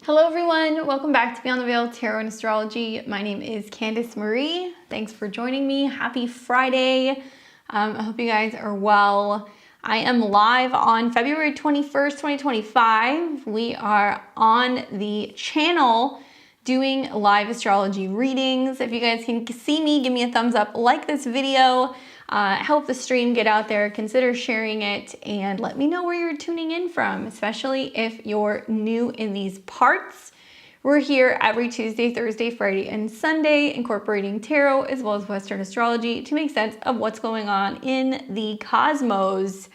Hello everyone, welcome back to Beyond the Veil Tarot and Astrology. My name is Candace Marie. Thanks for joining me. Happy Friday. I hope you guys are well. I am live on February 21st, 2025. We are on the channel doing live astrology readings. If you guys can see me, give me a thumbs up, like this video, help the stream get out there, consider sharing it, and let me know where you're tuning in from, especially if you're new in these parts. We're here every Tuesday, Thursday, Friday, and Sunday, incorporating tarot as well as Western astrology to make sense of what's going on in the cosmos.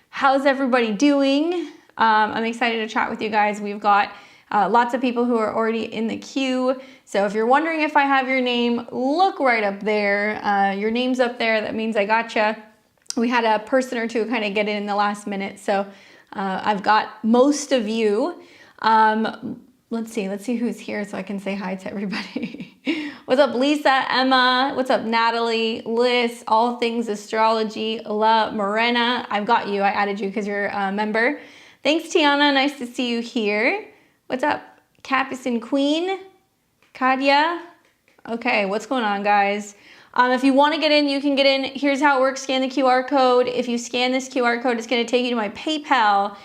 How's everybody doing? I'm excited to chat with you guys. We've got lots of people who are already in the queue. So if you're wondering if I have your name, look right up there. Your name's up there. That means I gotcha. We had a person or two kind of get in the last minute. So I've got most of you. Let's see who's here so I can say hi to everybody. What's up, Lissa, Emma? What's up, Natalie, Liz, all things astrology, Morena. I've got you. I added you because you're a member. Thanks, Tiana. Nice to see you here. What's up, Capucin Queen? Kadia? Okay, what's going on, guys? If you want to get in, you can get in. Here's how it works. Scan the QR code. If you scan this QR code, it's going to take you to my PayPal.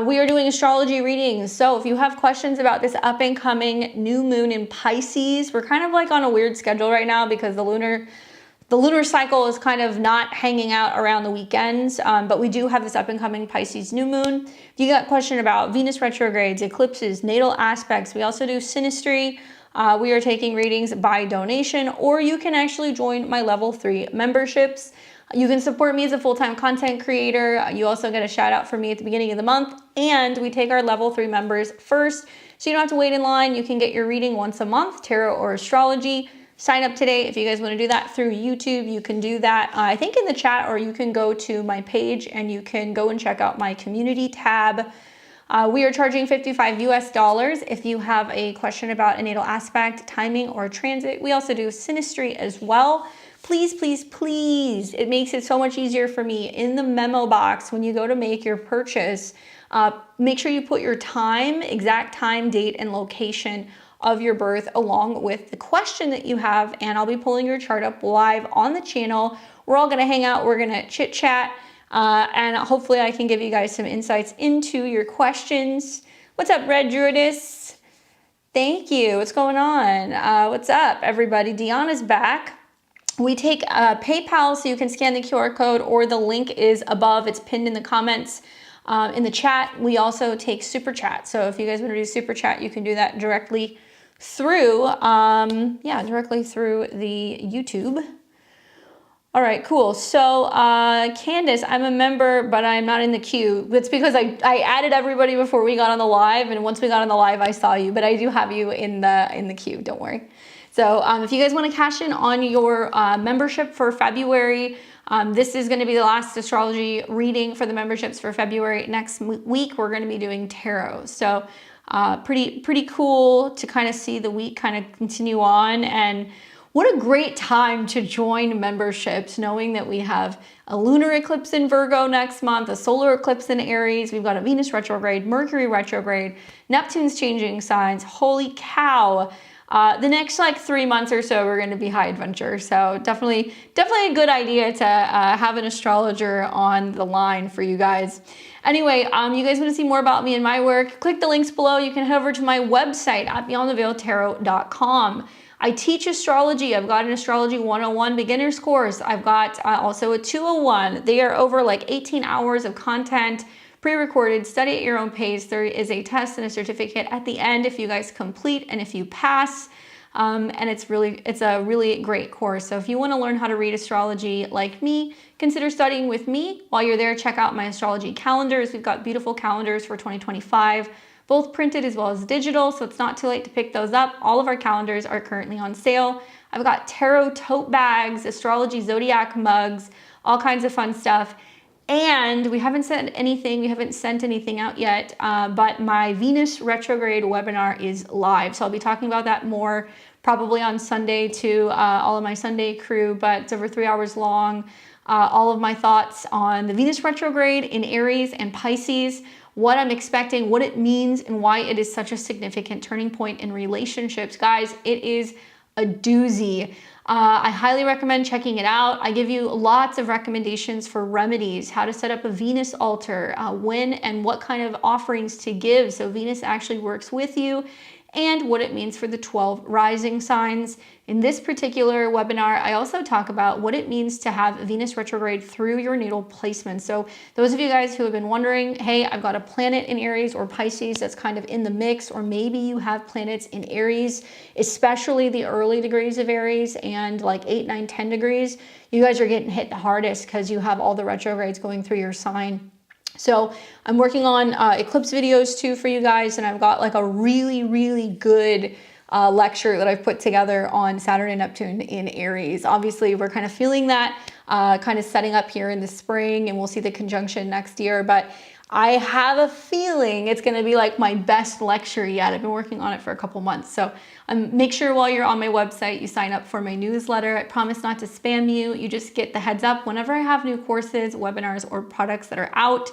We are doing astrology readings. So if you have questions about this up and coming new moon in Pisces, we're kind of like on a weird schedule right now because the lunar cycle is kind of not hanging out around the weekends, but we do have this up and coming Pisces new moon. If you got a question about Venus retrogrades, eclipses, natal aspects, we also do synastry. We are taking readings by donation, or you can actually join my level 3 memberships. You can support me as a full-time content creator. You also get a shout out from me at the beginning of the month, and we take our level 3 members first, so you don't have to wait in line. You can get your reading once a month, tarot or astrology. Sign up today if you guys want to do that through YouTube. You can do that, I think, in the chat, or you can go to my page and you can go and check out my community tab. We are charging $55 US if you have a question about a natal aspect, timing, or transit. We also do synastry as well. Please, please, please. It makes it so much easier for me. In the memo box, when you go to make your purchase, make sure you put your time, exact time, date, and location of your birth along with the question that you have, and I'll be pulling your chart up live on the channel. We're all gonna hang out, we're gonna chit chat, and hopefully I can give you guys some insights into your questions. What's up, Red Druidess? Thank you, what's going on? What's up, everybody? Deanna's back. We take PayPal, so you can scan the QR code, or the link is above, it's pinned in the comments. In the chat, we also take super chat. So if you guys want to do super chat, you can do that directly through, directly through the YouTube. All right, cool. So Candace, I'm a member, but I'm not in the queue. It's because I added everybody before we got on the live, and once we got on the live, I saw you, but I do have you in the queue, don't worry. So if you guys want to cash in on your membership for February, this is going to be the last astrology reading for the memberships for February. Next week, we're going to be doing tarot. So pretty cool to kind of see the week kind of continue on. And what a great time to join memberships, knowing that we have a lunar eclipse in Virgo next month, a solar eclipse in Aries. We've got a Venus retrograde, Mercury retrograde, Neptune's changing signs. Holy cow. The next like 3 months or so, we're going to be high adventure. So definitely a good idea to have an astrologer on the line for you guys. Anyway, you guys want to see more about me and my work, click the links below. You can head over to my website at beyondtheveiltarot.com. I teach astrology. I've got an astrology 101 beginners course. I've got also a 201. They are over like 18 hours of content, pre-recorded, study at your own pace. There is a test and a certificate at the end if you guys complete and if you pass. And it's a really great course. So if you want to learn how to read astrology like me, consider studying with me. While you're there, check out my astrology calendars. We've got beautiful calendars for 2025, both printed as well as digital. So it's not too late to pick those up. All of our calendars are currently on sale. I've got tarot tote bags, astrology zodiac mugs, all kinds of fun stuff. And we haven't sent anything out yet, but my Venus retrograde webinar is live. So I'll be talking about that more probably on Sunday to all of my Sunday crew, but it's over 3 hours long. all of my thoughts on the Venus retrograde in Aries and Pisces, what I'm expecting, what it means, and why it is such a significant turning point in relationships. Guys, it is a doozy. I highly recommend checking it out. I give you lots of recommendations for remedies, how to set up a Venus altar, when and what kind of offerings to give so Venus actually works with you, and what it means for the 12 rising signs. In this particular webinar, I also talk about what it means to have Venus retrograde through your natal placement. So those of you guys who have been wondering, hey, I've got a planet in Aries or Pisces that's kind of in the mix, or maybe you have planets in Aries, especially the early degrees of Aries and like 8, 9, 10 degrees, you guys are getting hit the hardest because you have all the retrogrades going through your sign. So I'm working on eclipse videos too for you guys, and I've got like a really, really good lecture that I've put together on Saturn and Neptune in Aries. Obviously, we're kind of feeling that kind of setting up here in the spring, and we'll see the conjunction next year, but I have a feeling it's going to be like my best lecture yet. I've been working on it for a couple months. So make sure while you're on my website, you sign up for my newsletter. I promise not to spam you. You just get the heads up whenever I have new courses, webinars, or products that are out.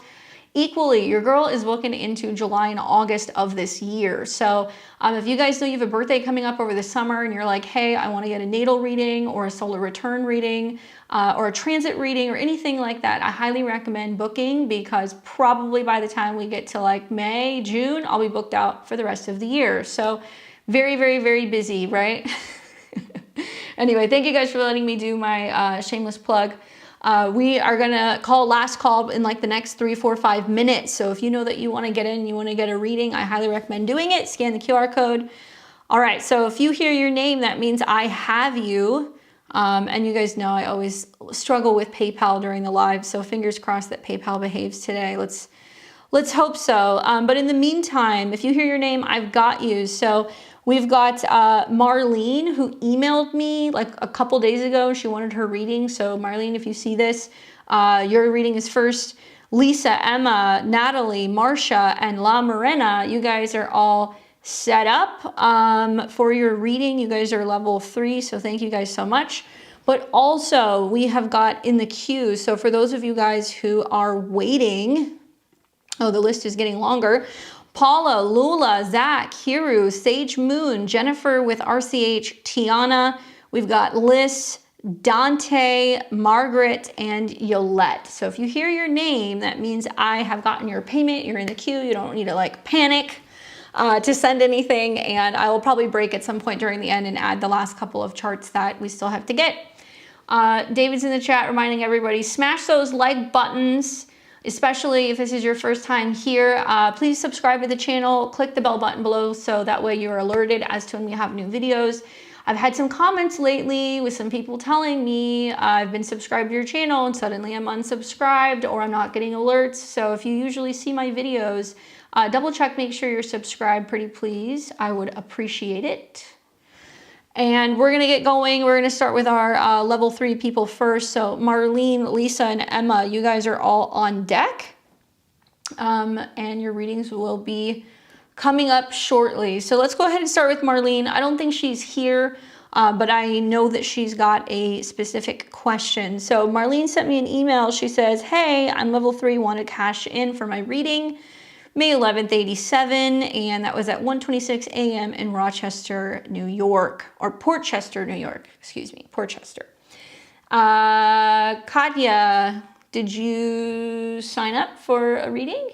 Equally, your girl is looking into July and August of this year. So if you guys know you have a birthday coming up over the summer and you're like, hey, I want to get a natal reading or a solar return reading or a transit reading or anything like that, I highly recommend booking, because probably by the time we get to like May, June, I'll be booked out for the rest of the year. So very, very, very busy, right? Anyway, thank you guys for letting me do my shameless plug. We are gonna call last call in like the next 3, 4, 5 minutes. So if you know that you want to get in, you want to get a reading, I highly recommend doing it. Scan the QR code. All right, so if you hear your name, that means I have you. And you guys know I always struggle with PayPal during the live, so fingers crossed that PayPal behaves today. Let's hope so. But in the meantime, if you hear your name, I've got you. So we've got Marlene, who emailed me like a couple days ago. She wanted her reading. So Marlene, if you see this, your reading is first. Lissa, Emma, Natalie, Marsha, and Morena, you guys are all set up for your reading. You guys are level 3, so thank you guys so much. But also we have got in the queue, so for those of you guys who are waiting, oh, the list is getting longer. Paula, Lula, Zach, Heru, Sage Moon, Jennifer with RCH, Tiana. We've got Lissa, Dante, Margaret, and Yolette. So if you hear your name, that means I have gotten your payment. You're in the queue. You don't need to like panic to send anything. And I will probably break at some point during the end and add the last couple of charts that we still have to get. David's in the chat reminding everybody, smash those like buttons. Especially if this is your first time here, please subscribe to the channel, click the bell button below so that way you're alerted as to when we have new videos. I've had some comments lately with some people telling me I've been subscribed to your channel and suddenly I'm unsubscribed or I'm not getting alerts. So if you usually see my videos, double check, make sure you're subscribed, pretty please. I would appreciate it. And we're going to get going. We're going to start with our level 3 people first. So Marlene, Lissa, and Emma, you guys are all on deck. And your readings will be coming up shortly. So let's go ahead and start with Marlene. I don't think she's here, but I know that she's got a specific question. So Marlene sent me an email. She says, hey, I'm level 3, want to cash in for my reading. May 11th, 87, and that was at 1:26 a.m. in Rochester, New York, or Portchester, New York, excuse me, Portchester. Katya, did you sign up for a reading?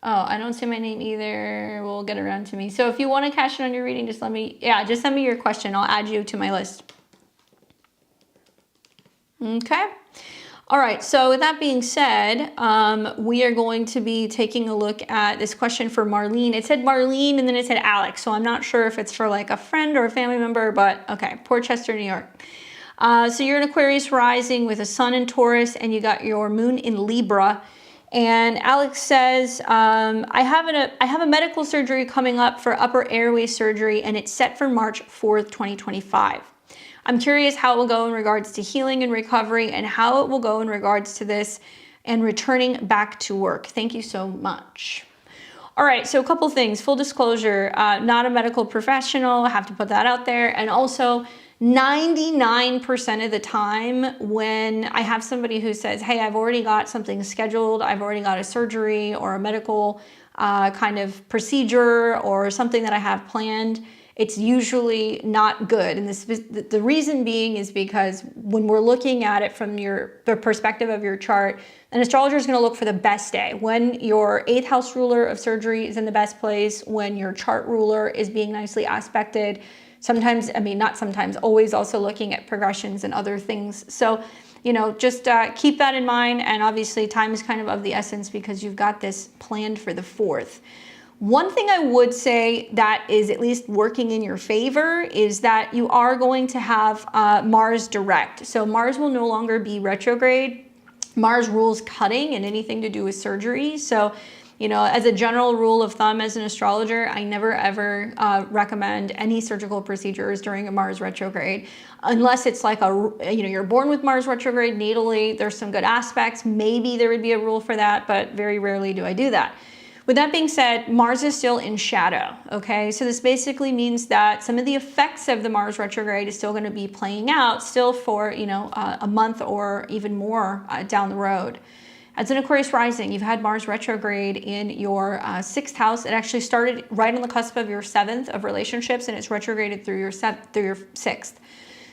Oh, I don't see my name either. We'll get around to me. So if you want to cash in on your reading, just send me your question. I'll add you to my list. Okay. All right, so with that being said, we are going to be taking a look at this question for Marlene. It said Marlene and then it said Alex, so I'm not sure if it's for like a friend or a family member, but okay, Portchester, New York. So you're an Aquarius rising with a sun in Taurus and you got your moon in Libra. And Alex says, I have a medical surgery coming up for upper airway surgery and it's set for March 4th, 2025. I'm curious how it will go in regards to healing and recovery and how it will go in regards to this and returning back to work. Thank you so much. All right, so a couple things. Full disclosure, not a medical professional. I have to put that out there. And also, 99% of the time when I have somebody who says, hey, I've already got something scheduled, I've already got a surgery or a medical kind of procedure or something that I have planned, it's usually not good. And the reason being is because when we're looking at it from the perspective of your chart, an astrologer is going to look for the best day. When your 8th house ruler of surgery is in the best place, when your chart ruler is being nicely aspected, sometimes, I mean, not sometimes, always also looking at progressions and other things. So, you know, just keep that in mind. And obviously time is kind of the essence because you've got this planned for the 4th. One thing I would say that is at least working in your favor is that you are going to have Mars direct. So Mars will no longer be retrograde. Mars rules cutting and anything to do with surgery. So, you know, as a general rule of thumb as an astrologer, I never ever recommend any surgical procedures during a Mars retrograde, unless it's like you're born with Mars retrograde natally, there's some good aspects, maybe there would be a rule for that, but very rarely do I do that. With that being said, Mars is still in shadow, okay? So this basically means that some of the effects of the Mars retrograde is still gonna be playing out still for, you know, a month or even more down the road. As an Aquarius rising, you've had Mars retrograde in your 6th house. It actually started right on the cusp of your 7th of relationships, and it's retrograded through your 6th.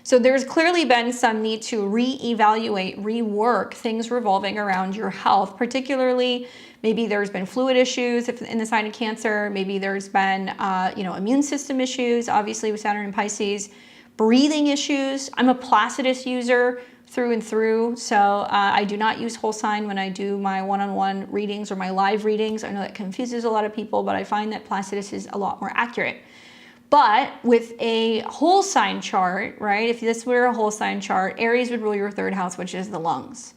So there's clearly been some need to reevaluate, rework things revolving around your health, particularly maybe there's been fluid issues in the sign of Cancer. Maybe there's been, you know, immune system issues, obviously with Saturn and Pisces, breathing issues. I'm a Placidus user through and through. So I do not use whole sign when I do my one-on-one readings or my live readings. I know that confuses a lot of people, but I find that Placidus is a lot more accurate. But with a whole sign chart, right? If this were a whole sign chart, Aries would rule your 3rd house, which is the lungs.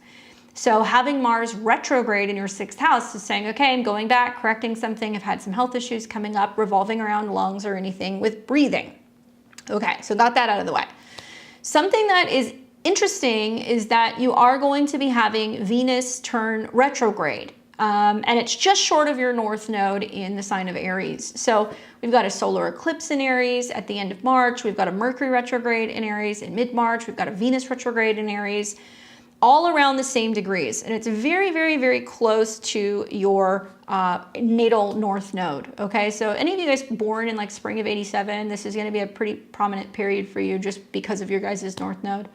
So having Mars retrograde in your 6th house is saying, okay, I'm going back, correcting something. I've had some health issues coming up revolving around lungs or anything with breathing. Okay, so got that out of the way. Something that is interesting is that you are going to be having Venus turn retrograde. And it's just short of your North Node in the sign of Aries. So we've got a solar eclipse in Aries at the end of March. We've got a Mercury retrograde in Aries in mid-March. We've got a Venus retrograde in Aries, all around the same degrees. And it's very, very, very close to your natal North Node. Okay, so any of you guys born in like spring of '87, this is going to be a pretty prominent period for you just because of your guys' North Node.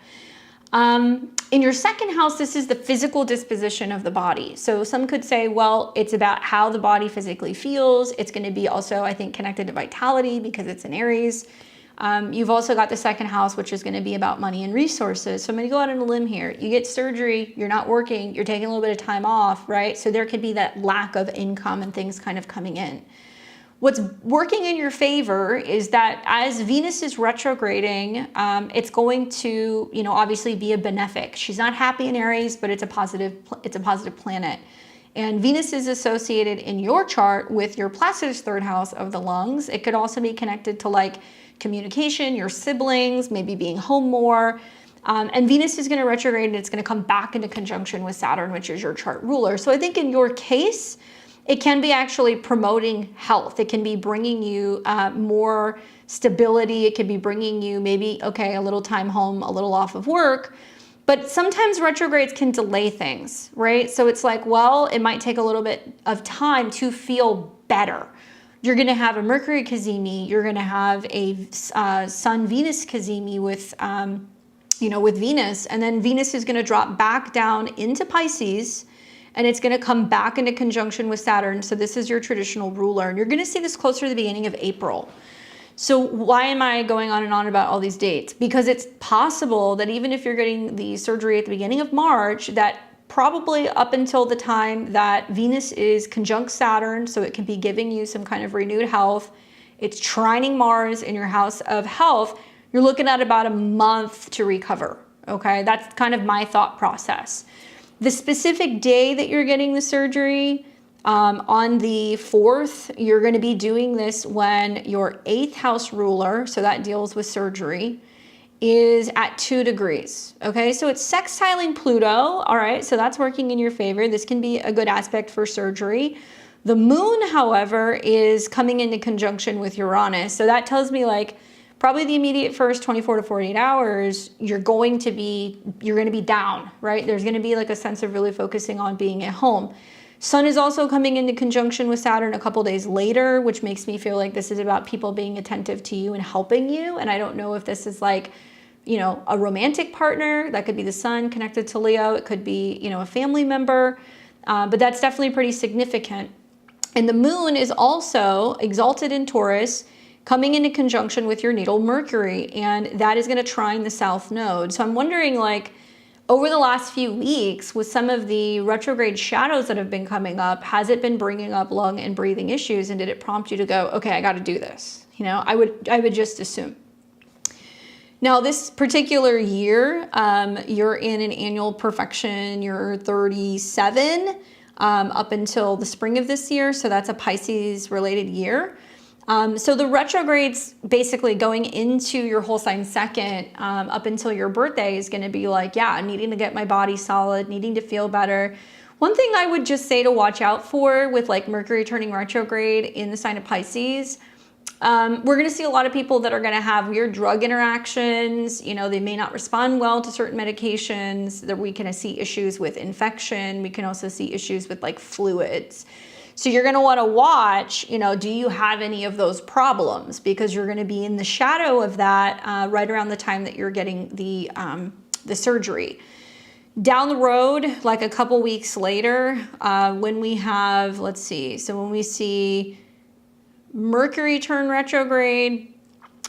In your 2nd house, this is the physical disposition of the body. So some could say, well, it's about how the body physically feels. It's going to be also, I think, connected to vitality because it's in Aries. You've also got the 2nd house, which is going to be about money and resources. So I'm going to go out on a limb here. You get surgery, you're not working, you're taking a little bit of time off, right? So there could be that lack of income and things kind of coming in. What's working in your favor is that as Venus is retrograding, it's going to, you know, obviously be a benefic. She's not happy in Aries, but it's a positive planet. And Venus is associated in your chart with your Placidus 3rd house of the lungs. It could also be connected to like communication, your siblings, maybe being home more. And Venus is going to retrograde and it's going to come back into conjunction with Saturn, which is your chart ruler. So I think in your case, it can be actually promoting health. It can be bringing you more stability. It can be bringing you maybe, okay, a little time home, a little off of work. But sometimes retrogrades can delay things, right? So it's like, well, it might take a little bit of time to feel better. You're going to have a Mercury cazimi. You're going to have a Sun-Venus cazimi with, you know, with Venus. And then Venus is going to drop back down into Pisces, and it's going to come back into conjunction with Saturn. So this is your traditional ruler. And you're going to see this closer to the beginning of April. So why am I going on and on about all these dates? Because it's possible that even if you're getting the surgery at the beginning of March, that probably up until the time that Venus is conjunct Saturn, so it can be giving you some kind of renewed health, it's trining Mars in your house of health, you're looking at about a month to recover. Okay, that's kind of my thought process. The specific day that you're getting the surgery, on the 4th, you're going to be doing this when your 8th house ruler, so that deals with surgery, is at 2 degrees. Okay, so it's sextiling Pluto. All right, so that's working in your favor. This can be a good aspect for surgery. The moon, however, is coming into conjunction with Uranus. So that tells me like probably the immediate first 24 to 48 hours, you're going to be down, right? There's going to be like a sense of really focusing on being at home. Sun is also coming into conjunction with Saturn a couple days later, which makes me feel like this is about people being attentive to you and helping you. And I don't know if this is like, you know, a romantic partner. That could be the sun connected to Leo. It could be, you know, a family member. But that's definitely pretty significant. And the moon is also exalted in Taurus, coming into conjunction with your natal Mercury, and that is going to trine the south node. So I'm wondering, like, over the last few weeks, with some of the retrograde shadows that have been coming up, has it been bringing up lung and breathing issues, and did it prompt you to go, okay, I got to do this? You know, I would just assume. Now, this particular year, you're in an annual perfection. You're 37 up until the spring of this year, so that's a Pisces-related year. So the retrogrades basically going into your whole sign second up until your birthday is going to be like, yeah, needing to get my body solid, needing to feel better. One thing I would just say to watch out for with like Mercury turning retrograde in the sign of Pisces, we're going to see a lot of people that are going to have weird drug interactions. You know, they may not respond well to certain medications. That we can see issues with infection. We can also see issues with like fluids. So you're going to want to watch, you know, do you have any of those problems? Because you're going to be in the shadow of that right around the time that you're getting the surgery. Down the road, like a couple weeks later, when we have, let's see, so when we see Mercury turn retrograde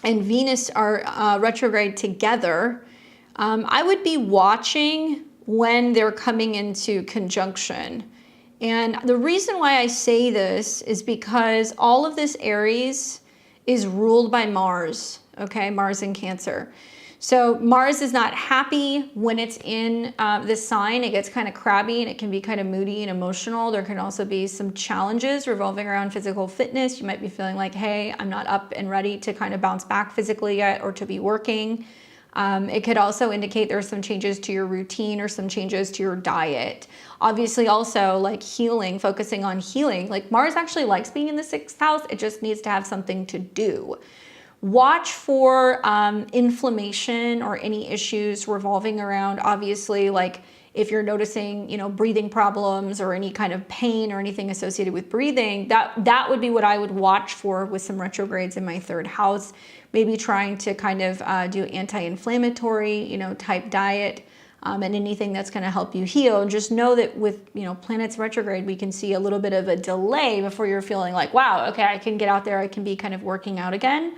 and Venus are retrograde together, I would be watching when they're coming into conjunction. And the reason why I say this is because all of this Aries is ruled by Mars, okay? Mars in Cancer. So Mars is not happy when it's in this sign. It gets kind of crabby and it can be kind of moody and emotional. There can also be some challenges revolving around physical fitness. You might be feeling like, hey, I'm not up and ready to kind of bounce back physically yet or to be working. It could also indicate there's some changes to your routine or some changes to your diet. Obviously also like healing, focusing on healing. Like Mars actually likes being in the 6th house. It just needs to have something to do. Watch for inflammation or any issues revolving around, obviously, like if you're noticing, you know, breathing problems or any kind of pain or anything associated with breathing, that would be what I would watch for with some retrogrades in my 3rd house. Maybe trying to kind of do anti-inflammatory, you know, type diet and anything that's going to help you heal. And just know that with, you know, planets retrograde, we can see a little bit of a delay before you're feeling like, wow, okay, I can get out there. I can be kind of working out again.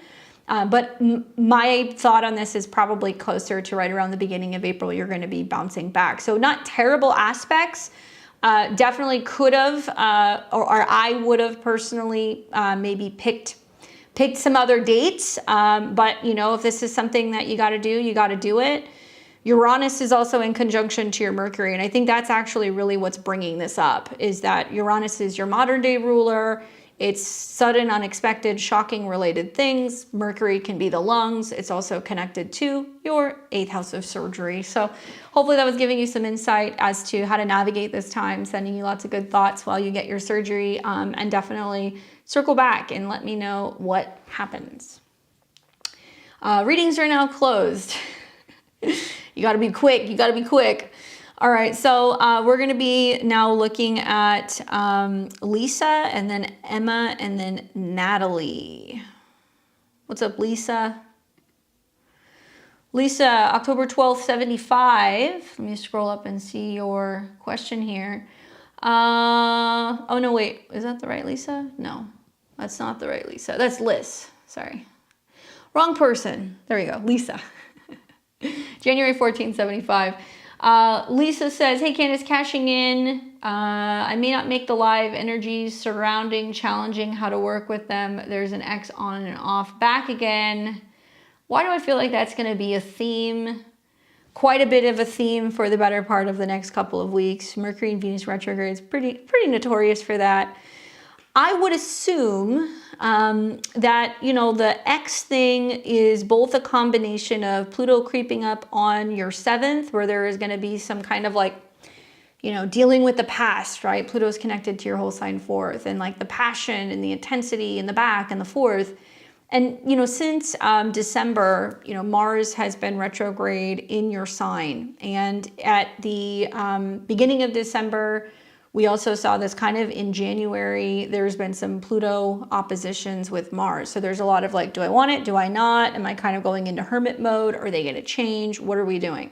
But my thought on this is probably closer to right around the beginning of April, you're going to be bouncing back. So not terrible aspects. Definitely could have, or I would have personally maybe picked some other dates. But, you know, if this is something that you got to do, you got to do it. Uranus is also in conjunction to your Mercury. And I think that's actually really what's bringing this up, is that Uranus is your modern day ruler. It's sudden, unexpected, shocking related things. Mercury can be the lungs. It's also connected to your 8th house of surgery. So hopefully that was giving you some insight as to how to navigate this time, sending you lots of good thoughts while you get your surgery, and definitely circle back and let me know what happens. Readings are now closed. You got to be quick. You got to be quick. All right, so we're going to be now looking at Lissa, and then Emma, and then Natalie. What's up, Lissa? Lissa, October 12th, 75. Let me scroll up and see your question here. Oh, no, wait. Is that the right Lissa? No, that's not the right Lissa. That's Liz. Sorry. Wrong person. There we go. Lissa. January 14th, 75. Lisa says, hey Candace, cashing in. I may not make the live energies surrounding challenging how to work with them. There's an X on and off. Back again. Why do I feel like that's going to be a theme? Quite a bit of a theme for the better part of the next couple of weeks. Mercury and Venus retrograde is pretty notorious for that. I would assume that, you know, the X thing is both a combination of Pluto creeping up on your 7th, where there is going to be some kind of like, you know, dealing with the past, right? Pluto's connected to your whole sign 4th, and like the passion and the intensity in the back and the 4th. And, since December, Mars has been retrograde in your sign. And at the beginning of December, we also saw this kind of in January. There's been some Pluto oppositions with Mars. So there's a lot of like, do I want it? Do I not? Am I kind of going into hermit mode? Are they going to change? What are we doing?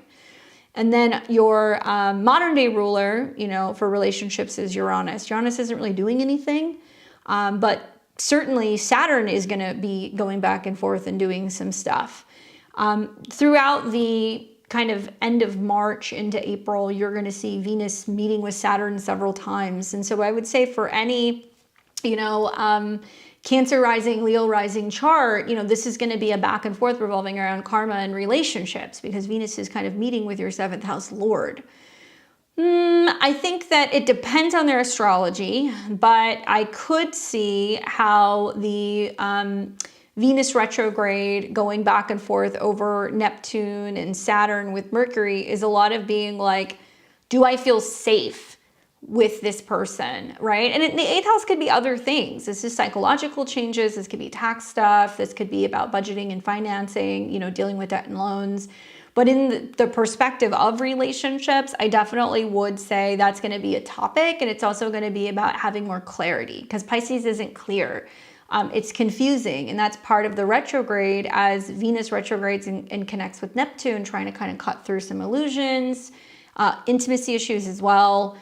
And then your modern day ruler, for relationships is Uranus. Uranus isn't really doing anything, but certainly Saturn is going to be going back and forth and doing some stuff. Throughout the kind of end of March into April, you're going to see Venus meeting with Saturn several times. And so I would say for any, Cancer rising, Leo rising chart, this is going to be a back and forth revolving around karma and relationships, because Venus is kind of meeting with your 7th house Lord. I think that it depends on their astrology, but I could see how the Venus retrograde going back and forth over Neptune and Saturn with Mercury is a lot of being like, do I feel safe with this person, right? And the 8th house could be other things. This is psychological changes. This could be tax stuff. This could be about budgeting and financing, dealing with debt and loans. But in the perspective of relationships, I definitely would say that's going to be a topic. And it's also going to be about having more clarity, because Pisces isn't clear. It's confusing. And that's part of the retrograde, as Venus retrogrades and connects with Neptune, trying to kind of cut through some illusions, intimacy issues as well.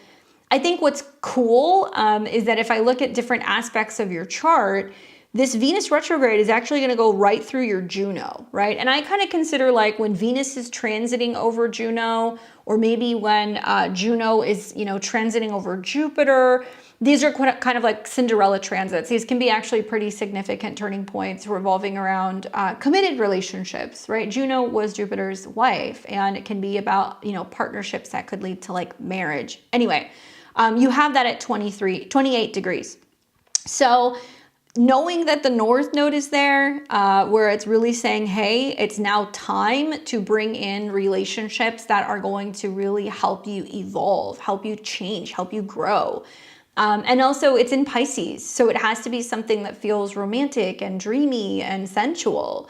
I think what's cool is that if I look at different aspects of your chart, this Venus retrograde is actually going to go right through your Juno, right? And I kind of consider like when Venus is transiting over Juno, or maybe when Juno is, transiting over Jupiter, these are kind of like Cinderella transits. These can be actually pretty significant turning points revolving around committed relationships, right? Juno was Jupiter's wife, and it can be about, partnerships that could lead to like marriage. Anyway, you have that at 28 degrees. So knowing that the North Node is there, where it's really saying, hey, it's now time to bring in relationships that are going to really help you evolve, help you change, help you grow. And also it's in Pisces, so it has to be something that feels romantic and dreamy and sensual.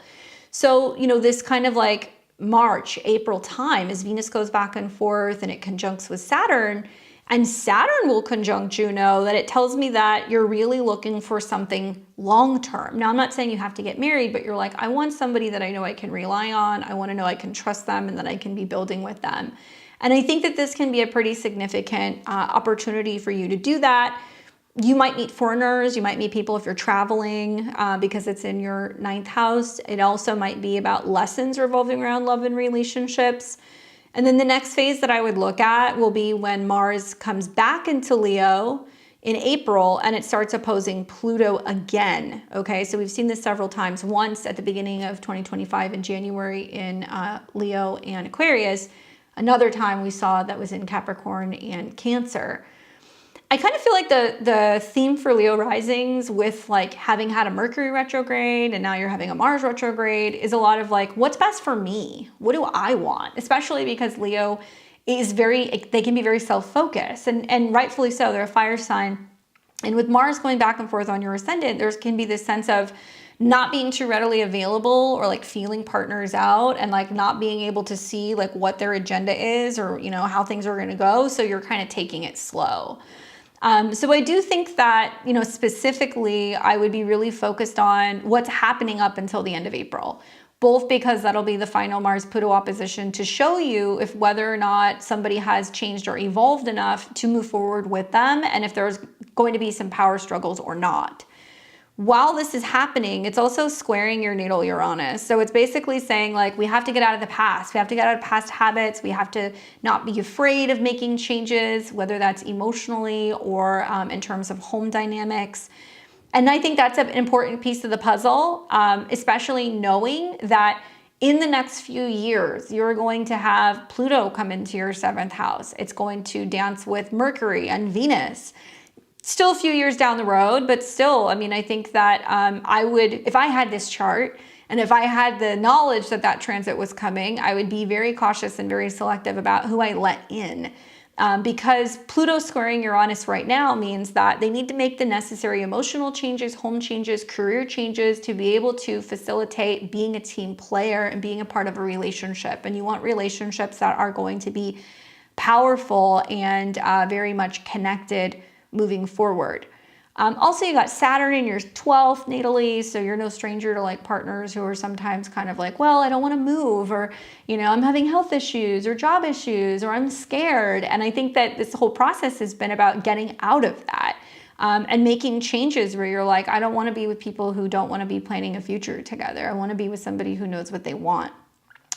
So, this kind of like March, April time, as Venus goes back and forth and it conjuncts with Saturn, and Saturn will conjunct Juno, that it tells me that you're really looking for something long-term. Now, I'm not saying you have to get married, but you're like, I want somebody that I know I can rely on. I want to know I can trust them and that I can be building with them. And I think that this can be a pretty significant opportunity for you to do that. You might meet foreigners. You might meet people if you're traveling because it's in your 9th house. It also might be about lessons revolving around love and relationships. And then the next phase that I would look at will be when Mars comes back into Leo in April and it starts opposing Pluto again. Okay, so we've seen this several times. Once at the beginning of 2025 in January in Leo and Aquarius. Another time we saw that was in Capricorn and Cancer. I kind of feel like the theme for Leo risings, with like having had a Mercury retrograde and now you're having a Mars retrograde, is a lot of like, what's best for me? What do I want? Especially because Leo is they can be very self-focused, and rightfully so. They're a fire sign. And with Mars going back and forth on your ascendant, there can be this sense of not being too readily available, or like feeling partners out, and like not being able to see like what their agenda is, or how things are going to go. So you're kind of taking it slow. So I do think that, specifically, I would be really focused on what's happening up until the end of April, both because that'll be the final Mars-Pluto opposition to show you if whether or not somebody has changed or evolved enough to move forward with them, and if there's going to be some power struggles or not. While this is happening, it's also squaring your natal Uranus. So it's basically saying like, we have to get out of the past. We have to get out of past habits. We have to not be afraid of making changes, whether that's emotionally or in terms of home dynamics. And I think that's an important piece of the puzzle, especially knowing that in the next few years, you're going to have Pluto come into your 7th house. It's going to dance with Mercury and Venus. Still a few years down the road, but still, I think that I would, if I had this chart and if I had the knowledge that that transit was coming, I would be very cautious and very selective about who I let in, Because Pluto squaring Uranus right now means that they need to make the necessary emotional changes, home changes, career changes to be able to facilitate being a team player and being a part of a relationship. And you want relationships that are going to be powerful and very much connected moving forward. Also, you got Saturn in your 12th natally, so you're no stranger to like partners who are sometimes kind of like, well, I don't want to move, or, you know, I'm having health issues or job issues, or I'm scared. And I think that this whole process has been about getting out of that and making changes where you're like, I don't want to be with people who don't want to be planning a future together. I want to be with somebody who knows what they want.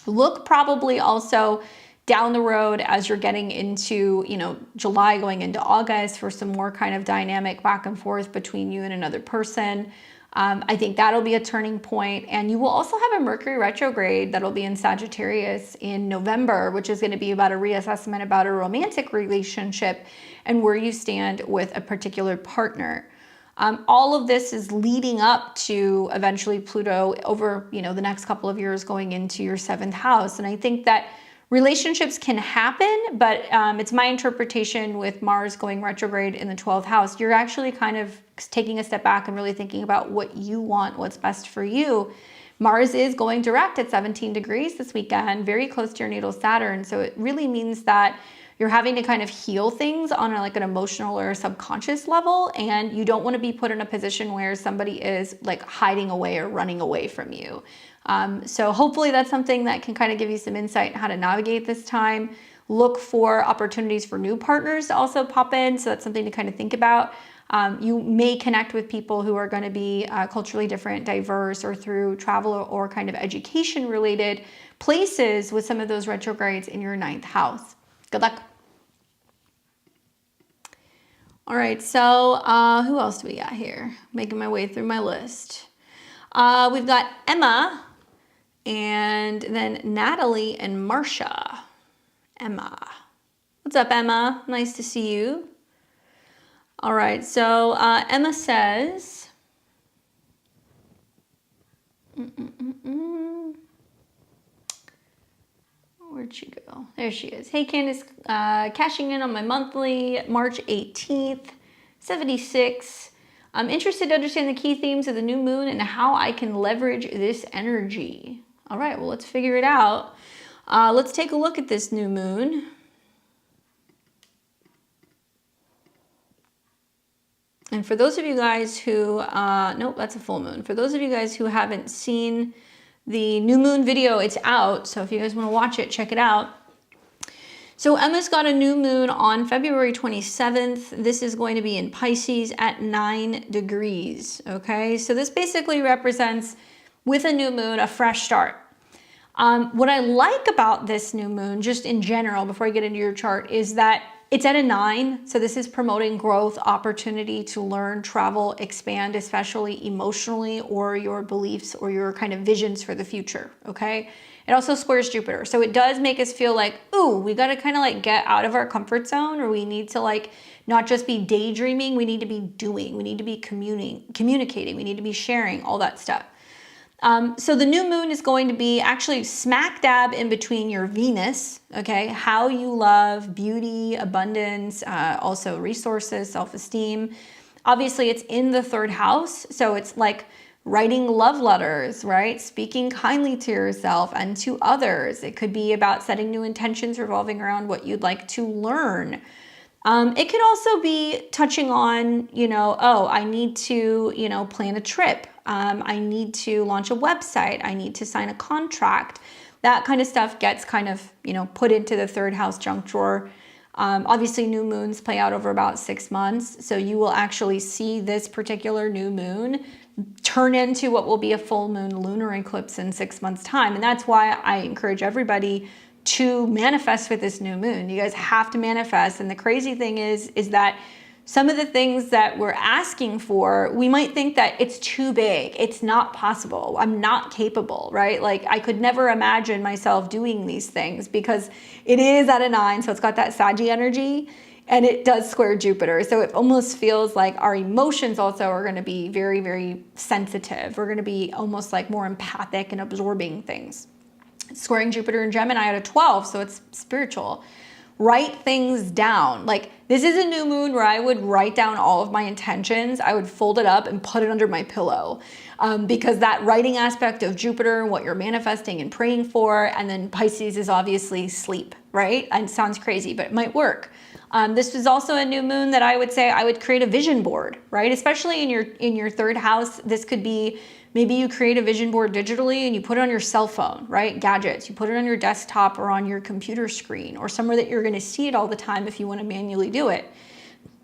Look probably also down the road as you're getting into, you know, July going into August for some more kind of dynamic back and forth between you and another person. I think that'll be a turning point. And you will also have a Mercury retrograde that'll be in Sagittarius in November, which is going to be about a reassessment about a romantic relationship and where you stand with a particular partner. All of this is leading up to eventually Pluto over, you know, the next couple of years going into your 7th house. And I think that relationships can happen, but it's my interpretation with Mars going retrograde in the 12th house, you're actually kind of taking a step back and really thinking about what you want, what's best for you. Mars is going direct at 17 degrees this weekend, very close to your natal Saturn. So it really means that you're having to kind of heal things on like an emotional or subconscious level, and you don't want to be put in a position where somebody is like hiding away or running away from you. So hopefully that's something that can kind of give you some insight on how to navigate this time. Look for opportunities for new partners to also pop in. So that's something to kind of think about. You may connect with people who are going to be culturally different, diverse, or through travel or kind of education related places with some of those retrogrades in your 9th house. Good luck. All right, so who else do we got here? Making my way through my list. We've got Emma, and then Natalie and Marsha. Emma. What's up, Emma? Nice to see you. All right, so Emma says, where'd she go? There she is. Hey, Candace, cashing in on my monthly, March 18th, 76. I'm interested to understand the key themes of the new moon and how I can leverage this energy. All right, well, let's figure it out. Let's take a look at this new moon. And for those of you guys who, nope, that's a full moon. For those of you guys who haven't seen the new moon video, it's out. So if you guys want to watch it, check it out. So Emma's got a new moon on February 27th. This is going to be in Pisces at 9 degrees. Okay, so this basically represents, with a new moon, a fresh start. What I like about this new moon, just in general, before I get into your chart, is that it's at a 9. So this is promoting growth, opportunity to learn, travel, expand, especially emotionally, or your beliefs or your kind of visions for the future. Okay. It also squares Jupiter. So it does make us feel like, ooh, we got to kind of like get out of our comfort zone, or we need to like not just be daydreaming. We need to be doing, we need to be communicating, we need to be sharing, all that stuff. So the new moon is going to be actually smack dab in between your Venus, okay, how you love, beauty, abundance, also resources, self-esteem. Obviously it's in the 3rd house. So it's like writing love letters, right? Speaking kindly to yourself and to others. It could be about setting new intentions revolving around what you'd like to learn. It could also be touching on, you know, oh, I need to, you know, plan a trip. I need to launch a website. I need to sign a contract. That kind of stuff gets kind of, you know, put into the 3rd house junk drawer. Obviously new moons play out over about 6 months. So you will actually see this particular new moon turn into what will be a full moon lunar eclipse in 6 months time. And that's why I encourage everybody to manifest with this new moon. You guys have to manifest. And the crazy thing is that some of the things that we're asking for, we might think that it's too big. It's not possible. I'm not capable, right? Like I could never imagine myself doing these things because it is at a 9. So it's got that Saggy energy and it does square Jupiter. So it almost feels like our emotions also are going to be very, very sensitive. We're going to be almost like more empathic and absorbing things. Squaring Jupiter and Gemini at a 12, so it's spiritual. write things down. Like, this is a new moon where I would write down all of my intentions. I would fold it up and put it under my pillow, because that writing aspect of Jupiter and what you're manifesting and praying for, and then Pisces is obviously sleep, right? And it sounds crazy, but it might work. This is also a new moon that I would say I would create a vision board, right? Especially in your third house. This could be, maybe you create a vision board digitally and you put it on your cell phone, right? Gadgets, you put it on your desktop or on your computer screen or somewhere that you're going to see it all the time if you want to manually do it.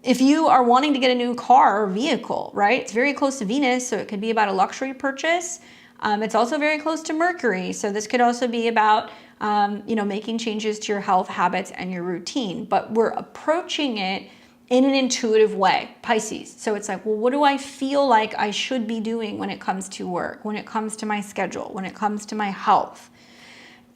If you are wanting to get a new car or vehicle, right? It's very close to Venus, so it could be about a luxury purchase. It's also very close to Mercury, so this could also be about making changes to your health habits and your routine, but we're approaching it in an intuitive way, Pisces. So it's like, well, what do I feel like I should be doing when it comes to work, when it comes to my schedule, when it comes to my health?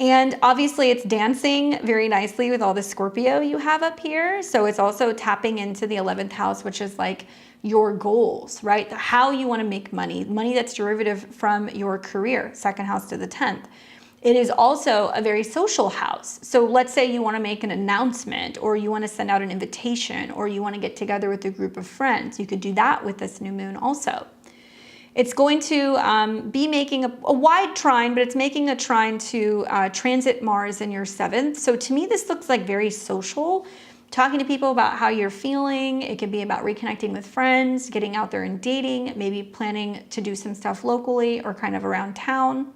And obviously it's dancing very nicely with all the Scorpio you have up here. So it's also tapping into the 11th house, which is like your goals, right? How you want to make money that's derivative from your career, second house to the 10th. It is also a very social house. So let's say you want to make an announcement, or you want to send out an invitation, or you want to get together with a group of friends. You could do that with this new moon also. It's going to be making a wide trine, but it's making a trine to transit Mars in your 7th. So to me, this looks like very social. Talking to people about how you're feeling. It could be about reconnecting with friends, getting out there and dating, maybe planning to do some stuff locally or kind of around town.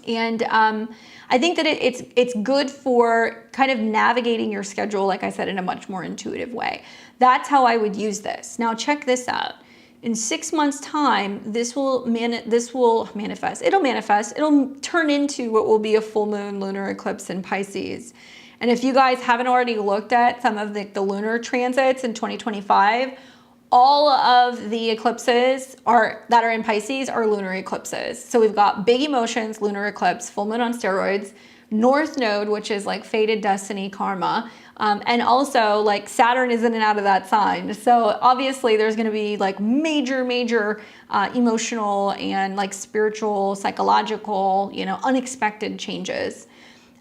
And I think that it's good for kind of navigating your schedule, like I said, in a much more intuitive way. That's how I would use this. Now check this out. In 6 months' time, this will manifest. It'll manifest. It'll turn into what will be a full moon lunar eclipse in Pisces. And if you guys haven't already looked at some of the lunar transits in 2025, all of the eclipses that are in Pisces are lunar eclipses. So we've got big emotions, lunar eclipse, full moon on steroids, North Node, which is like fated destiny, karma, and also like Saturn is in and out of that sign. So obviously there's going to be like major emotional and like spiritual, psychological, unexpected changes.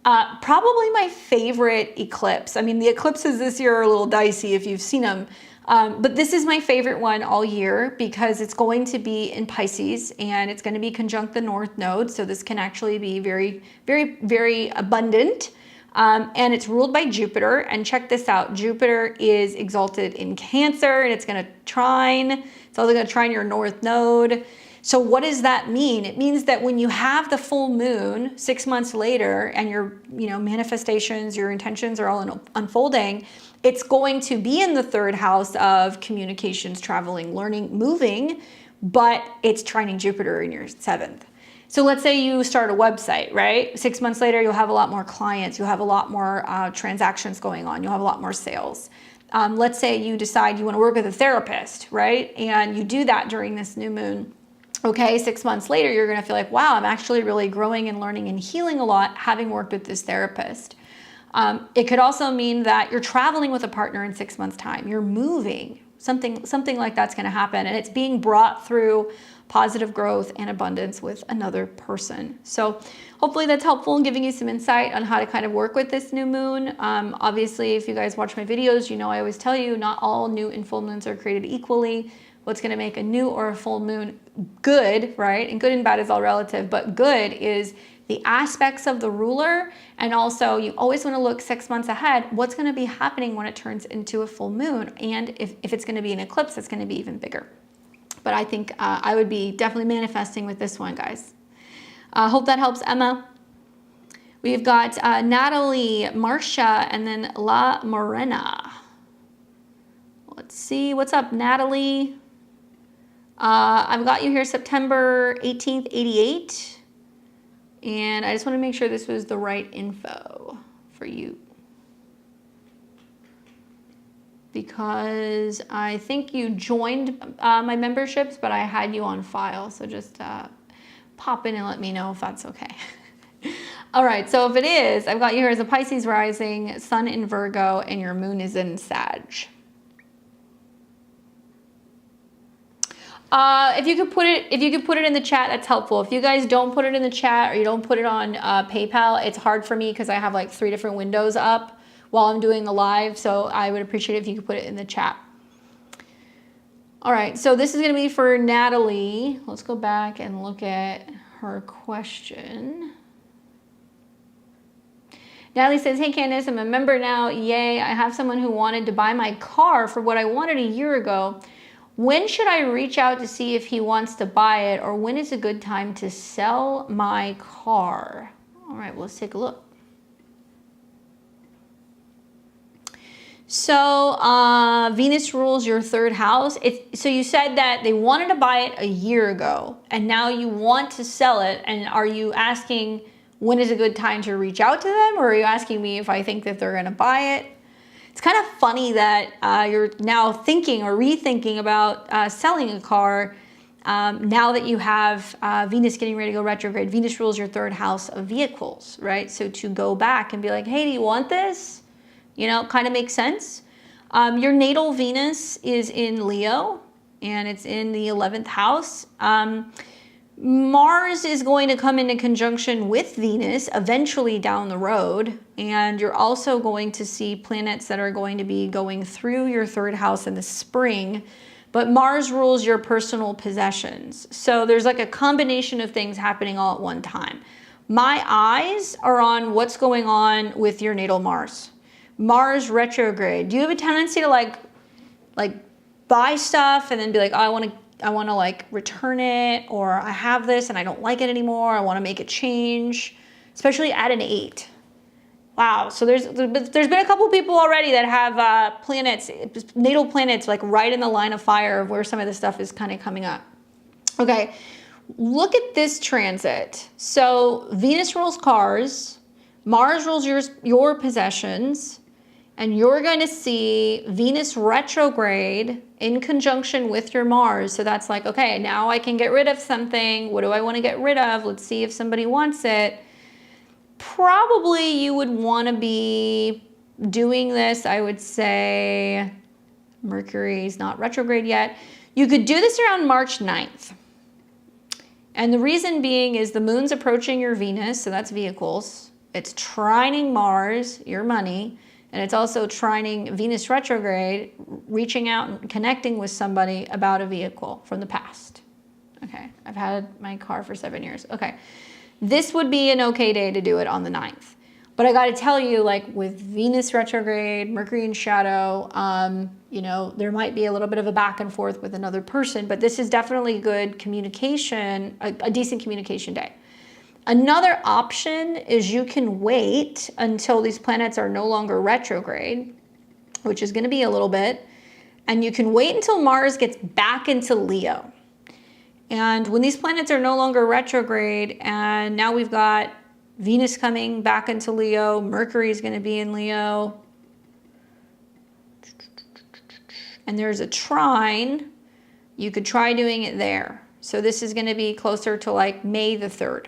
Probably my favorite eclipse. I mean, the eclipses this year are a little dicey if you've seen them. But this is my favorite one all year because it's going to be in Pisces and it's going to be conjunct the North Node. So this can actually be very, very, very abundant. And it's ruled by Jupiter. And check this out. Jupiter is exalted in Cancer and it's going to trine. It's also going to trine your North Node. So what does that mean? It means that when you have the full moon 6 months later and your manifestations, your intentions are all unfolding, it's going to be in the third house of communications, traveling, learning, moving, but it's trining Jupiter in your 7th. So let's say you start a website, right? 6 months later, you'll have a lot more clients. You'll have a lot more transactions going on. You'll have a lot more sales. Let's say you decide you want to work with a therapist, right? And you do that during this new moon. Okay, 6 months later, you're going to feel like, wow, I'm actually really growing and learning and healing a lot having worked with this therapist. It could also mean that you're traveling with a partner in 6 months' time. You're moving. Something like that's going to happen. And it's being brought through positive growth and abundance with another person. So hopefully that's helpful in giving you some insight on how to kind of work with this new moon. Obviously, if you guys watch my videos, I always tell you not all new and full moons are created equally. What's going to make a new or a full moon good, right? And good and bad is all relative, but good is the aspects of the ruler. And also you always want to look 6 months ahead. What's going to be happening when it turns into a full moon? And if it's going to be an eclipse, it's going to be even bigger. But I think I would be definitely manifesting with this one, guys. Hope that helps, Emma. We've got Natalie, Marsha, and then La Morena. Let's see. What's up, Natalie? I've got you here September 18th, 88. And I just want to make sure this was the right info for you. Because I think you joined my memberships, but I had you on file. So just pop in and let me know if that's okay. All right, so if it is, I've got you here as a Pisces rising, Sun in Virgo, and your moon is in Sag. If you could put it in the chat, that's helpful. If you guys don't put it in the chat or you don't put it on PayPal, it's hard for me because I have like 3 different windows up while I'm doing the live. So I would appreciate it if you could put it in the chat. All right, so this is going to be for Natalie. Let's go back and look at her question. Natalie says, hey Candace, I'm a member now. Yay, I have someone who wanted to buy my car for what I wanted a year ago. When should I reach out to see if he wants to buy it, or when is a good time to sell my car? All right, well, let's take a look. So Venus rules your third house. So you said that they wanted to buy it a year ago, and now you want to sell it. And are you asking when is a good time to reach out to them, or are you asking me if I think that they're going to buy it? It's kind of funny that you're now thinking or rethinking about selling a car now that you have Venus getting ready to go retrograde. Venus rules your third house of vehicles, right? So to go back and be like, hey, do you want this? You know, kind of makes sense. Your natal Venus is in Leo, and it's in the 11th house. Mars is going to come into conjunction with Venus eventually down the road, and you're also going to see planets that are going to be going through your third house in the spring, but Mars rules your personal possessions. So there's like a combination of things happening all at one time. My eyes are on what's going on with your natal Mars. Mars retrograde. Do you have a tendency to like buy stuff and then be like, oh, I want to like return it, or I have this and I don't like it anymore. I want to make a change, especially at an 8. Wow. So there's been a couple people already that have planets, natal planets, like right in the line of fire of where some of this stuff is kind of coming up. Okay. Look at this transit. So Venus rules cars, Mars rules your possessions, and you're going to see Venus retrograde in conjunction with your Mars. So that's like, okay, now I can get rid of something. What do I want to get rid of? Let's see if somebody wants it. Probably you would want to be doing this, I would say, Mercury's not retrograde yet. You could do this around March 9th. And the reason being is the moon's approaching your Venus, so that's vehicles. It's trining Mars, your money. And it's also trining Venus retrograde, reaching out and connecting with somebody about a vehicle from the past. Okay, I've had my car for 7 years. Okay, this would be an okay day to do it on the 9th. But I got to tell you, like with Venus retrograde, Mercury in shadow, you know, there might be a little bit of a back and forth with another person, but this is definitely good communication, a decent communication day. Another option is you can wait until these planets are no longer retrograde, which is going to be a little bit, and you can wait until Mars gets back into Leo. And when these planets are no longer retrograde, and now we've got Venus coming back into Leo, Mercury is going to be in Leo, and there's a trine, you could try doing it there. So this is going to be closer to like May the 3rd.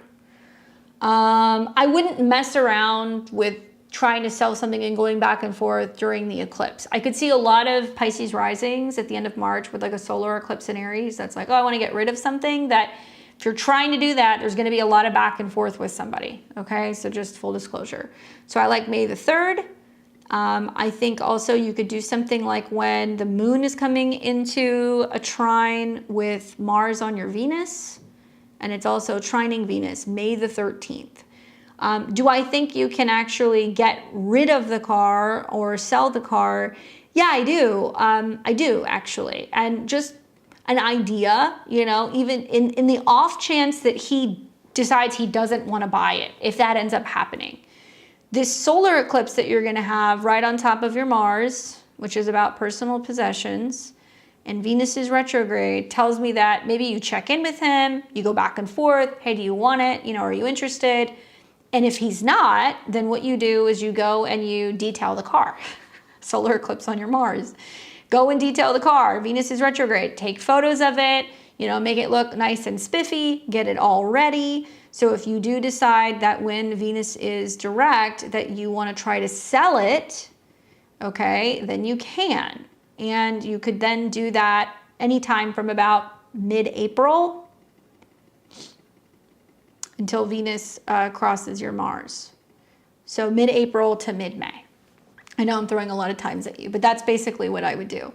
I wouldn't mess around with trying to sell something and going back and forth during the eclipse. I could see a lot of Pisces risings at the end of March with like a solar eclipse in Aries. That's like, oh, I want to get rid of something. That if you're trying to do that, there's going to be a lot of back and forth with somebody. Okay, so just full disclosure. So I like May the 3rd. I think also you could do something like when the moon is coming into a trine with Mars on your Venus. And it's also trining Venus, May the 13th. Do I think you can actually get rid of the car or sell the car? Yeah, I do. I do, actually. And just an idea, you know, even in the off chance that he decides he doesn't want to buy it, if that ends up happening. This solar eclipse that you're going to have right on top of your Mars, which is about personal possessions, and Venus is retrograde, tells me that maybe you check in with him, you go back and forth, hey, do you want it? You know, are you interested? And if he's not, then what you do is you go and you detail the car. Solar eclipse on your Mars. Go and detail the car. Venus is retrograde. Take photos of it, you know, make it look nice and spiffy, get it all ready. So if you do decide that when Venus is direct that you want to try to sell it, okay, then you can. And you could then do that anytime from about mid-April until Venus crosses your Mars. So mid-April to mid-May. I know I'm throwing a lot of times at you, but that's basically what I would do.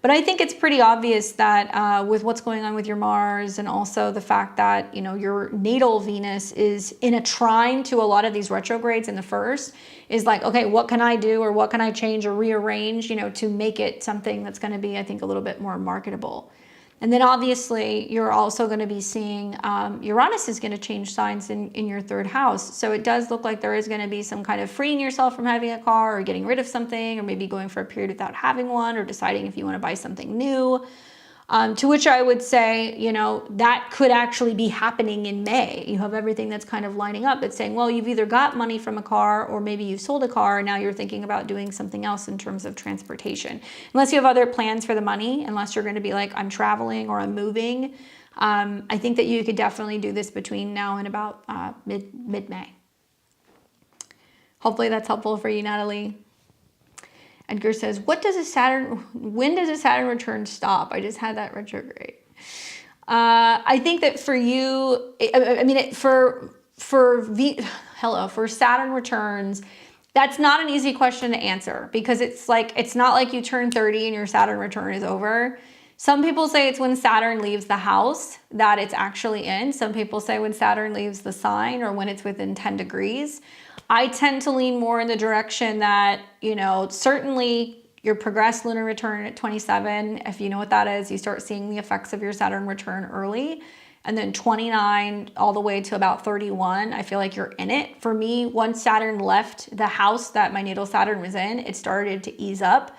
But I think it's pretty obvious that with what's going on with your Mars, and also the fact that, you know, your natal Venus is in a trine to a lot of these retrogrades in the first, is like, okay, what can I do, or what can I change or rearrange, you know, to make it something that's going to be, I think, a little bit more marketable. And then obviously you're also going to be seeing Uranus is going to change signs in your third house. So it does look like there is going to be some kind of freeing yourself from having a car, or getting rid of something, or maybe going for a period without having one, or deciding if you want to buy something new. To which I would say, you know, that could actually be happening in May. You have everything that's kind of lining up. It's saying, well, you've either got money from a car, or maybe you sold a car and now you're thinking about doing something else in terms of transportation. Unless you have other plans for the money, unless you're going to be like, I'm traveling or I'm moving. I think that you could definitely do this between now and about mid-May. Hopefully that's helpful for you, Natalie. Edgar says, when does a Saturn return stop? I just had that retrograde. I think that for you, for Saturn returns, that's not an easy question to answer, because it's not like you turn 30 and your Saturn return is over. Some people say it's when Saturn leaves the house that it's actually in. Some people say when Saturn leaves the sign, or when it's within 10 degrees. I tend to lean more in the direction that, you know, certainly your progressed lunar return at 27, if you know what that is, you start seeing the effects of your Saturn return early. And then 29 all the way to about 31, I feel like you're in it. For me, once Saturn left the house that my natal Saturn was in, it started to ease up.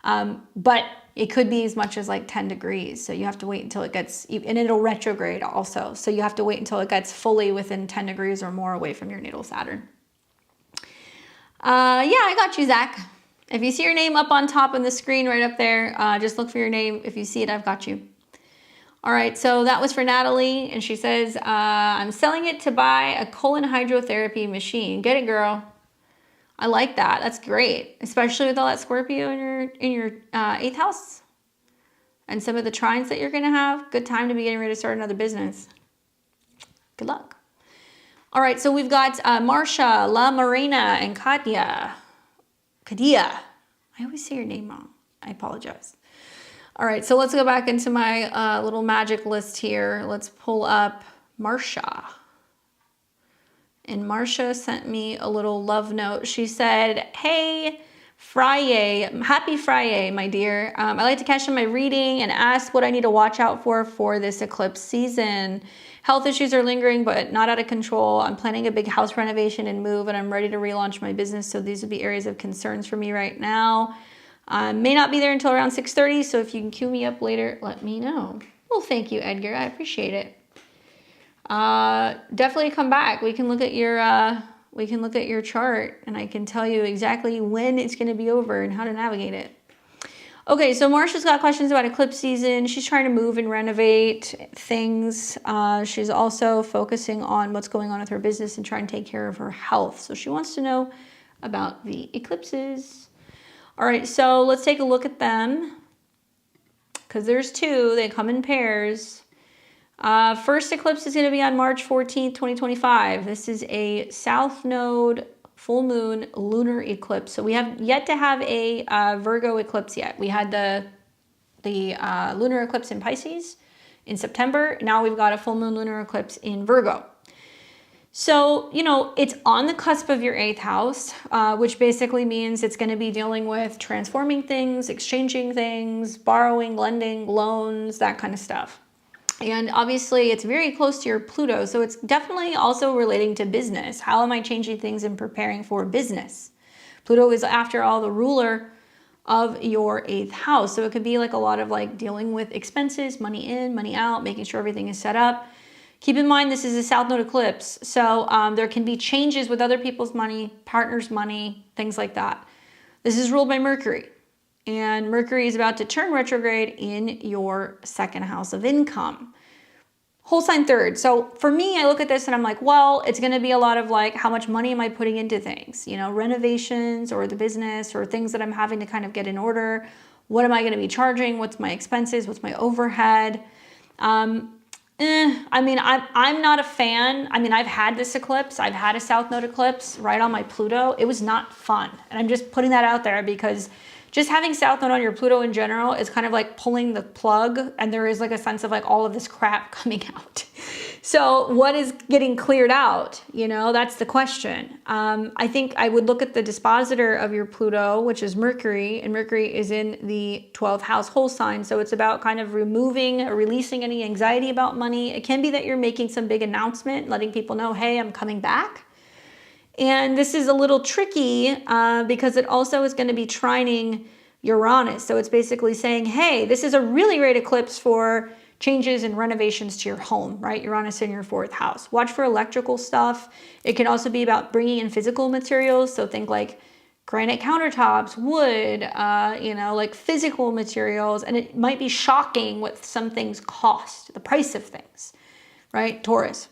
But it could be as much as like 10 degrees. So you have to wait until it gets, and it'll retrograde also. So you have to wait until it gets fully within 10 degrees or more away from your natal Saturn. Yeah, I got you, Zach. If you see your name up on top on the screen right up there, just look for your name. If you see it, I've got you. All right, so that was for Natalie, and she says, I'm selling it to buy a colon hydrotherapy machine. Get it, girl. I like that. That's great, especially with all that Scorpio in your 8th house and some of the trines that you're going to have. Good time to be getting ready to start another business. Good luck. All right, so we've got Marsha, La Morena, and Kadia. I always say your name wrong. I apologize. All right, so let's go back into my little magic list here. Let's pull up Marsha. And Marsha sent me a little love note. She said, hey, Friday, happy Friday, my dear. I like to cash in my reading and ask what I need to watch out for this eclipse season. Health issues are lingering, but not out of control. I'm planning a big house renovation and move, and I'm ready to relaunch my business. So these would be areas of concerns for me right now. May not be there until around 6:30. So if you can cue me up later, let me know. Well, thank you, Edgar. I appreciate it. Definitely come back. We can look at your chart, and I can tell you exactly when it's going to be over and how to navigate it. Okay, so Marsha's got questions about eclipse season. She's trying to move and renovate things. She's also focusing on what's going on with her business and trying to take care of her health. So she wants to know about the eclipses. All right, so let's take a look at them, because there's two. They come in pairs. First eclipse is going to be on March 14th, 2025. This is a South Node full moon lunar eclipse. So we have yet to have a Virgo eclipse yet. We had the lunar eclipse in Pisces in September. Now we've got a full moon lunar eclipse in Virgo. So, you know, it's on the cusp of your 8th house, which basically means it's going to be dealing with transforming things, exchanging things, borrowing, lending, loans, that kind of stuff. And obviously it's very close to your Pluto, so it's definitely also relating to business. How am I changing things and preparing for business? Pluto is, after all, the ruler of your 8th house. So it could be like a lot of like dealing with expenses, money in, money out, making sure everything is set up. Keep in mind, this is a South Node eclipse, so there can be changes with other people's money, partners' money, things like that. This is ruled by Mercury. And Mercury is about to turn retrograde in your 2nd house of income. Whole sign 3rd. So for me, I look at this and I'm like, well, it's going to be a lot of like, how much money am I putting into things? You know, renovations or the business or things that I'm having to kind of get in order. What am I going to be charging? What's my expenses? What's my overhead? I mean, I'm not a fan. I mean, I've had this eclipse. I've had a South Node eclipse right on my Pluto. It was not fun. And I'm just putting that out there because just having South Node on your Pluto in general is kind of like pulling the plug, and there is like a sense of like all of this crap coming out. So what is getting cleared out? You know, that's the question. I think I would look at the dispositor of your Pluto, which is Mercury, and Mercury is in the 12th house whole sign. So it's about kind of removing or releasing any anxiety about money. It can be that you're making some big announcement, letting people know, hey, I'm coming back. And this is a little tricky because it also is going to be trining Uranus. So it's basically saying, hey, this is a really great eclipse for changes and renovations to your home, right? Uranus in your 4th house. Watch for electrical stuff. It can also be about bringing in physical materials. So think like granite countertops, wood, you know, like physical materials. And it might be shocking what some things cost, the price of things, right? Taurus.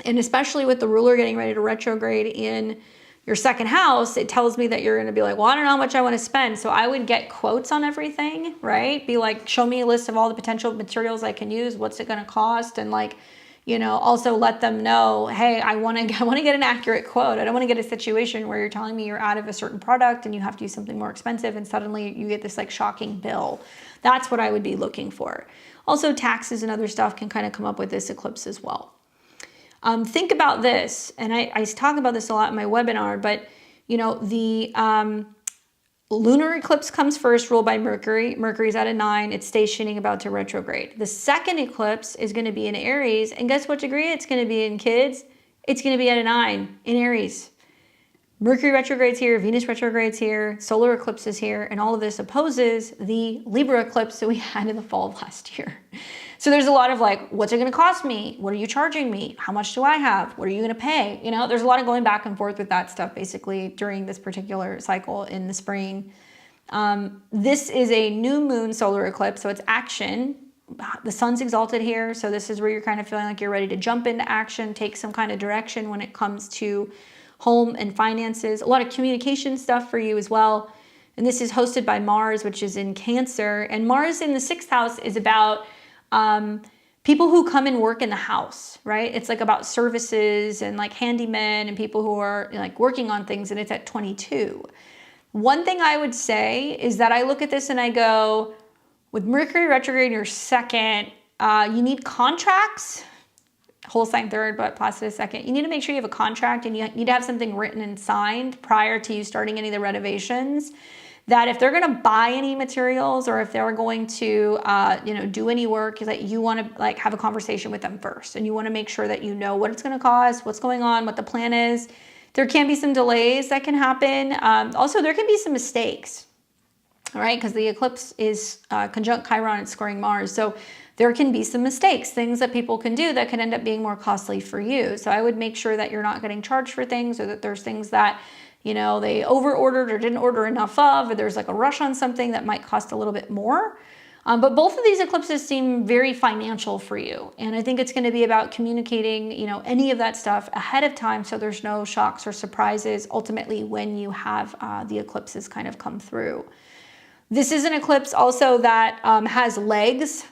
And especially with the ruler getting ready to retrograde in your 2nd house, it tells me that you're going to be like, well, I don't know how much I want to spend. So I would get quotes on everything, right? Be like, show me a list of all the potential materials I can use. What's it going to cost? And like, you know, also let them know, hey, I want to get an accurate quote. I don't want to get a situation where you're telling me you're out of a certain product and you have to use something more expensive and suddenly you get this like shocking bill. That's what I would be looking for. Also, taxes and other stuff can kind of come up with this eclipse as well. Think about this, and I talk about this a lot in my webinar, but you know, the lunar eclipse comes first, ruled by Mercury. Mercury's at a 9, it's stationing about to retrograde. The second eclipse is going to be in Aries, and guess what degree it's going to be in, kids? It's going to be at a 9 in Aries. Mercury retrogrades here, Venus retrogrades here, solar eclipse is here, and all of this opposes the Libra eclipse that we had in the fall of last year. So there's a lot of like, what's it going to cost me? What are you charging me? How much do I have? What are you going to pay? You know, there's a lot of going back and forth with that stuff basically during this particular cycle in the spring. This is a new moon solar eclipse, so it's action. The sun's exalted here, so this is where you're kind of feeling like you're ready to jump into action, take some kind of direction when it comes to home and finances. A lot of communication stuff for you as well. And this is hosted by Mars, which is in Cancer. And Mars in the 6th house is about people who come and work in the house, right? It's like about services and like handymen and people who are like working on things, and it's at 22. One thing I would say is that I look at this and I go, with Mercury retrograde in your 2nd, you need contracts, whole sign 3rd, but Placid 2nd. You need to make sure you have a contract and you need to have something written and signed prior to you starting any of the renovations. That if they're going to buy any materials or if they're going to, you know, do any work, that you want to like have a conversation with them first, and you want to make sure that you know what it's going to cost, what's going on, what the plan is. There can be some delays that can happen. Also, there can be some mistakes, all right, because the eclipse is conjunct Chiron and squaring Mars, so there can be some mistakes, things that people can do that can end up being more costly for you. So I would make sure that you're not getting charged for things, or that there's things that, you know, they over-ordered or didn't order enough of, or there's like a rush on something that might cost a little bit more. But both of these eclipses seem very financial for you. And I think it's going to be about communicating, you know, any of that stuff ahead of time so there's no shocks or surprises ultimately when you have the eclipses kind of come through. This is an eclipse also that has legs.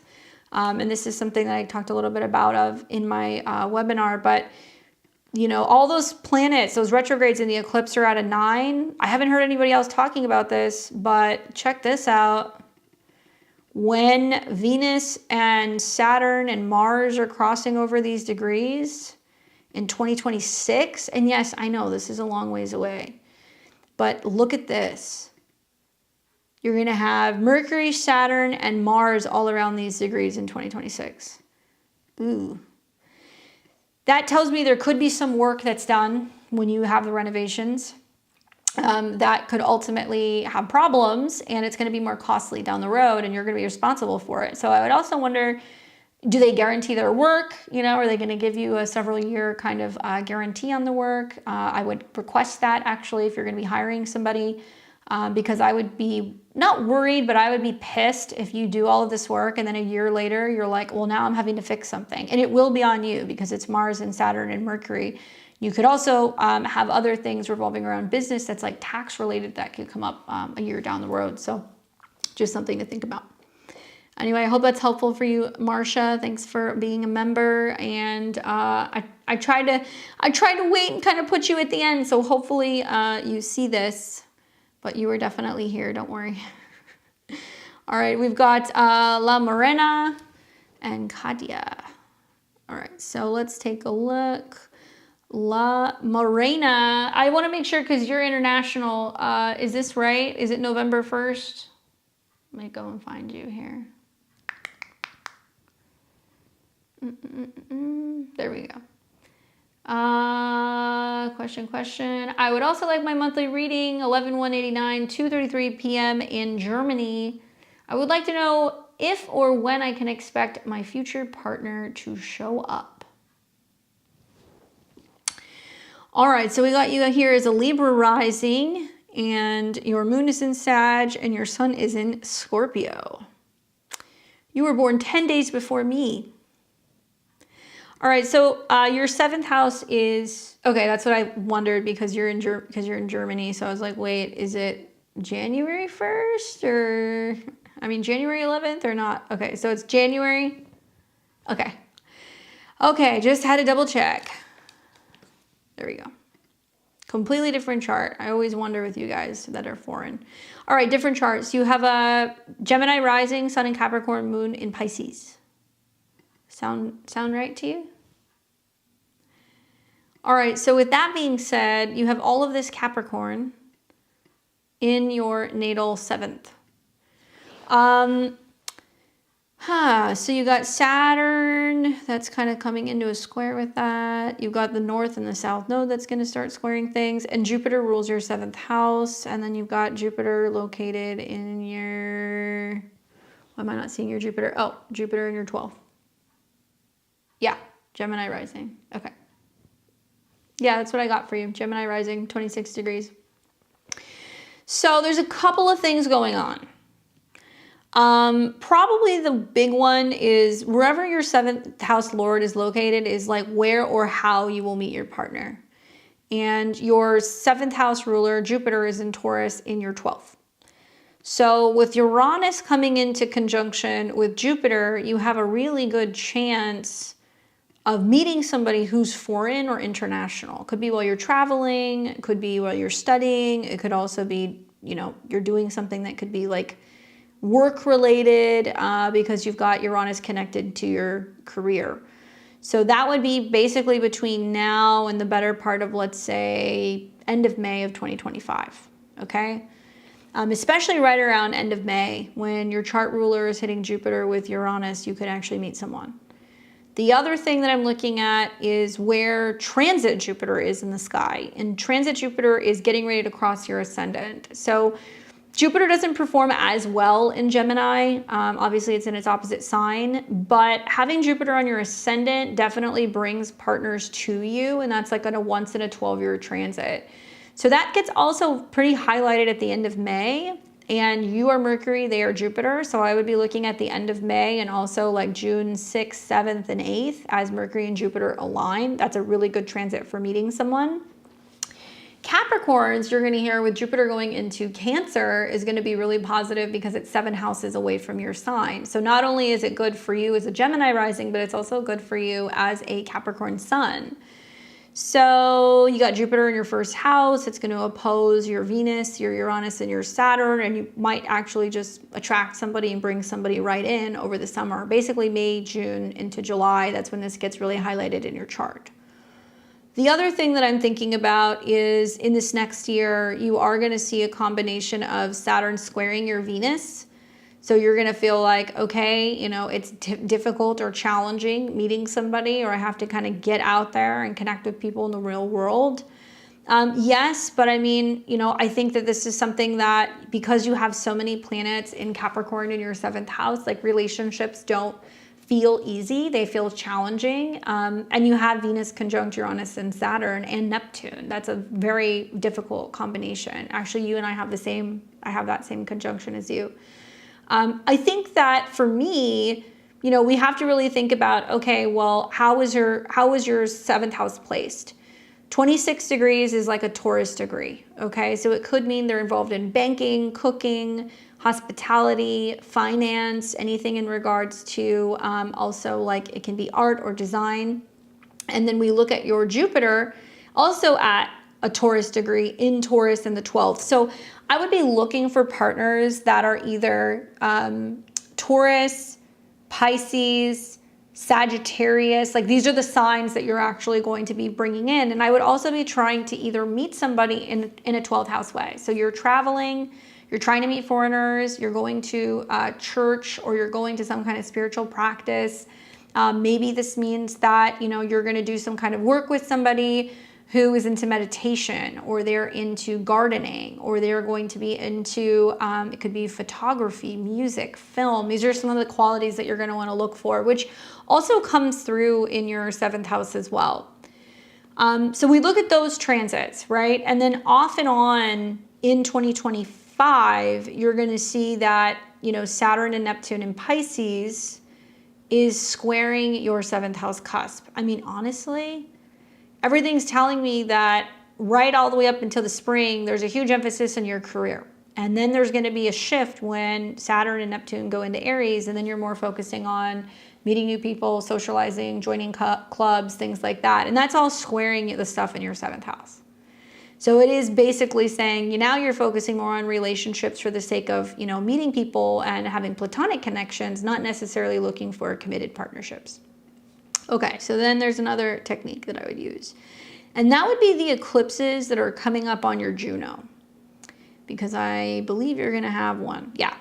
And this is something that I talked a little bit about in my webinar, but you know, all those planets, those retrogrades in the eclipse are at a 9. I haven't heard anybody else talking about this, but check this out. When Venus and Saturn and Mars are crossing over these degrees in 2026, and yes, I know this is a long ways away, but look at this. You're going to have Mercury, Saturn, and Mars all around these degrees in 2026. Ooh. That tells me there could be some work that's done when you have the renovations that could ultimately have problems, and it's going to be more costly down the road, and you're going to be responsible for it. So I would also wonder, do they guarantee their work? You know, are they going to give you a several year kind of guarantee on the work? I would request that actually if you're going to be hiring somebody, because I would be not worried, but I would be pissed if you do all of this work and then a year later you're like, well, now I'm having to fix something. And it will be on you because it's Mars and Saturn and Mercury. You could also have other things revolving around business that's like tax related that could come up a year down the road. So just something to think about. Anyway, I hope that's helpful for you, Marsha. Thanks for being a member. And I tried to wait and kind of put you at the end. So hopefully you see this, but you were definitely here. Don't worry. All right, we've got La Morena and Katia. All right, so let's take a look. La Morena. I want to make sure because you're international. Is this right? Is it November 1st? Let me go and find you here. There we go. Question. I would also like my monthly reading, 11/1/89, 2:33 p.m. in Germany. I would like to know if or when I can expect my future partner to show up. All right, so we got you here as a Libra rising, and your moon is in Sag, and your sun is in Scorpio. You were born 10 days before me. All right, so your 7th house is, okay, that's what I wondered because you're in Germany. So I was like, wait, is it January 1st or, I mean, January 11th or not? Okay, so it's January. Okay. Okay, just had to double check. There we go. Completely different chart. I always wonder with you guys that are foreign. All right, different charts. You have a Gemini rising, sun in Capricorn, moon in Pisces. Sound right to you? All right, so with that being said, you have all of this Capricorn in your natal 7th. So you got Saturn, that's kind of coming into a square with that. You've got the North and the South node that's going to start squaring things. And Jupiter rules your 7th house. And then you've got Jupiter located in your... Why am I not seeing your Jupiter? Oh, Jupiter in your 12th. Yeah, Gemini rising. Okay. Yeah, that's what I got for you. Gemini rising, 26 degrees. So there's a couple of things going on. Probably the big one is wherever your 7th house lord is located is like where or how you will meet your partner. And your 7th house ruler, Jupiter, is in Taurus in your 12th. So with Uranus coming into conjunction with Jupiter, you have a really good chance of meeting somebody who's foreign or international. It could be while you're traveling, it could be while you're studying, it could also be, you know, you're doing something that could be like work related because you've got Uranus connected to your career. So that would be basically between now and the better part of, let's say, end of May of 2025, okay? Especially right around end of May when your chart ruler is hitting Jupiter with Uranus, you could actually meet someone. The other thing that I'm looking at is where transit Jupiter is in the sky. And transit Jupiter is getting ready to cross your ascendant. So Jupiter doesn't perform as well in Gemini. Obviously, it's in its opposite sign. But having Jupiter on your ascendant definitely brings partners to you. And that's like a once in a 12-year transit. So that gets also pretty highlighted at the end of May. And you are Mercury, they are Jupiter. So I would be looking at the end of May and also like June 6th, 7th, and 8th as Mercury and Jupiter align. That's a really good transit for meeting someone. Capricorns, you're going to hear with Jupiter going into Cancer is going to be really positive because it's 7 houses away from your sign. So not only is it good for you as a Gemini rising, but it's also good for you as a Capricorn sun. So you got Jupiter in your 1st house. It's going to oppose your Venus, your Uranus, and your Saturn, and you might actually just attract somebody and bring somebody right in over the summer. Basically May, June into July, that's when this gets really highlighted in your chart. The other thing that I'm thinking about is in this next year, you are going to see a combination of Saturn squaring your Venus. So you're going to feel like, okay, you know, it's difficult or challenging meeting somebody, or I have to kind of get out there and connect with people in the real world. Yes, but I mean, you know, I think that this is something that because you have so many planets in Capricorn in your 7th house, like relationships don't feel easy. They feel challenging. And you have Venus conjunct Uranus and Saturn and Neptune. That's a very difficult combination. Actually, you and I have the same, I have that same conjunction as you. I think that for me, you know, we have to really think about, okay, well, how was your 7th house placed? 26 degrees is like a Taurus degree, okay? So it could mean they're involved in banking, cooking, hospitality, finance, anything in regards to also like it can be art or design. And then we look at your Jupiter also at a Taurus degree in Taurus in the 12th. So I would be looking for partners that are either Taurus, Pisces, Sagittarius. Like these are the signs that you're actually going to be bringing in. And I would also be trying to either meet somebody in a 12th house way. So you're traveling, you're trying to meet foreigners, you're going to church, or you're going to some kind of spiritual practice. Maybe this means that, you know, you're going to do some kind of work with somebody who is into meditation, or they're into gardening, or they're going to be into, it could be photography, music, film. These are some of the qualities that you're going to want to look for, which also comes through in your 7th house as well. So we look at those transits, right? And then off and on in 2025, you're going to see that, you know, Saturn and Neptune in Pisces is squaring your 7th house cusp. I mean, honestly, everything's telling me that right all the way up until the spring, there's a huge emphasis in your career. And then there's going to be a shift when Saturn and Neptune go into Aries, and then you're more focusing on meeting new people, socializing, joining clubs, things like that. And that's all squaring the stuff in your 7th house. So it is basically saying, now you're focusing more on relationships for the sake of, you know, meeting people and having platonic connections, not necessarily looking for committed partnerships. Okay, so then there's another technique that I would use. And that would be the eclipses that are coming up on your Juno, because I believe you're going to have one. Yeah.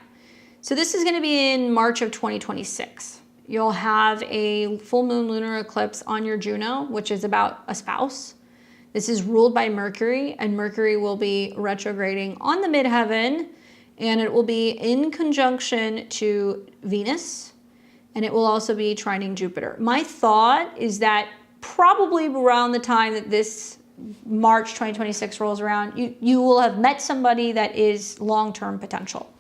So this is going to be in March of 2026. You'll have a full moon lunar eclipse on your Juno, which is about a spouse. This is ruled by Mercury, and Mercury will be retrograding on the midheaven, and it will be in conjunction to Venus, and it will also be trining Jupiter. My thought is that probably around the time that this March 2026 rolls around, you will have met somebody that is long-term potential.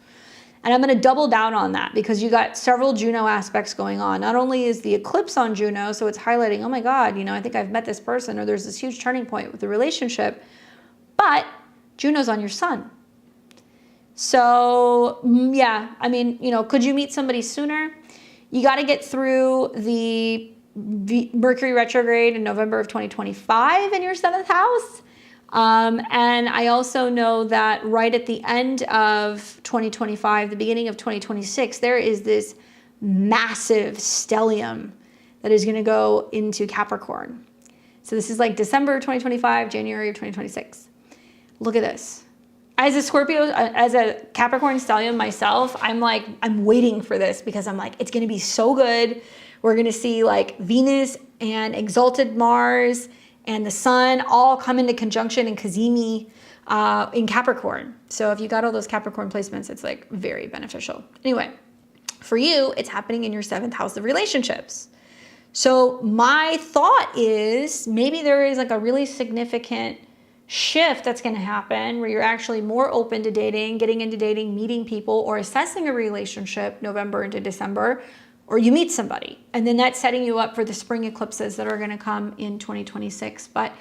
And I'm going to double down on that because you got several Juno aspects going on. Not only is the eclipse on Juno, so it's highlighting, oh my God, you know, I think I've met this person, or there's this huge turning point with the relationship, but Juno's on your sun. So yeah, I mean, you know, could you meet somebody sooner? You got to get through the Mercury retrograde in November of 2025 in your 7th house. And I also know that right at the end of 2025, the beginning of 2026, there is this massive stellium that is going to go into Capricorn. So this is like December 2025, January of 2026. Look at this. As a Scorpio, as a Capricorn stellium myself, I'm waiting for this because I'm like, it's going to be so good. We're going to see like Venus and exalted Mars and the sun all come into conjunction in Cazimi in Capricorn. So if you got all those Capricorn placements, it's like very beneficial. Anyway, for you, it's happening in your 7th house of relationships. So my thought is maybe there is like a really significant shift that's going to happen where you're actually more open to dating, getting into dating, meeting people, or assessing a relationship November into December, or you meet somebody. And then that's setting you up for the spring eclipses that are going to come in 2026. But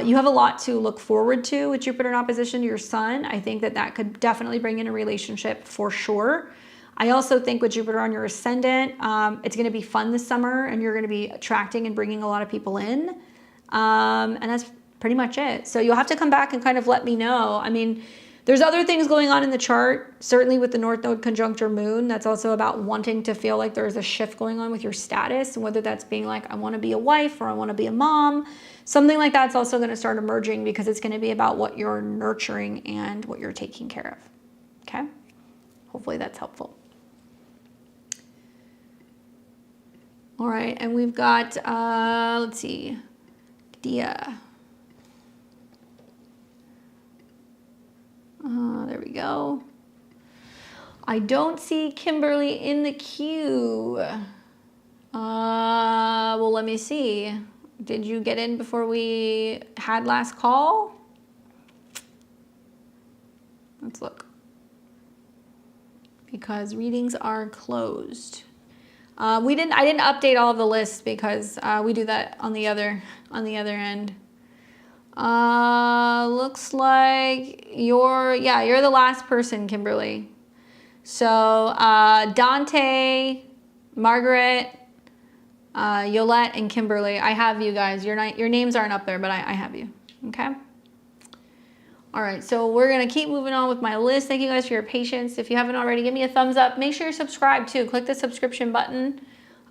you have a lot to look forward to with Jupiter in opposition to your sun. I think that that could definitely bring in a relationship for sure. I also think with Jupiter on your ascendant, it's going to be fun this summer, and you're going to be attracting and bringing a lot of people in. And that's pretty much it. So you'll have to come back and kind of let me know. I mean, there's other things going on in the chart, certainly with the North Node conjunct your moon. That's also about wanting to feel like there's a shift going on with your status, and whether that's being like, I want to be a wife or I want to be a mom. Something like that's also going to start emerging because it's going to be about what you're nurturing and what you're taking care of. Okay? Hopefully that's helpful. All right, and we've got, let's see, Dia. There we go. I don't see Kimberly in the queue. Well, let me see. Did you get in before we had last call? Let's look. Because readings are closed. I didn't update all of the lists because we do that on the other end. Looks like you're the last person, Kimberly. So Dante, Margaret, Yolette, and Kimberly, I have you guys. Your names aren't up there, but I have you. Okay. All right, so we're gonna keep moving on with my list. Thank you guys for your patience. If you haven't already, give me a thumbs up. Make sure you're subscribed too. Click the subscription button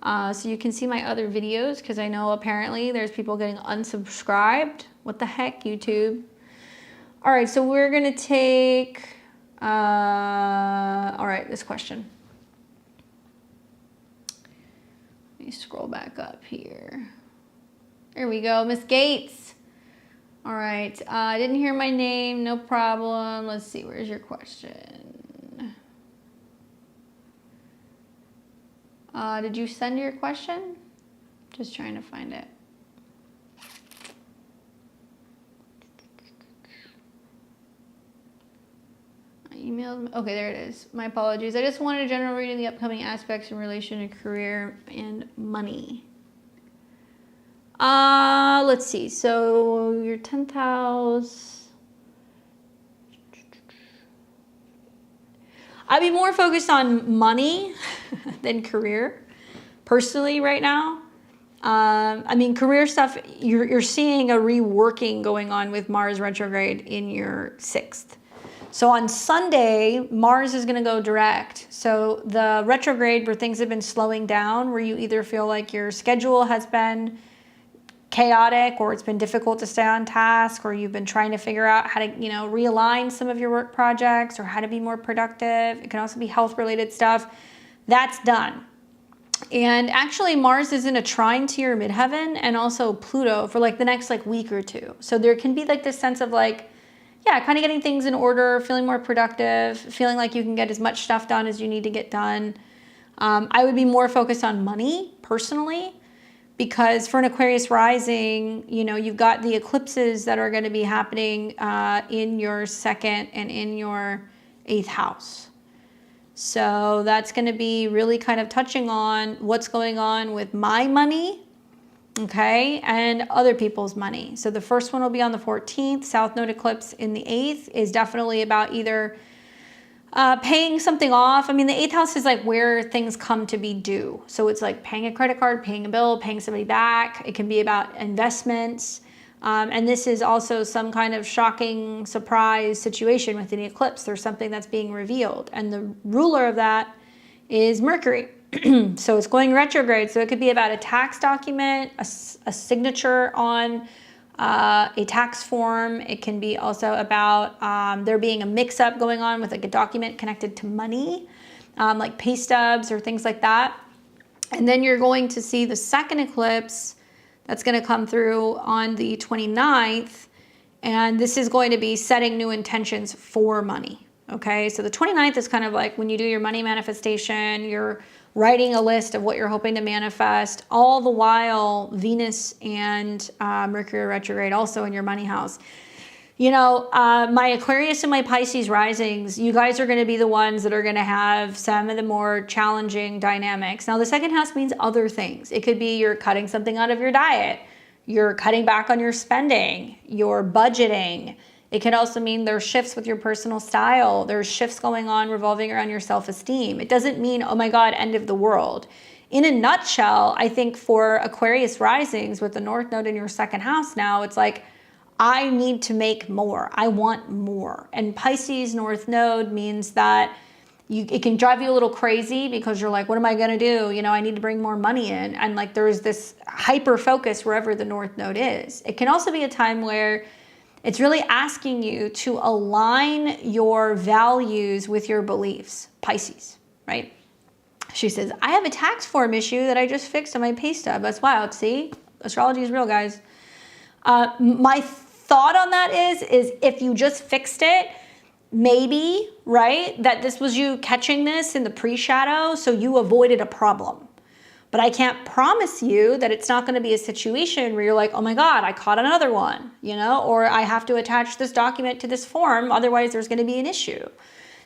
so you can see my other videos, because I know apparently there's people getting unsubscribed. What the heck, YouTube? All right, so we're gonna take, all right, this question. Let me scroll back up here. There we go, Miss Gates. All right, I didn't hear my name, no problem. Let's see, where's your question? Did you send your question? Just trying to find it. I emailed, okay, there it is. My apologies. I just wanted a general reading of the upcoming aspects in relation to career and money. Let's see. So your 10th house. I'd be more focused on money than career, personally, right now. I mean, career stuff, you're seeing a reworking going on with Mars retrograde in your 6th. So on Sunday, Mars is going to go direct. So the retrograde where things have been slowing down, where you either feel like your schedule has been chaotic, or it's been difficult to stay on task, or you've been trying to figure out how to, realign some of your work projects, or how to be more productive. It can also be health related stuff. That's done. And actually Mars is in a trine to your midheaven and also Pluto for like the next week or two. So there can be like this sense of kind of getting things in order, feeling more productive, feeling like you can get as much stuff done as you need to get done. I would be more focused on money personally, because for an Aquarius rising, you've got the eclipses that are going to be happening in your 2nd and in your 8th house. So that's going to be really kind of touching on what's going on with my money, okay, and other people's money. So the first one will be on the 14th. South Node eclipse in the 8th is definitely about either paying something off. I mean, the 8th house is like where things come to be due. So it's like paying a credit card, paying a bill, paying somebody back. It can be about investments. And this is also some kind of shocking surprise situation within the eclipse. There's something that's being revealed. And the ruler of that is Mercury. So it's going retrograde. So it could be about a tax document, a signature on a tax form. It can be also about there being a mix-up going on with like a document connected to money, like pay stubs or things like that. And then you're going to see the 2nd eclipse that's going to come through on the 29th. And this is going to be setting new intentions for money. Okay, so the 29th is kind of like when you do your money manifestation, you're writing a list of what you're hoping to manifest, all the while Venus and Mercury retrograde also in your money house. My Aquarius and my Pisces risings, you guys are going to be the ones that are going to have some of the more challenging dynamics. Now, the 2nd house means other things. It could be you're cutting something out of your diet, you're cutting back on your spending, you're budgeting. It can also mean there's shifts with your personal style. There's shifts going on revolving around your self-esteem. It doesn't mean, oh my God, end of the world. In a nutshell, I think for Aquarius risings with the North Node in your 2nd house now, it's like, I need to make more. I want more. And Pisces North Node means that it can drive you a little crazy because you're like, what am I going to do? I need to bring more money in. And like there's this hyper focus wherever the North Node is. It can also be a time where it's really asking you to align your values with your beliefs, Pisces, right? She says, I have a tax form issue that I just fixed on my pay stub. That's wild. See, astrology is real, guys. My thought on that is if you just fixed it, maybe, right, that this was you catching this in the pre-shadow, so you avoided a problem. But I can't promise you that it's not going to be a situation where you're like, oh my God, I caught another one, or I have to attach this document to this form, otherwise there's going to be an issue.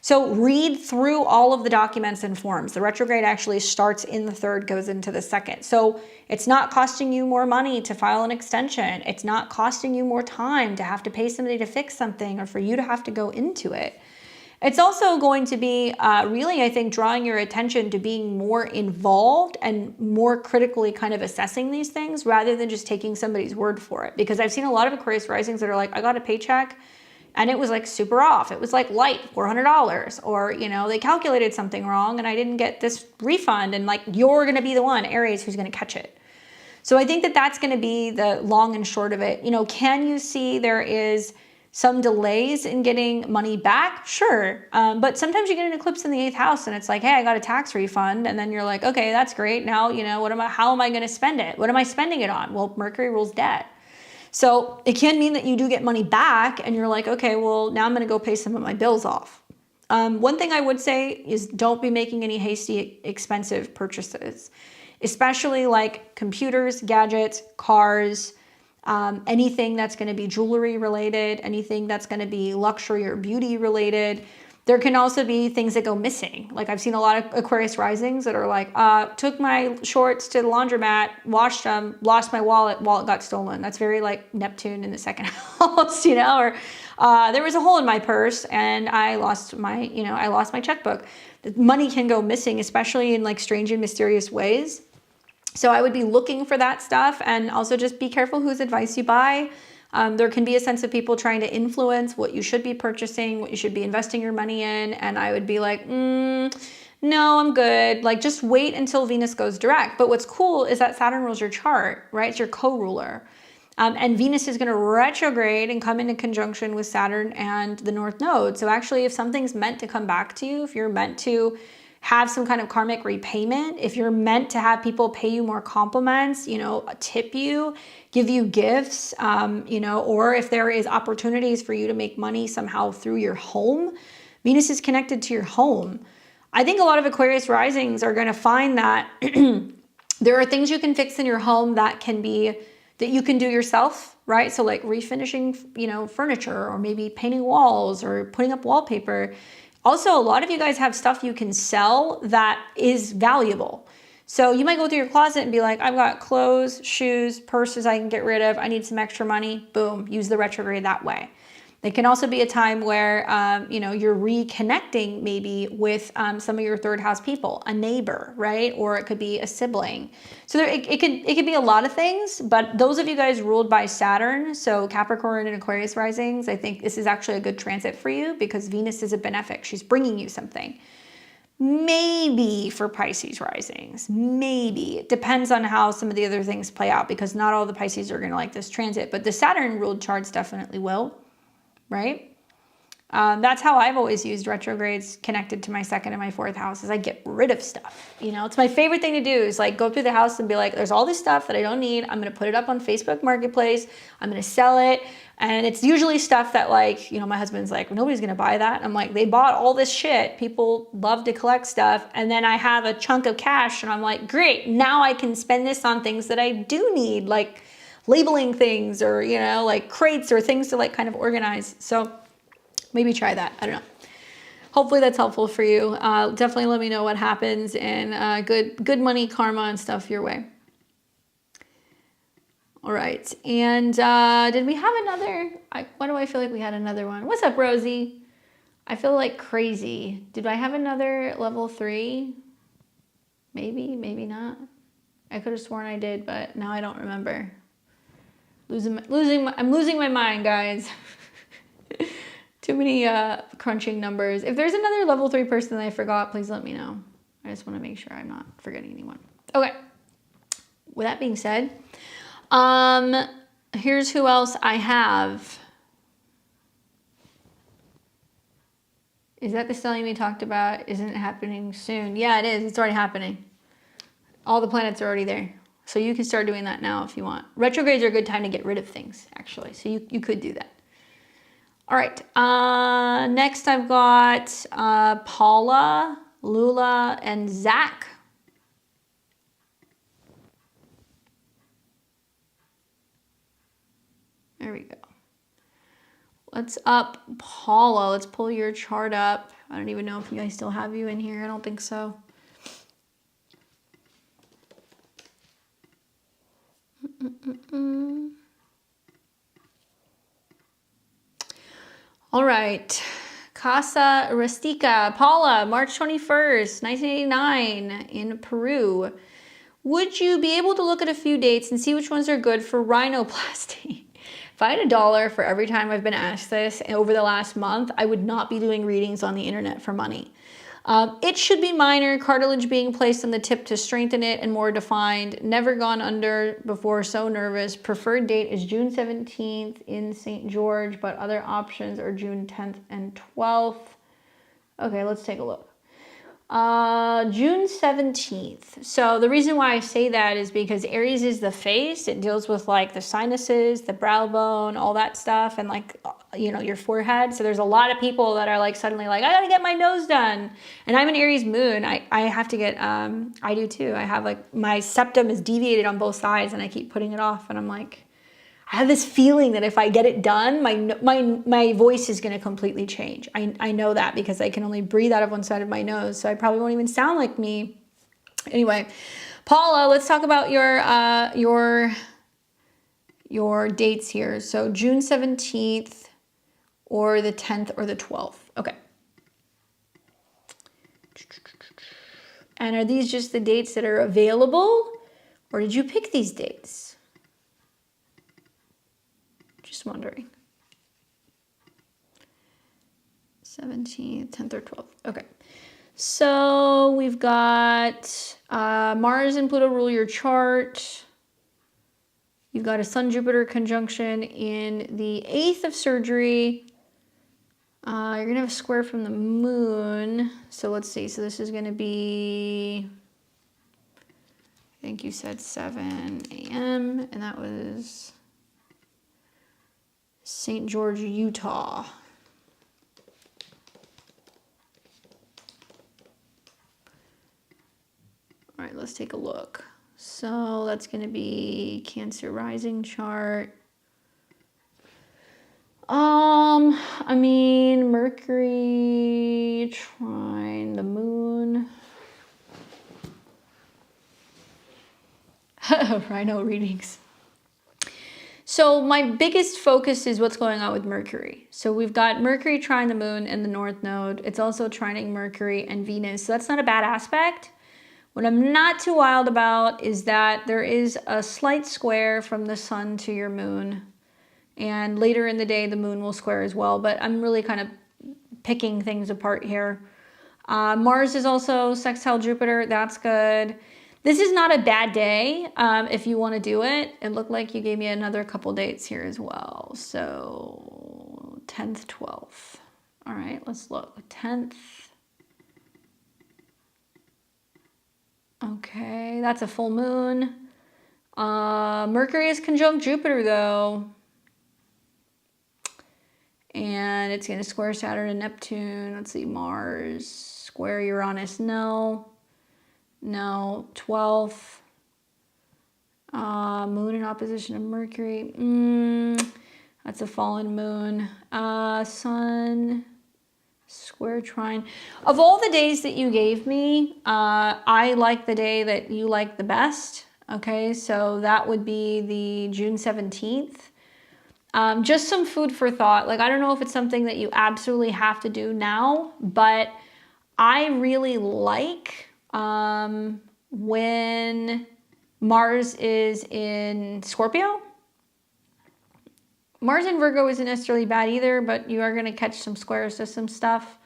So read through all of the documents and forms. The retrograde actually starts in the 3rd, goes into the 2nd. So it's not costing you more money to file an extension. It's not costing you more time to have to pay somebody to fix something or for you to have to go into it. It's also going to be really, I think, drawing your attention to being more involved and more critically kind of assessing these things rather than just taking somebody's word for it. Because I've seen a lot of Aquarius risings that are like, I got a paycheck and it was like super off. It was like light, $400, or, you know, they calculated something wrong and I didn't get this refund, and like, you're going to be the one, Aries, who's going to catch it. So I think that that's going to be the long and short of it. You know, can you see there is some delays in getting money back? Sure. But sometimes you get an eclipse in the 8th house and it's like, hey, I got a tax refund. And then you're like, okay, that's great. Now, you know, how am I going to spend it? What am I spending it on? Well, Mercury rules debt. So it can mean that you do get money back and you're like, okay, well, now I'm going to go pay some of my bills off. One thing I would say is don't be making any hasty, expensive purchases, especially like computers, gadgets, cars, anything that's going to be jewelry related, anything that's going to be luxury or beauty related. There can also be things that go missing. Like I've seen a lot of Aquarius risings that are like, took my shorts to the laundromat, washed them, lost my wallet got stolen. That's very like Neptune in the 2nd house, you know, or there was a hole in my purse and I lost my checkbook. Money can go missing, especially in like strange and mysterious ways. So I would be looking for that stuff, and also just be careful whose advice you buy. There can be a sense of people trying to influence what you should be purchasing, what you should be investing your money in. And I would be like, no, I'm good. Like, just wait until Venus goes direct. But what's cool is that Saturn rules your chart, right? It's your co-ruler. And Venus is going to retrograde and come into conjunction with Saturn and the North Node. So actually, if something's meant to come back to you, if you're meant to have some kind of karmic repayment, if you're meant to have people pay you more compliments, you know, tip you, give you gifts, you know, or if there is opportunities for you to make money somehow through your home, Venus is connected to your home. I think a lot of Aquarius risings are going to find that there are things you can fix in your home that you can do yourself, right? So like refinishing, you know, furniture, or maybe painting walls or putting up wallpaper. Also, a lot of you guys have stuff you can sell that is valuable. So you might go through your closet and be like, I've got clothes, shoes, purses I can get rid of. I need some extra money. Boom, use the retrograde that way. It can also be a time where, you know, you're reconnecting maybe with some of your 3rd house people, a neighbor, right? Or it could be a sibling. So it could be a lot of things, but those of you guys ruled by Saturn, so Capricorn and Aquarius risings, I think this is actually a good transit for you because Venus is a benefic. She's bringing you something. Maybe for Pisces risings, maybe. It depends on how some of the other things play out, because not all the Pisces are going to like this transit, but the Saturn ruled charts definitely will. Right? That's how I've always used retrogrades connected to my 2nd and my 4th house, is I get rid of stuff. You know, it's my favorite thing to do, is like go through the house and be like, there's all this stuff that I don't need. I'm going to put it up on Facebook Marketplace. I'm going to sell it. And it's usually stuff that, like, you know, my husband's like, nobody's going to buy that. I'm like, they bought all this shit. People love to collect stuff. And then I have a chunk of cash and I'm like, great, now I can spend this on things that I do need, like labeling things, or, you know, like crates or things to like kind of organize. So maybe try that. I don't know. Hopefully that's helpful for you. Definitely let me know what happens, and good money, karma, and stuff your way. All right. And did we have another? Why do I feel like we had another one? What's up, Rosie? I feel like crazy. Did I have another level 3? Maybe, maybe not. I could have sworn I did, but now I don't remember. I'm losing my mind, guys. Too many crunching numbers. If there's another level 3 person that I forgot, please let me know. I just want to make sure I'm not forgetting anyone. Okay. With that being said, here's who else I have. Is that the stellium we talked about? Isn't it happening soon? Yeah, it is. It's already happening. All the planets are already there. So you can start doing that now if you want. Retrogrades are a good time to get rid of things, actually. So you could do that. All right. Next I've got Paula, Lula, and Zach. There we go. What's up, Paula? Let's pull your chart up. I don't even know if you guys still have you in here. I don't think so. All right. Casa Rustica. Paula, March 21st, 1989 in Peru. Would you be able to look at a few dates and see which ones are good for rhinoplasty? If I had $1 for every time I've been asked this over the last month, I would not be doing readings on the internet for money. It should be minor, cartilage being placed on the tip to strengthen it and more defined. Never gone under before, so nervous. Preferred date is June 17th in St. George, but other options are June 10th and 12th. Okay, let's take a look. June 17th. So the reason why I say that is because Aries is the face. It deals with like the sinuses, the brow bone, all that stuff, and like, you know, your forehead. So there's a lot of people that are like suddenly like, I gotta get my nose done. And I'm an Aries moon. I have to get, I do too. I have like, my septum is deviated on both sides and I keep putting it off. And I'm like, I have this feeling that if I get it done, my voice is going to completely change. I know that because I can only breathe out of one side of my nose, so I probably won't even sound like me. Anyway, Paula, let's talk about your dates here. So June 17th or the 10th or the 12th. Okay. And are these just the dates that are available, or did you pick these dates? Just wondering. 17th, 10th, or 12th. Okay. So we've got Mars and Pluto rule your chart. You've got a Sun-Jupiter conjunction in the 8th of surgery. You're going to have a square from the moon. So let's see. So this is going to be, I think you said 7 a.m. And that was St. George, Utah. All right, let's take a look. So that's going to be Cancer rising chart. I mean, Mercury trine the moon. Rhino readings. So my biggest focus is what's going on with Mercury. So we've got Mercury trine the moon in the North Node. It's also trining Mercury and Venus. So that's not a bad aspect. What I'm not too wild about is that there is a slight square from the sun to your moon. And later in the day, the moon will square as well. But I'm really kind of picking things apart here. Mars is also sextile Jupiter. That's good. This is not a bad day if you want to do it. It looked like you gave me another couple dates here as well. So 10th, 12th. All right, let's look. 10th. Okay, that's a full moon. Mercury is conjunct Jupiter though. And it's going to square Saturn and Neptune. Let's see, Mars, square Uranus, no. No, 12th. Moon in opposition to Mercury. That's a fallen moon. Sun, square trine. Of all the days that you gave me, I like the day that you like the best. Okay, so that would be the June 17th. Just some food for thought. Like, I don't know if it's something that you absolutely have to do now, but I really like when Mars is in Scorpio. Mars in Virgo isn't necessarily bad either, but you are going to catch some squares to some stuff.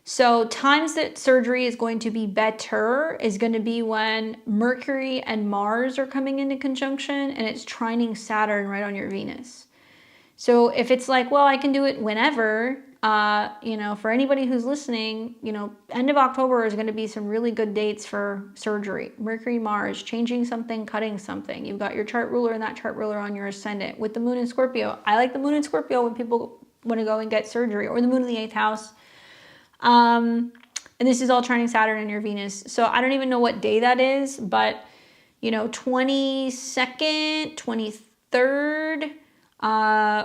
So times that surgery is going to be better is going to be when Mercury and Mars are coming into conjunction and it's trining Saturn right on your Venus. So if it's like, well, I can do it whenever, you know, for anybody who's listening, you know, end of October is going to be some really good dates for surgery. Mercury, Mars, changing something, cutting something. You've got your chart ruler and that chart ruler on your ascendant. With the moon in Scorpio, I like the moon in Scorpio when people want to go and get surgery, or the moon in the 8th house. And this is all trining Saturn and your Venus. So I don't even know what day that is, but, you know, 22nd, 23rd,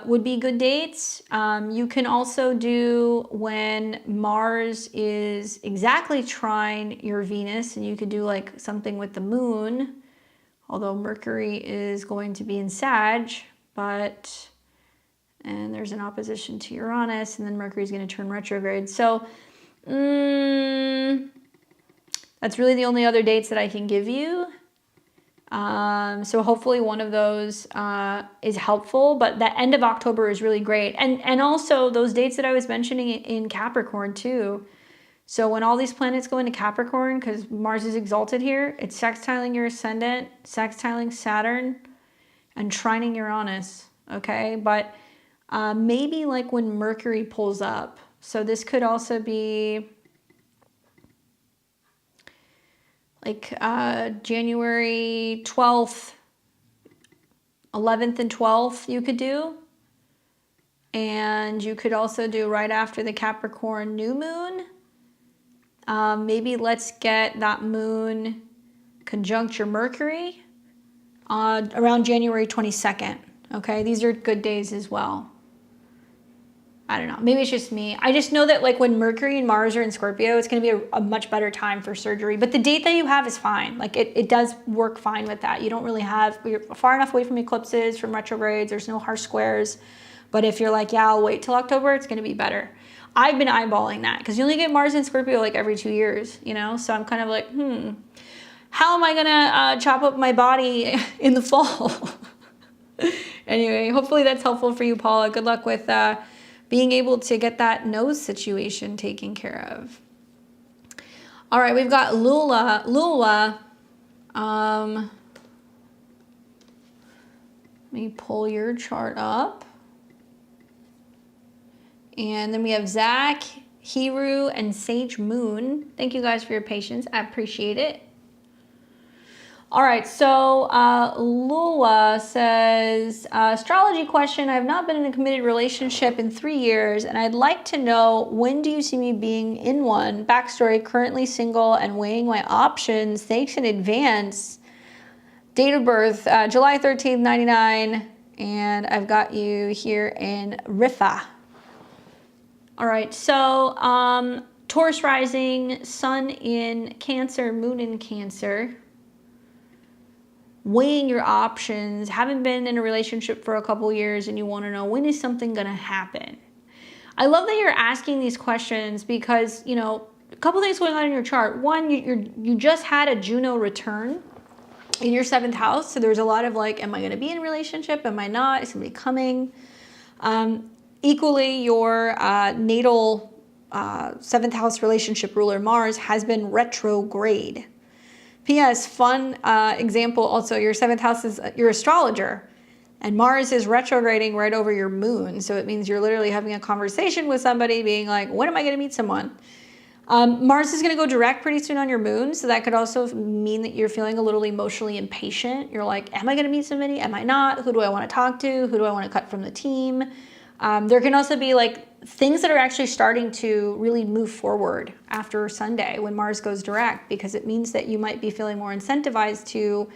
would be good dates. You can also do when Mars is exactly trine your Venus, and you could do like something with the moon, although Mercury is going to be in Sag, but And there's an opposition to Uranus, and then Mercury's going to turn retrograde. So that's really the only other dates that I can give you. So hopefully one of those is helpful, but the end of October is really great. And also those dates that I was mentioning in Capricorn too. So when all these planets go into Capricorn, because Mars is exalted here, it's sextiling your ascendant, sextiling Saturn, and trining Uranus, okay? But maybe like when Mercury pulls up. So this could also be like January 12th, 11th and 12th you could do. And you could also do right after the Capricorn new moon. Maybe let's get that moon conjunct your Mercury around January 22nd. Okay, these are good days as well. I don't know, maybe it's just me. I just know that like when Mercury and Mars are in Scorpio, it's going to be a much better time for surgery. But the date that you have is fine. Like it does work fine with that. You don't really you're far enough away from eclipses, from retrogrades, there's no harsh squares. But if you're like, yeah, I'll wait till October, it's going to be better. I've been eyeballing that because you only get Mars in Scorpio like every 2 years, you know? So I'm kind of like, how am I going to chop up my body in the fall? Anyway, hopefully that's helpful for you, Paula. Good luck with being able to get that nose situation taken care of. All right, we've got Lula. Let me pull your chart up. And then we have Zach, Heru, and Sage Moon. Thank you guys for your patience. I appreciate it. All right, so Lula says, astrology question. I have not been in a committed relationship in 3 years, and I'd like to know, when do you see me being in one? Backstory, currently single and weighing my options. Thanks in advance. Date of birth, July 13th, 99, and I've got you here in Rifa. All right, so Taurus rising, sun in Cancer, moon in Cancer. Weighing your options, haven't been in a relationship for a couple years and you want to know, when is something going to happen? I love that you're asking these questions because, you know, a couple things going on in your chart. One, you just had a Juno return in your 7th house. So there's a lot of like, am I going to be in a relationship? Am I not? Is somebody coming? Equally, your natal 7th house relationship ruler, Mars, has been retrograde. P.S. Fun example also, your 7th house is your astrologer, and Mars is retrograding right over your moon. So it means you're literally having a conversation with somebody being like, when am I going to meet someone? Mars is going to go direct pretty soon on your moon. So that could also mean that you're feeling a little emotionally impatient. You're like, am I going to meet somebody? Am I not? Who do I want to talk to? Who do I want to cut from the team? There can also be like things that are actually starting to really move forward after Sunday when Mars goes direct, because it means that you might be feeling more incentivized to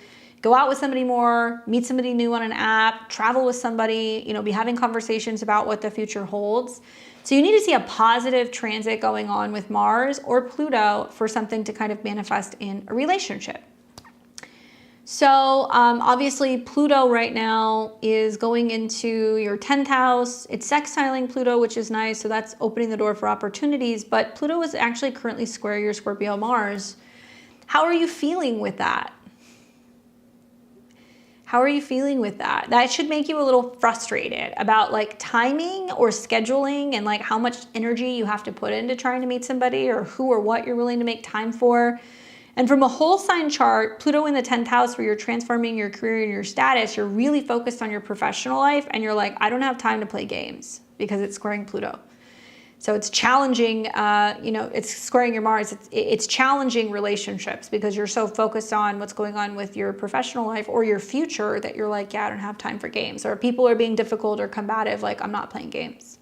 go out with somebody more, meet somebody new on an app, travel with somebody, you know, be having conversations about what the future holds. So you need to see a positive transit going on with Mars or Pluto for something to kind of manifest in a relationship. So obviously Pluto right now is going into your 10th house. It's sextiling Pluto, which is nice. So that's opening the door for opportunities. But Pluto is actually currently square your Scorpio Mars. How are you feeling with that? How are you feeling with that? That should make you a little frustrated about like timing or scheduling and like how much energy you have to put into trying to meet somebody, or who or what you're willing to make time for. And from a whole sign chart, Pluto in the 10th house, where you're transforming your career and your status, you're really focused on your professional life, and you're like, I don't have time to play games because it's squaring Pluto. So it's challenging, you know, it's squaring your Mars. It's challenging relationships because you're so focused on what's going on with your professional life or your future that you're like, yeah, I don't have time for games. Or people are being difficult or combative, like, I'm not playing games.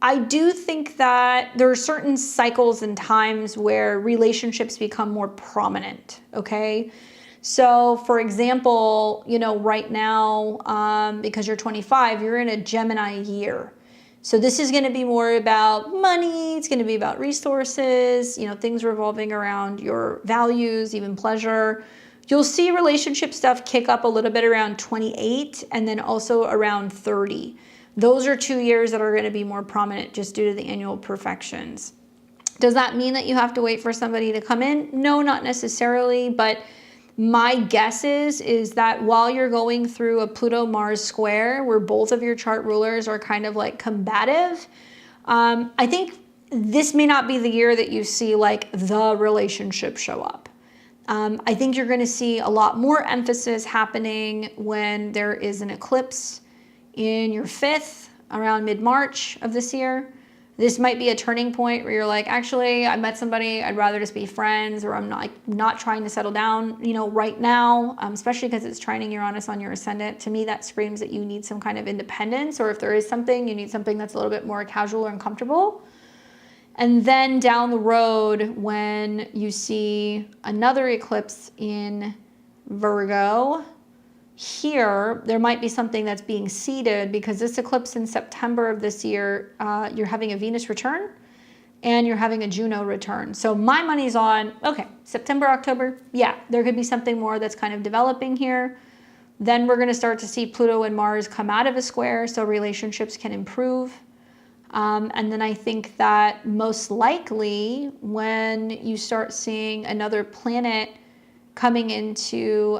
I do think that there are certain cycles and times where relationships become more prominent, okay? So for example, you know, right now, because you're 25, you're in a Gemini year. So this is going to be more about money. It's going to be about resources, you know, things revolving around your values, even pleasure. You'll see relationship stuff kick up a little bit around 28 and then also around 30. Those are 2 years that are going to be more prominent just due to the annual perfections. Does that mean that you have to wait for somebody to come in? No, not necessarily, but my guess is that while you're going through a Pluto-Mars square where both of your chart rulers are kind of like combative, I think this may not be the year that you see like the relationship show up. I think you're going to see a lot more emphasis happening when there is an eclipse in your 5th around mid-March of this year. This might be a turning point where you're like, actually, I met somebody, I'd rather just be friends, or I'm not trying to settle down, you know, right now, especially because it's trining Uranus on your ascendant. To me, that screams that you need some kind of independence, or if there is something, you need something that's a little bit more casual and comfortable. And then down the road, when you see another eclipse in Virgo, here, there might be something that's being seeded because this eclipse in September of this year, you're having a Venus return and you're having a Juno return. So my money's on, okay, September, October, yeah, there could be something more that's kind of developing here. Then we're going to start to see Pluto and Mars come out of a square so relationships can improve. And then I think that most likely when you start seeing another planet coming into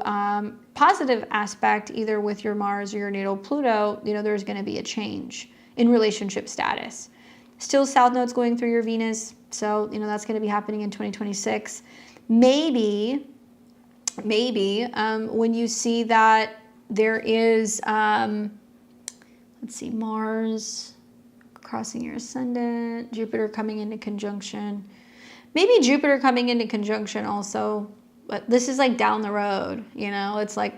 positive aspect, either with your Mars or your natal Pluto, you know, there's going to be a change in relationship status. Still South Node's going through your Venus, so, you know, that's going to be happening in 2026. Maybe when you see that there is, let's see, Mars crossing your ascendant, Jupiter coming into conjunction. Maybe Jupiter coming into conjunction also, but this is like down the road, you know, it's like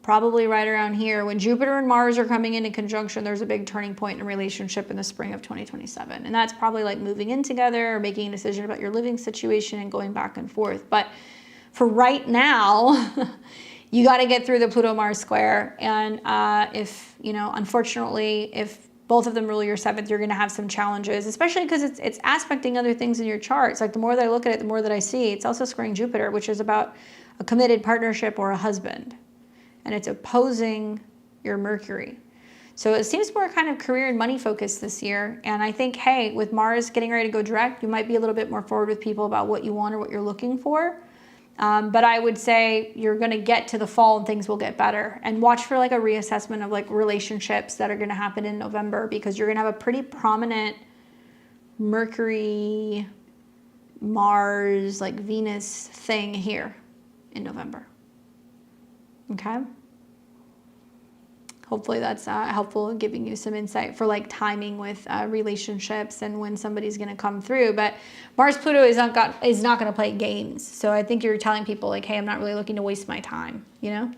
probably right around here. When Jupiter and Mars are coming into conjunction, there's a big turning point in a relationship in the spring of 2027. And that's probably like moving in together or making a decision about your living situation and going back and forth. But for right now, you got to get through the Pluto-Mars square. And if, you know, unfortunately, if both of them rule your 7th, you're going to have some challenges, especially because it's aspecting other things in your charts. Like the more that I look at it, the more that I see. It's also squaring Jupiter, which is about a committed partnership or a husband. And it's opposing your Mercury. So it seems more kind of career and money focused this year. And I think, hey, with Mars getting ready to go direct, you might be a little bit more forward with people about what you want or what you're looking for. But I would say you're going to get to the fall and things will get better. And watch for like a reassessment of like relationships that are going to happen in November, because you're going to have a pretty prominent Mercury, Mars, like Venus thing here in November. Okay? Hopefully that's helpful in giving you some insight for like timing with relationships and when somebody's going to come through. But Mars-Pluto is not going to play games. So I think you're telling people like, hey, I'm not really looking to waste my time, you know?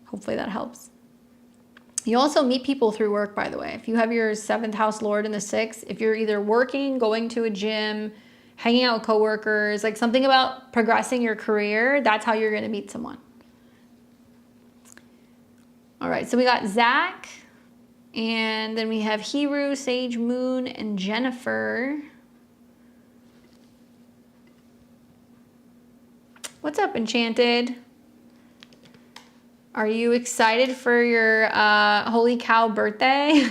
Hopefully that helps. You also meet people through work, by the way. If you have your 7th house Lord in the 6th, if you're either working, going to a gym, hanging out with coworkers, like something about progressing your career, that's how you're going to meet someone. All right, so we got Zach, and then we have Heru, Sage, Moon, and Jennifer. What's up, Enchanted? Are you excited for your holy cow birthday?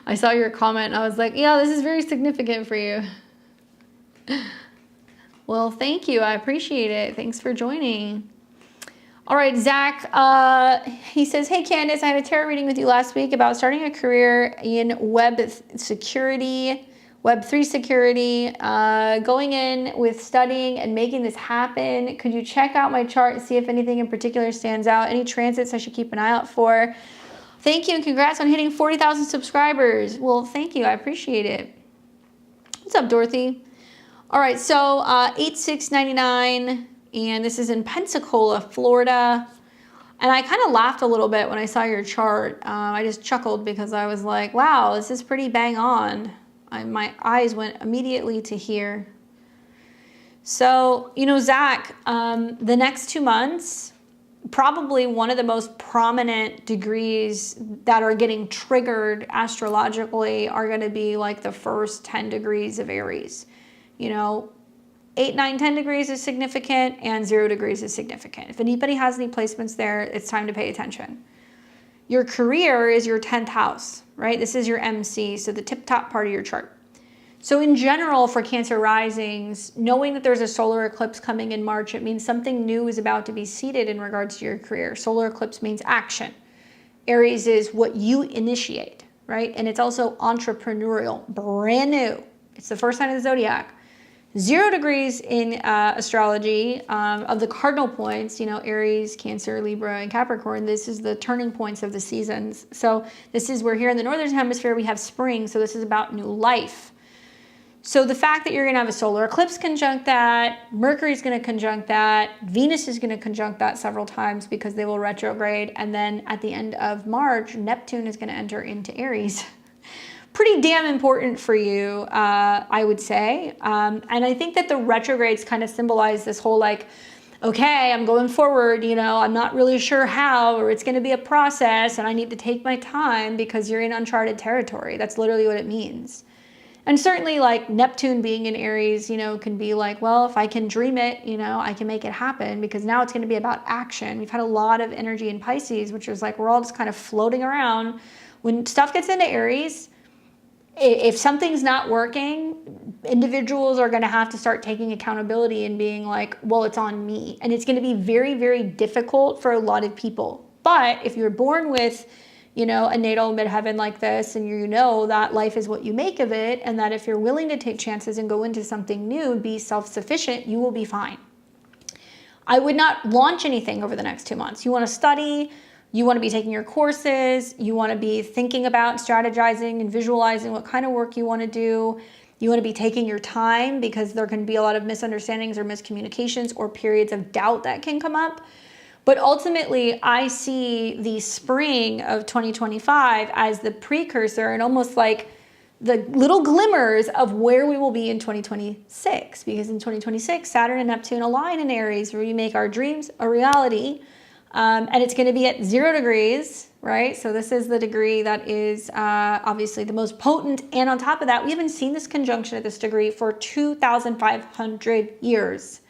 I saw your comment, and I was like, yeah, this is very significant for you. Well, thank you. I appreciate it. Thanks for joining. All right, Zach, he says, hey, Candace, I had a tarot reading with you last week about starting a career in web security, Web3 security, going in with studying and making this happen. Could you check out my chart and see if anything in particular stands out? Any transits I should keep an eye out for? Thank you, and congrats on hitting 40,000 subscribers. Well, thank you. I appreciate it. What's up, Dorothy? All right, so 8699. And this is in Pensacola, Florida. And I kind of laughed a little bit when I saw your chart. I just chuckled because I was like, wow, this is pretty bang on. My eyes went immediately to here. So, you know, Zach, the next 2 months, probably one of the most prominent degrees that are getting triggered astrologically are going to be like the first 10 degrees of Aries. You know, 8, 9, 10 degrees is significant, and 0 degrees is significant. If anybody has any placements there, it's time to pay attention. Your career is your 10th house, right? This is your MC, so the tip-top part of your chart. So in general, for Cancer risings, knowing that there's a solar eclipse coming in March, it means something new is about to be seeded in regards to your career. Solar eclipse means action. Aries is what you initiate, right? And it's also entrepreneurial, brand new. It's the first sign of the zodiac. 0 degrees in astrology of the cardinal points, you know, Aries, Cancer, Libra, and Capricorn. This is the turning points of the seasons. So this is where here in the Northern Hemisphere, we have spring. So this is about new life. So the fact that you're going to have a solar eclipse conjunct that, Mercury is going to conjunct that, Venus is going to conjunct that several times because they will retrograde. And then at the end of March, Neptune is going to enter into Aries. Pretty damn important for you, I would say. And I think that the retrogrades kind of symbolize this whole like, okay, I'm going forward, you know, I'm not really sure how, or it's going to be a process and I need to take my time because you're in uncharted territory. That's literally what it means. And certainly like Neptune being in Aries, you know, can be like, well, if I can dream it, you know, I can make it happen, because now it's going to be about action. We've had a lot of energy in Pisces, which is like, we're all just kind of floating around. When stuff gets into Aries, if something's not working, individuals are going to have to start taking accountability and being like, well, it's on me. And it's going to be very, very difficult for a lot of people. But if you're born with, you know, a natal midheaven like this, and you know that life is what you make of it, and that if you're willing to take chances and go into something new and be self-sufficient, you will be fine. I would not launch anything over the next 2 months. You want to study, you want to be taking your courses, you want to be thinking about strategizing and visualizing what kind of work you want to do. You want to be taking your time, because there can be a lot of misunderstandings or miscommunications or periods of doubt that can come up. But ultimately, I see the spring of 2025 as the precursor and almost like the little glimmers of where we will be in 2026. Because in 2026, Saturn and Neptune align in Aries, where we make our dreams a reality. And it's going to be at 0 degrees, right? So this is the degree that is obviously the most potent. And on top of that, we haven't seen this conjunction at this degree for 2,500 years.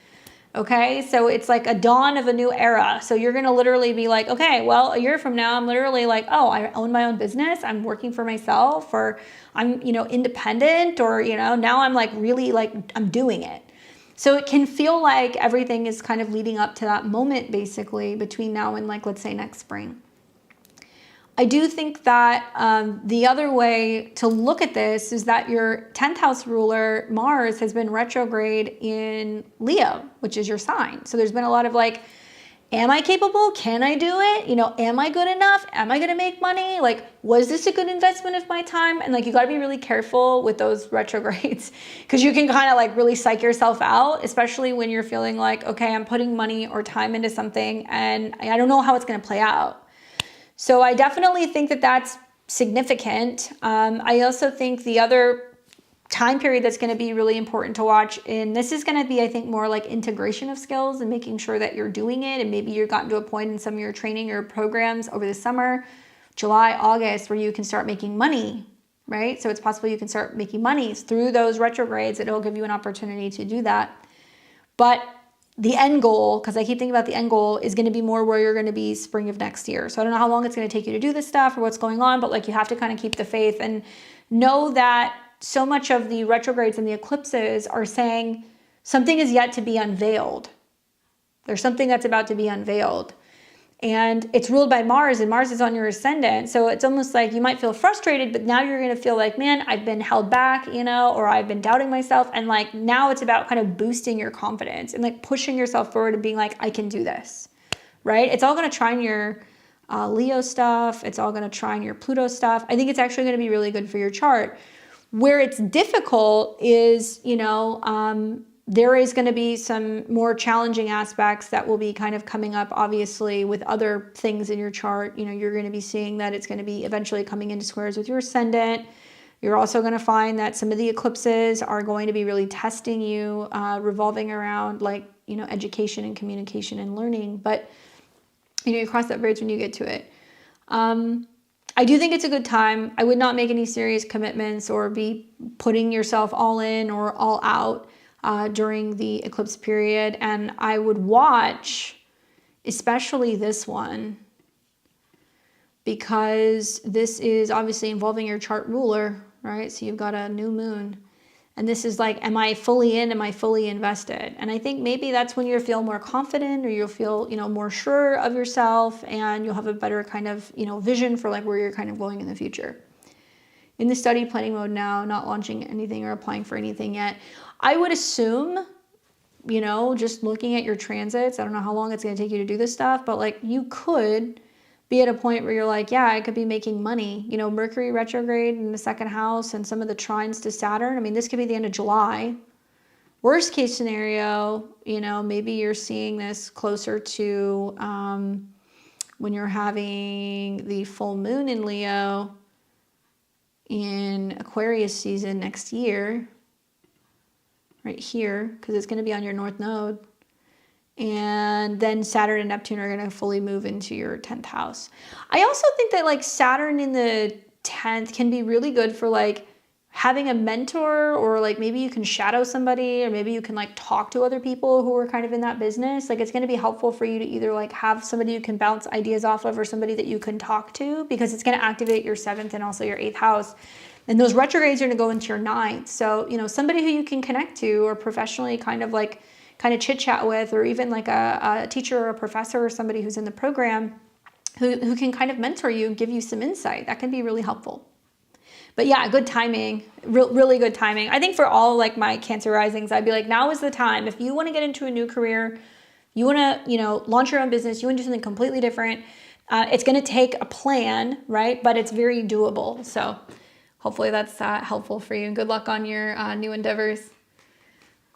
Okay, so it's like a dawn of a new era. So you're going to literally be like, okay, well, a year from now, I'm literally like, oh, I own my own business. I'm working for myself, or I'm, you know, independent, or, you know, now I'm like really like I'm doing it. So it can feel like everything is kind of leading up to that moment, basically, between now and like, let's say next spring. I do think that the other way to look at this is that your 10th house ruler, Mars, has been retrograde in Leo, which is your sign. So there's been a lot of like, am I capable? Can I do it? You know, am I good enough? Am I going to make money? Like, was this a good investment of my time? And like, you got to be really careful with those retrogrades, because you can kind of like really psych yourself out, especially when you're feeling like, okay, I'm putting money or time into something and I don't know how it's going to play out. So I definitely think that that's significant. I also think the other time period that's going to be really important to watch, and this is going to be, I think, more like integration of skills and making sure that you're doing it. And maybe you've gotten to a point in some of your training or programs over the summer, July, August, where you can start making money, right? So it's possible you can start making money through those retrogrades. It'll give you an opportunity to do that. But the end goal, because I keep thinking about the end goal, is going to be more where you're going to be spring of next year. So I don't know how long it's going to take you to do this stuff or what's going on, but like, you have to kind of keep the faith and know that so much of the retrogrades and the eclipses are saying something is yet to be unveiled. There's something that's about to be unveiled. And it's ruled by Mars, and Mars is on your ascendant. So it's almost like you might feel frustrated, but now you're going to feel like, man, I've been held back, you know, or I've been doubting myself. And like, now it's about kind of boosting your confidence and like pushing yourself forward and being like, I can do this, right? It's all going to trine your Leo stuff. It's all going to trine your Pluto stuff. I think it's actually going to be really good for your chart. Where it's difficult is, you know, there is going to be some more challenging aspects that will be kind of coming up, obviously, with other things in your chart. You know, you're going to be seeing that it's going to be eventually coming into squares with your ascendant. You're also going to find that some of the eclipses are going to be really testing you, revolving around like, you know, education and communication and learning. But, you know, you cross that bridge when you get to it. I do think it's a good time. I would not make any serious commitments or be putting yourself all in or all out. during the eclipse period. And I would watch, especially this one, because this is obviously involving your chart ruler, right? So you've got a new moon. And this is like, am I fully in? Am I fully invested? And I think maybe that's when you'll feel more confident, or you'll feel, more sure of yourself, and you'll have a better kind of, vision for like where you're kind of going in the future. In the study planning mode now, not launching anything or applying for anything yet. I would assume, just looking at your transits, I don't know how long it's going to take you to do this stuff, but like you could be at a point where you're like, yeah, I could be making money. Mercury retrograde in the second house and some of the trines to Saturn. I mean, this could be the end of July. Worst case scenario, maybe you're seeing this closer to when you're having the full moon in Leo in Aquarius season next year, right here, because it's going to be on your North Node. And then Saturn and Neptune are going to fully move into your 10th house. I also think that like Saturn in the 10th can be really good for like having a mentor, or like maybe you can shadow somebody, or maybe you can like talk to other people who are kind of in that business. Like it's going to be helpful for you to either like have somebody you can bounce ideas off of, or somebody that you can talk to, because it's going to activate your 7th and also your 8th house. And those retrogrades are going to go into your 9th. So, somebody who you can connect to or professionally kind of chit chat with, or even like a teacher or a professor or somebody who's in the program who can kind of mentor you and give you some insight. That can be really helpful. But yeah, good timing, really good timing. I think for all like my Cancer risings, I'd be like, now is the time. If you want to get into a new career, you want to, launch your own business, you want to do something completely different. It's going to take a plan, right? But it's very doable. So hopefully that's helpful for you. And good luck on your new endeavors.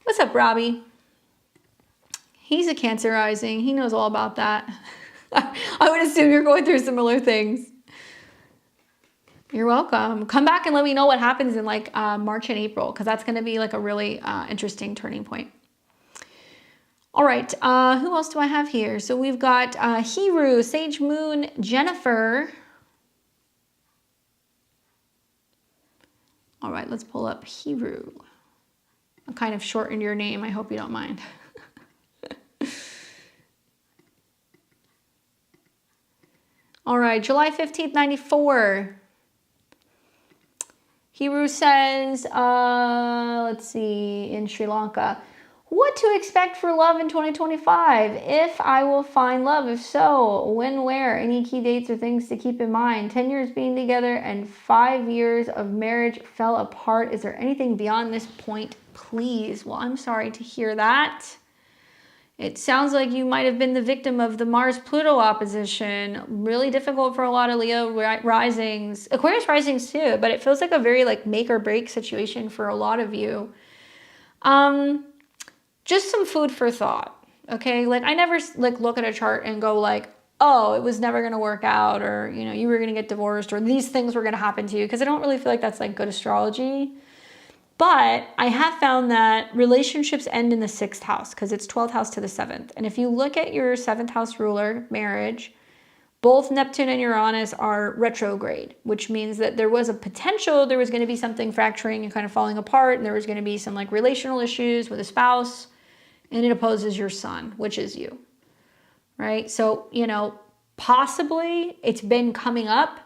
What's up, Robbie? He's a Cancer rising. He knows all about that. I would assume you're going through similar things. You're welcome. Come back and let me know what happens in like March and April, because that's going to be like a really interesting turning point. All right. Who else do I have here? So we've got Heru, Sage Moon, Jennifer. All right. Let's pull up Heru. I kind of shortened your name. I hope you don't mind. All right, July 15th, 94. Heru says, let's see, in Sri Lanka, what to expect for love in 2025? If I will find love, if so, when, where, any key dates or things to keep in mind? 10 years being together and 5 years of marriage fell apart. Is there anything beyond this point, please? Well, I'm sorry to hear that. It sounds like you might have been the victim of the Mars-Pluto opposition. Really difficult for a lot of Leo risings. Aquarius risings too, but it feels like a very like make or break situation for a lot of you. Just some food for thought, okay? Like I never like look at a chart and go like, oh, it was never going to work out, or, you were going to get divorced, or these things were going to happen to you, because I don't really feel like that's like good astrology. But I have found that relationships end in the 6th house, because it's 12th house to the 7th. And if you look at your 7th house ruler, marriage, both Neptune and Uranus are retrograde, which means that there was a potential, there was going to be something fracturing and kind of falling apart, and there was going to be some like relational issues with a spouse, and it opposes your sun, which is you, right? So, possibly it's been coming up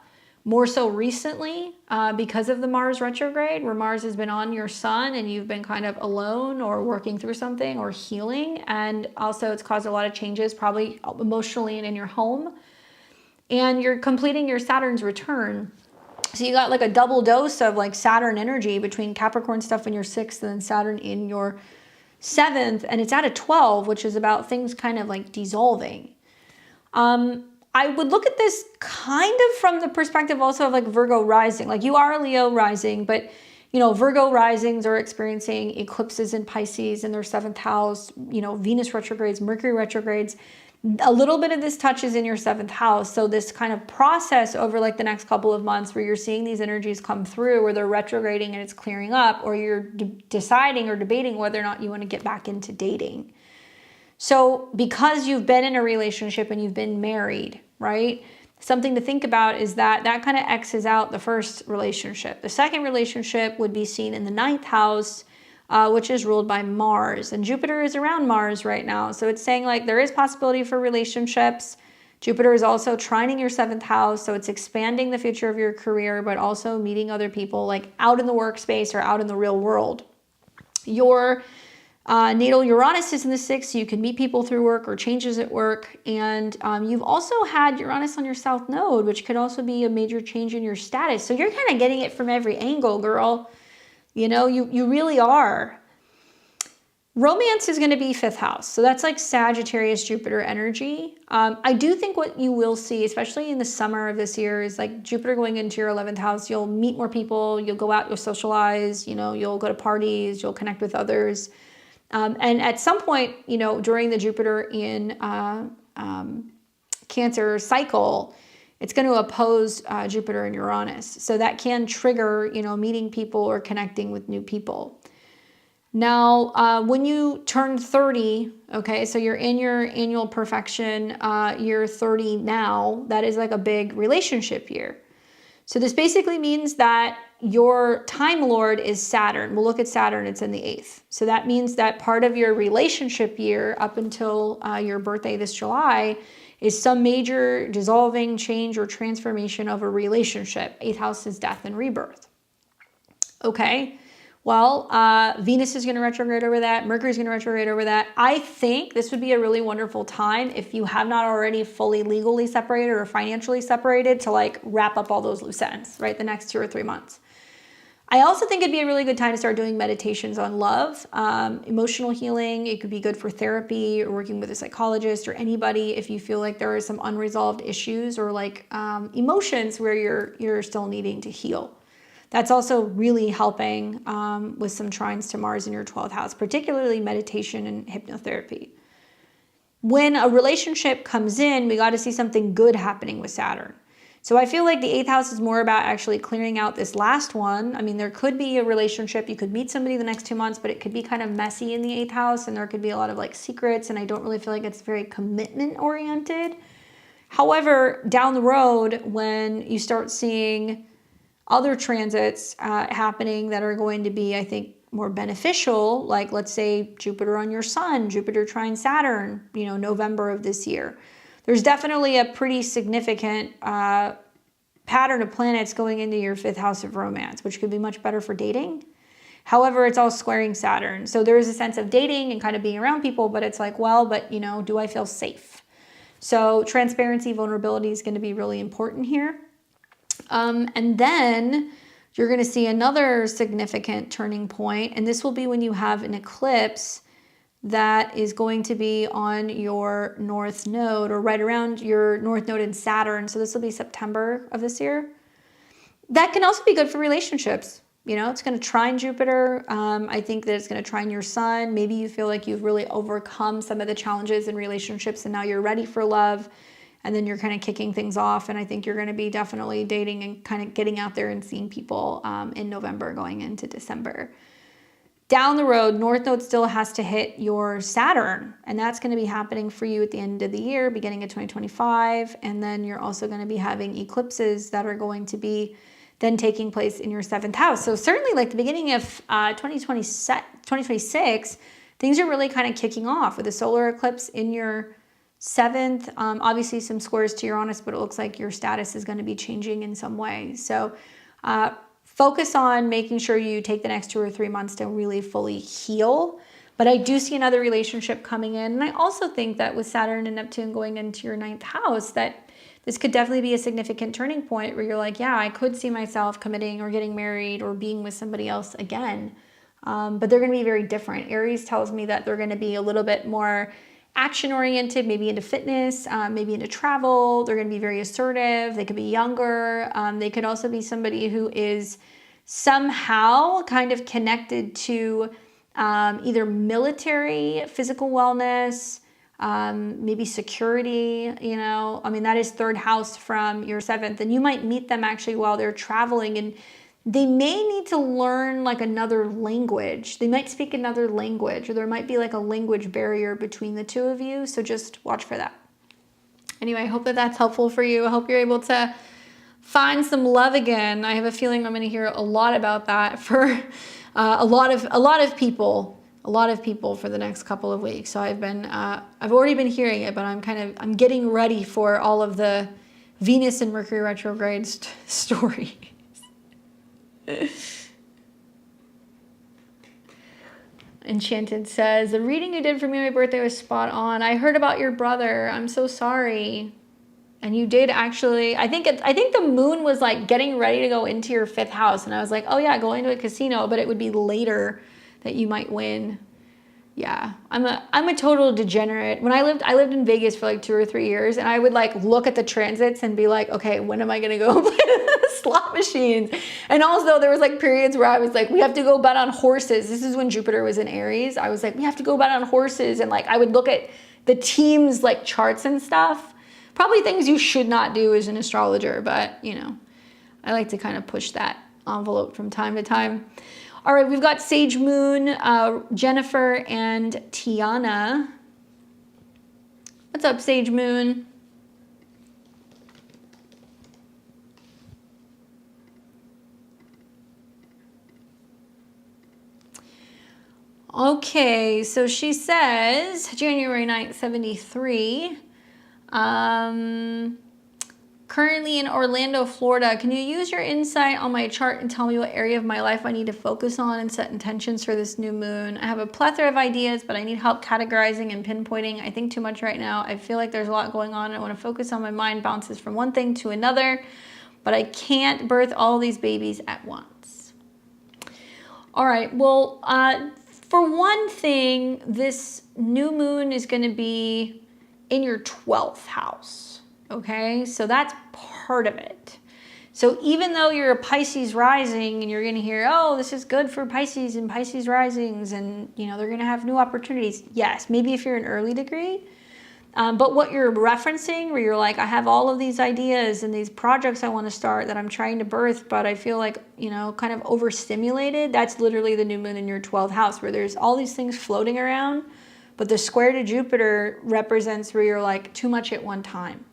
more so recently because of the Mars retrograde, where Mars has been on your sun and you've been kind of alone or working through something or healing. And also it's caused a lot of changes, probably emotionally and in your home. And you're completing your Saturn's return. So you got like a double dose of like Saturn energy between Capricorn stuff in your 6th and then Saturn in your 7th. And it's at a 12, which is about things kind of like dissolving. I would look at this kind of from the perspective also of like Virgo rising. Like you are a Leo rising, but Virgo risings are experiencing eclipses in Pisces in their 7th house, Venus retrogrades, Mercury retrogrades. A little bit of this touches in your 7th house. So this kind of process over like the next couple of months where you're seeing these energies come through, where they're retrograding and it's clearing up, or you're deciding or debating whether or not you want to get back into dating. So because you've been in a relationship and you've been married, right? Something to think about is that kind of X's out the first relationship. The second relationship would be seen in the 9th house which is ruled by Mars. And Jupiter is around Mars right now. So it's saying like there is possibility for relationships. Jupiter is also trining your 7th house. So it's expanding the future of your career, but also meeting other people like out in the workspace or out in the real world. Your natal Uranus is in the 6th, so you can meet people through work or changes at work. And you've also had Uranus on your South Node, which could also be a major change in your status. So you're kind of getting it from every angle, girl. You know, you really are. Romance is going to be 5th house. So that's like Sagittarius, Jupiter energy. I do think what you will see, especially in the summer of this year, is like Jupiter going into your 11th house. You'll meet more people. You'll go out, you'll socialize, you know, you'll go to parties, you'll connect with others. And at some point, you know, during the Jupiter in Cancer cycle, it's going to oppose Jupiter and Uranus. So that can trigger, you know, meeting people or connecting with new people. Now, when you turn 30, okay, so you're in your annual perfection year 30 now, that is like a big relationship year. So this basically means that your time lord is Saturn. We'll look at Saturn, it's in the 8th. So that means that part of your relationship year up until your birthday this July is some major dissolving, change, or transformation of a relationship. 8th house is death and rebirth. Okay. Well, Venus is going to retrograde over that. Mercury is going to retrograde over that. I think this would be a really wonderful time if you have not already fully legally separated or financially separated to like wrap up all those loose ends, right? The next 2 or 3 months. I also think it'd be a really good time to start doing meditations on love, emotional healing. It could be good for therapy or working with a psychologist or anybody if you feel like there are some unresolved issues or like emotions where you're still needing to heal. That's also really helping with some trines to Mars in your 12th house, particularly meditation and hypnotherapy. When a relationship comes in, we got to see something good happening with Saturn. So I feel like the 8th house is more about actually clearing out this last one. I mean, there could be a relationship. You could meet somebody the next 2 months, but it could be kind of messy in the 8th house, and there could be a lot of like secrets, and I don't really feel like it's very commitment oriented. However, down the road, when you start seeing other transits happening that are going to be, I think, more beneficial, like let's say Jupiter on your sun, Jupiter trine Saturn, you know, November of this year. There's definitely a pretty significant pattern of planets going into your 5th house of romance, which could be much better for dating. However, it's all squaring Saturn. So there is a sense of dating and kind of being around people, but it's like, well, but you know, do I feel safe? So transparency, vulnerability is going to be really important here. And then you're going to see another significant turning point, and this will be when you have an eclipse that is going to be on your north node or right around your north node in Saturn. So this will be September of this year. That can also be good for relationships. You know, it's going to trine Jupiter. I think that it's going to trine your sun. Maybe you feel like you've really overcome some of the challenges in relationships and now you're ready for love. And then you're kind of kicking things off. And I think you're going to be definitely dating and kind of getting out there and seeing people in November going into December. Down the road, North Node still has to hit your Saturn. And that's going to be happening for you at the end of the year, beginning of 2025. And then you're also going to be having eclipses that are going to be then taking place in your 7th house. So certainly like the beginning of 2026, things are really kind of kicking off with a solar eclipse in your 7th, obviously some squares to Uranus, but it looks like your status is going to be changing in some way. So focus on making sure you take the next 2 or 3 months to really fully heal. But I do see another relationship coming in. And I also think that with Saturn and Neptune going into your 9th house, that this could definitely be a significant turning point where you're like, yeah, I could see myself committing or getting married or being with somebody else again. But they're going to be very different. Aries tells me that they're going to be a little bit more action-oriented, maybe into fitness, maybe into travel. They're going to be very assertive. They could be younger. They could also be somebody who is somehow kind of connected to either military, physical wellness, maybe security, you know. I mean, that is 3rd house from your 7th. And you might meet them actually while they're traveling, and they may need to learn like another language. They might speak another language, or there might be like a language barrier between the two of you. So just watch for that. Anyway, I hope that that's helpful for you. I hope you're able to find some love again. I have a feeling I'm going to hear a lot about that for a lot of people for the next couple of weeks. So I've already been hearing it, but I'm getting ready for all of the Venus and Mercury retrograde stories. Enchanted says, the reading you did for me on my birthday was spot on. I heard about your brother. I'm so sorry. And you did actually, I think the moon was like getting ready to go into your 5th house. And I was like, oh yeah, going to a casino, but it would be later that you might win. Yeah, I'm a total degenerate. When I lived in Vegas for like 2 or 3 years, and I would like look at the transits and be like, okay, when am I gonna go play the slot machines? And also there was like periods where I was like, we have to go bet on horses. This is when Jupiter was in Aries. I was like, we have to go bet on horses, and like I would look at the teams like charts and stuff. Probably things you should not do as an astrologer, but you know, I like to kind of push that envelope from time to time. All right, we've got Sage Moon, Jennifer, and Tiana. What's up, Sage Moon? Okay, so she says January 9th, 73. Currently in Orlando, Florida. Can you use your insight on my chart and tell me what area of my life I need to focus on and set intentions for this new moon? I have a plethora of ideas, but I need help categorizing and pinpointing. I think too much right now. I feel like there's a lot going on. I want to focus on my mind bounces from one thing to another, but I can't birth all these babies at once. All right, well, for one thing, this new moon is going to be in your 12th house. Okay, so that's part of it. So even though you're a Pisces rising and you're going to hear, oh, this is good for Pisces and Pisces risings, and you know they're going to have new opportunities. Yes, maybe if you're an early degree, but what you're referencing, where you're like, I have all of these ideas and these projects I want to start that I'm trying to birth, but I feel like, you know, kind of overstimulated. That's literally the new moon in your 12th house, where there's all these things floating around, but the square to Jupiter represents where you're like too much at one time.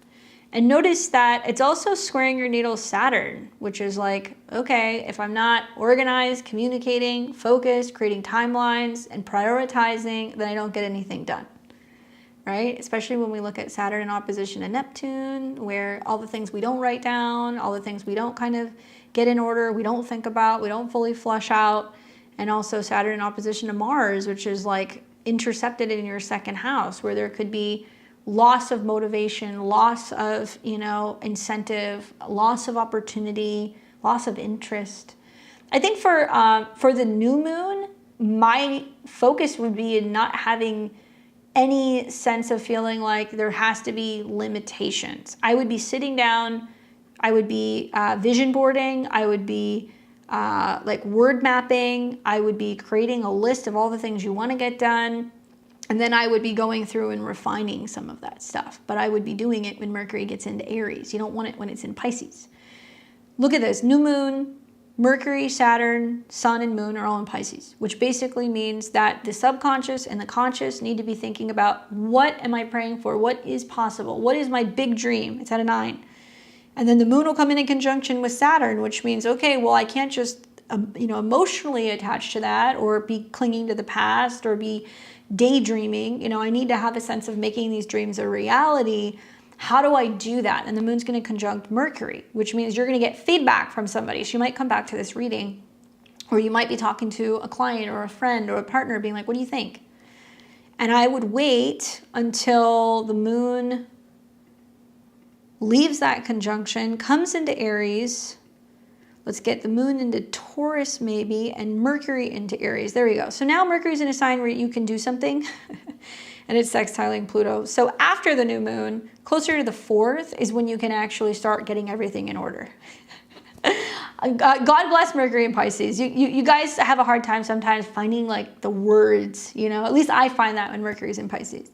And notice that it's also squaring your natal Saturn, which is like, okay, if I'm not organized, communicating, focused, creating timelines, and prioritizing, then I don't get anything done, right? Especially when we look at Saturn in opposition to Neptune, where all the things we don't write down, all the things we don't kind of get in order, we don't think about, we don't fully flush out, and also Saturn in opposition to Mars, which is like intercepted in your 2nd house, where there could be loss of motivation, loss of, you know, incentive, loss of opportunity, loss of interest. I think for the new moon, my focus would be in not having any sense of feeling like there has to be limitations. I would be sitting down, I would be vision boarding, I would be like word mapping, I would be creating a list of all the things you want to get done. And then I would be going through and refining some of that stuff. But I would be doing it when Mercury gets into Aries. You don't want it when it's in Pisces. Look at this. New moon, Mercury, Saturn, Sun, and Moon are all in Pisces, which basically means that the subconscious and the conscious need to be thinking about, what am I praying for? What is possible? What is my big dream? It's at a 9. And then the moon will come in conjunction with Saturn, which means, okay, well, I can't just you know, emotionally attach to that, or be clinging to the past, or be daydreaming. You know, I need to have a sense of making these dreams a reality. How do I do that? And the moon's going to conjunct Mercury, which means you're going to get feedback from somebody. So you might come back to this reading, or you might be talking to a client or a friend or a partner being like, what do you think? And I would wait until the moon leaves that conjunction, comes into Aries. Let's get the moon into Taurus maybe, and Mercury into Aries. There we go. So now Mercury's in a sign where you can do something, and it's sextiling Pluto. So after the new moon, closer to the 4th, is when you can actually start getting everything in order. God bless Mercury and Pisces. You guys have a hard time sometimes finding like the words, you know, at least I find that when Mercury's in Pisces.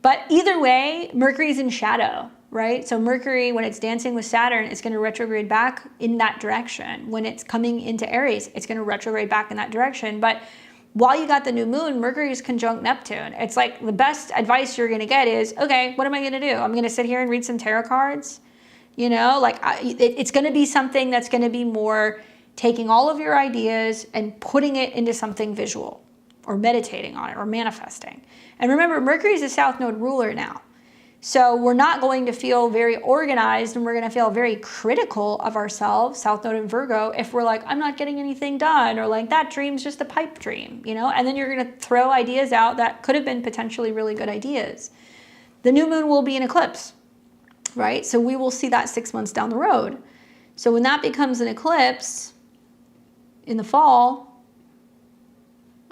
But either way, Mercury's in shadow, right? So Mercury, when it's dancing with Saturn, it's going to retrograde back in that direction. When it's coming into Aries, it's going to retrograde back in that direction. But while you got the new moon, Mercury is conjunct Neptune. It's like the best advice you're going to get is, okay, what am I going to do? I'm going to sit here and read some tarot cards. You know, like it's going to be something that's going to be more taking all of your ideas and putting it into something visual, or meditating on it, or manifesting. And remember, Mercury is a South Node ruler now. So we're not going to feel very organized, and we're going to feel very critical of ourselves, South Node in Virgo, if we're like, I'm not getting anything done, or like, that dream's just a pipe dream, you know? And then you're going to throw ideas out that could have been potentially really good ideas. The new moon will be an eclipse, right? So we will see that 6 months down the road. So when that becomes an eclipse in the fall,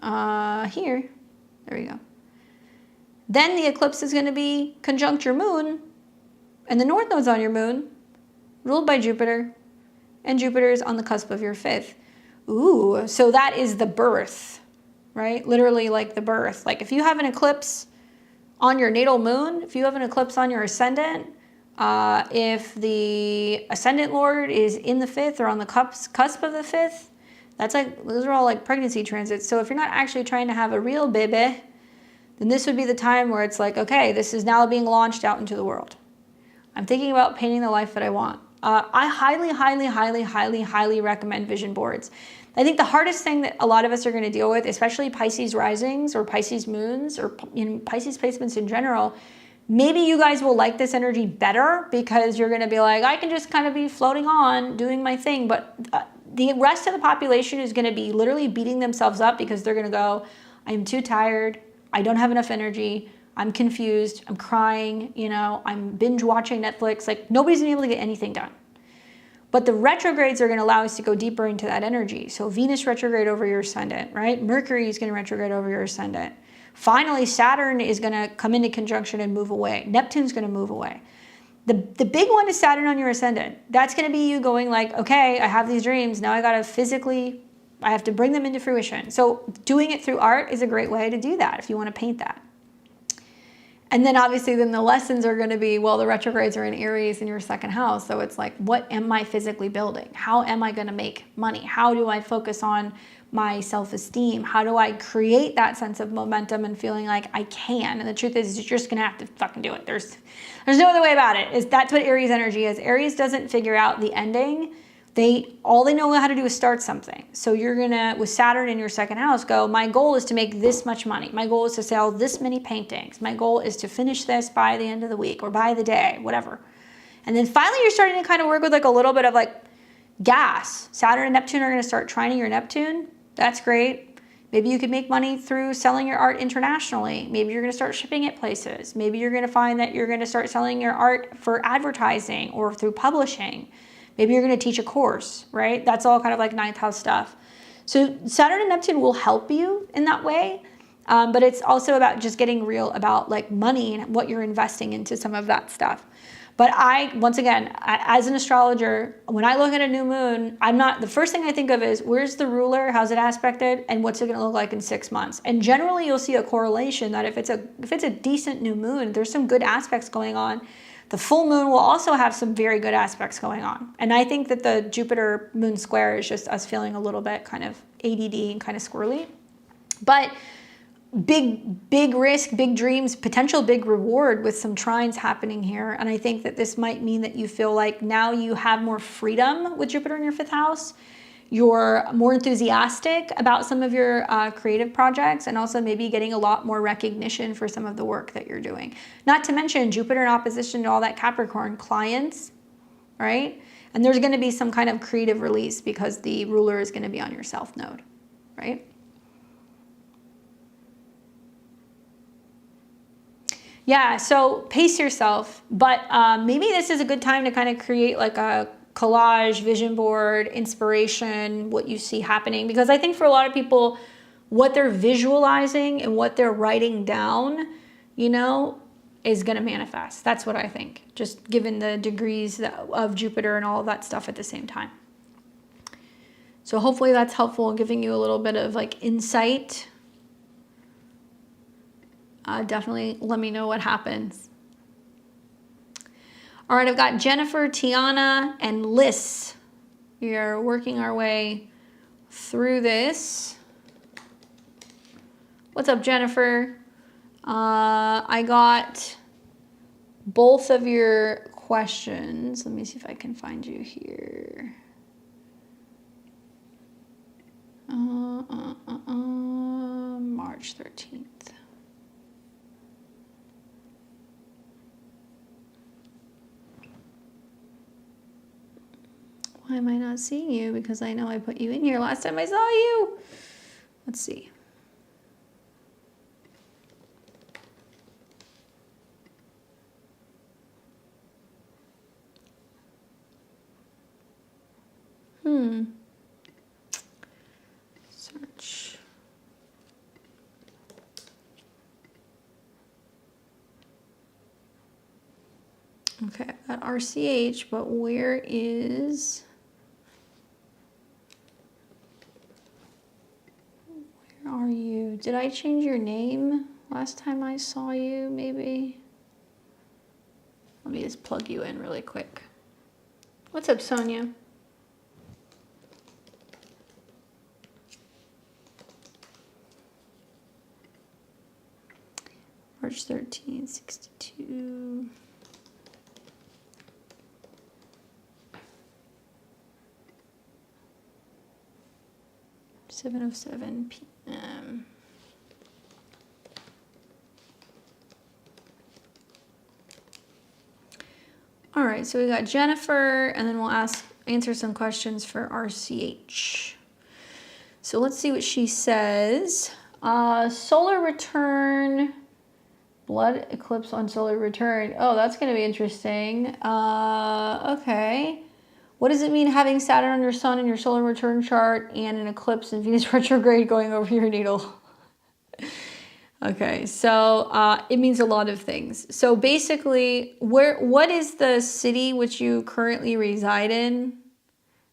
here, there we go. Then the eclipse is going to be conjunct your moon, and the North Node's on your moon, ruled by Jupiter, and Jupiter is on the cusp of your 5th. Ooh, so that is the birth, right? Literally like the birth. Like if you have an eclipse on your natal moon, if you have an eclipse on your ascendant, if the ascendant lord is in the 5th or on the cusp of the 5th, that's like, those are all like pregnancy transits. So if you're not actually trying to have a real baby, then this would be the time where it's like, okay, this is now being launched out into the world. I'm thinking about painting the life that I want. I highly, highly, highly, highly, highly recommend vision boards. I think the hardest thing that a lot of us are going to deal with, especially Pisces risings or Pisces moons or Pisces placements in general, maybe you guys will like this energy better because you're going to be like, I can just kind of be floating on doing my thing. But the rest of the population is going to be literally beating themselves up because they're going to go, I'm too tired. I don't have enough energy. I'm confused. I'm crying. You know, I'm binge watching Netflix. Like nobody's been able to get anything done. But the retrogrades are going to allow us to go deeper into that energy. So Venus retrograde over your ascendant, right? Mercury is going to retrograde over your ascendant. Finally, Saturn is going to come into conjunction and move away. Neptune's going to move away. The big one is Saturn on your ascendant. That's going to be you going like, okay, I have these dreams. Now I got to physically, I have to bring them into fruition. So doing it through art is a great way to do that if you want to paint that. And then obviously then the lessons are going to be, well, the retrogrades are in Aries in your 2nd house. So it's like, what am I physically building? How am I going to make money? How do I focus on my self-esteem? How do I create that sense of momentum and feeling like I can? And the truth is you're just going to have to fucking do it. There's no other way about it. That's what Aries energy is. Aries doesn't figure out the ending. All they know how to do is start something. So you're gonna, with Saturn in your 2nd house, go, my goal is to make this much money. My goal is to sell this many paintings. My goal is to finish this by the end of the week or by the day, whatever. And then finally you're starting to kind of work with like a little bit of like gas. Saturn and Neptune are gonna start trining your Neptune. That's great. Maybe you could make money through selling your art internationally. Maybe you're gonna start shipping it places. Maybe you're gonna find that you're gonna start selling your art for advertising or through publishing. Maybe you're going to teach a course, right? That's all kind of like 9th house stuff. So Saturn and Neptune will help you in that way. But it's also about just getting real about like money and what you're investing into some of that stuff. But once again, as an astrologer, when I look at a new moon, the first thing I think of is where's the ruler? How's it aspected? And what's it going to look like in 6 months? And generally you'll see a correlation that if it's a decent new moon, there's some good aspects going on. The full moon will also have some very good aspects going on. And I think that the Jupiter moon square is just us feeling a little bit kind of ADD and kind of squirrely. But big risk, big dreams, potential big reward with some trines happening here. And I think that this might mean that you feel like now you have more freedom with Jupiter in your 5th house. You're more enthusiastic about some of your creative projects and also maybe getting a lot more recognition for some of the work that you're doing. Not to mention Jupiter in opposition to all that Capricorn clients, right? And there's going to be some kind of creative release because the ruler is going to be on your South Node, right? Yeah, so pace yourself, but maybe this is a good time to kind of create like a collage, vision board, inspiration, what you see happening. Because I think for a lot of people, what they're visualizing and what they're writing down, you know, is going to manifest. That's what I think, just given the degrees of Jupiter and all of that stuff at the same time. So hopefully that's helpful in giving you a little bit of like insight. Definitely let me know what happens. All right, I've got Jennifer, Tiana, and Lissa. We are working our way through this. What's up, Jennifer? I got both of your questions. Let me see if I can find you here. March 13th. Why am I not seeing you? Because I know I put you in here last time I saw you. Let's see. Search. Okay, I've got RCH, but where is... Where are you? Did I change your name last time I saw you, maybe? Let me just plug you in really quick. What's up, Sonia? March 13th, 62. $7:07 p.m. All right, so we got Jennifer, and then we'll answer some questions for RCH. So let's see what she says. Solar return, blood eclipse on solar return. Oh, that's going to be interesting. Okay. What does it mean having Saturn on your sun in your solar return chart and an eclipse and Venus retrograde going over your natal? Okay, so it means a lot of things. So basically, what is the city which you currently reside in?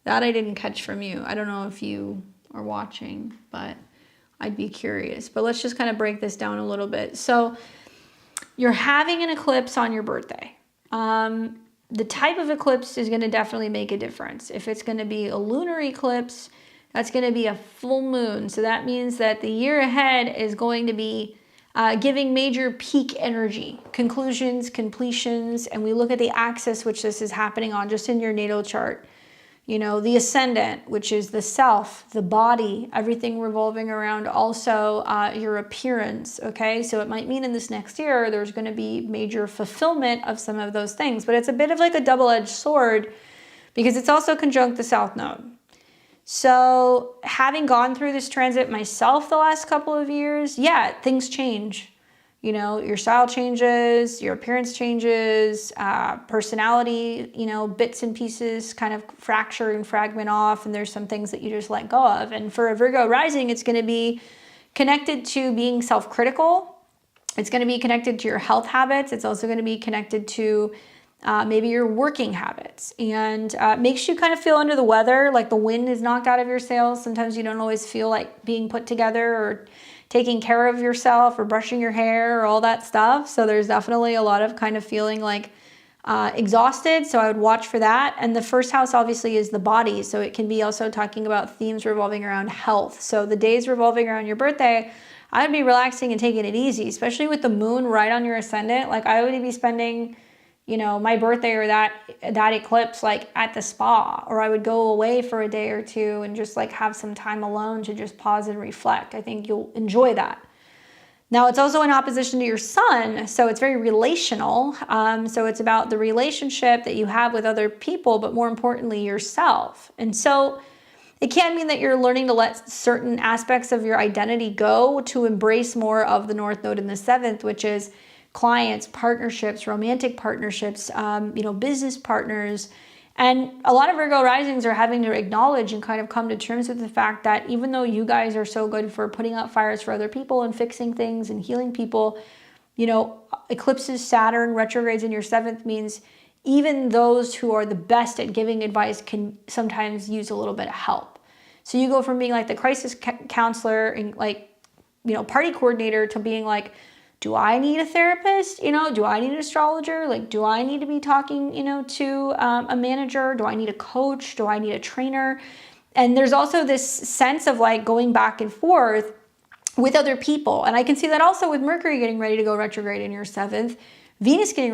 That I didn't catch from you. I don't know if you are watching, but I'd be curious. But let's just kind of break this down a little bit. So you're having an eclipse on your birthday. The type of eclipse is going to definitely make a difference. If it's going to be a lunar eclipse, that's going to be a full moon. So that means that the year ahead is going to be giving major peak energy, conclusions, completions, and we look at the axis which this is happening on just in your natal chart. You know, the ascendant, which is the self, the body, everything revolving around also your appearance, okay? So it might mean in this next year, there's going to be major fulfillment of some of those things, but it's a bit of like a double-edged sword because it's also conjunct the South Node. So having gone through this transit myself the last couple of years, yeah, things change. You know, your style changes, your appearance changes, personality, you know, bits and pieces kind of fracture and fragment off, and there's some things that you just let go of. And for a Virgo rising, it's going to be connected to being self-critical. It's going to be connected to your health habits. It's also going to be connected to maybe your working habits, and makes you kind of feel under the weather, like the wind is knocked out of your sails. Sometimes you don't always feel like being put together or taking care of yourself or brushing your hair or all that stuff. So there's definitely a lot of kind of feeling like exhausted. So I would watch for that. And the first house obviously is the body. So it can be also talking about themes revolving around health. So the days revolving around your birthday, I would be relaxing and taking it easy, especially with the moon right on your ascendant. Like I would be spending, you know, my birthday or that eclipse like at the spa, or I would go away for a day or two and just like have some time alone to just pause and reflect. I think you'll enjoy that. Now it's also in opposition to your sun, so it's very relational. So it's about the relationship that you have with other people, but more importantly yourself. And so it can mean that you're learning to let certain aspects of your identity go to embrace more of the North Node in the 7th, which is clients, partnerships, romantic partnerships, you know, business partners. And a lot of Virgo risings are having to acknowledge and kind of come to terms with the fact that even though you guys are so good for putting out fires for other people and fixing things and healing people, you know, eclipses, Saturn, retrogrades in your 7th means even those who are the best at giving advice can sometimes use a little bit of help. So you go from being like the crisis counselor and like, you know, party coordinator to being like, do I need a therapist? You know, do I need an astrologer? Like, do I need to be talking, you know, to a manager? Do I need a coach? Do I need a trainer? And there's also this sense of like going back and forth with other people. And I can see that also with Mercury getting ready to go retrograde in your 7th. Venus getting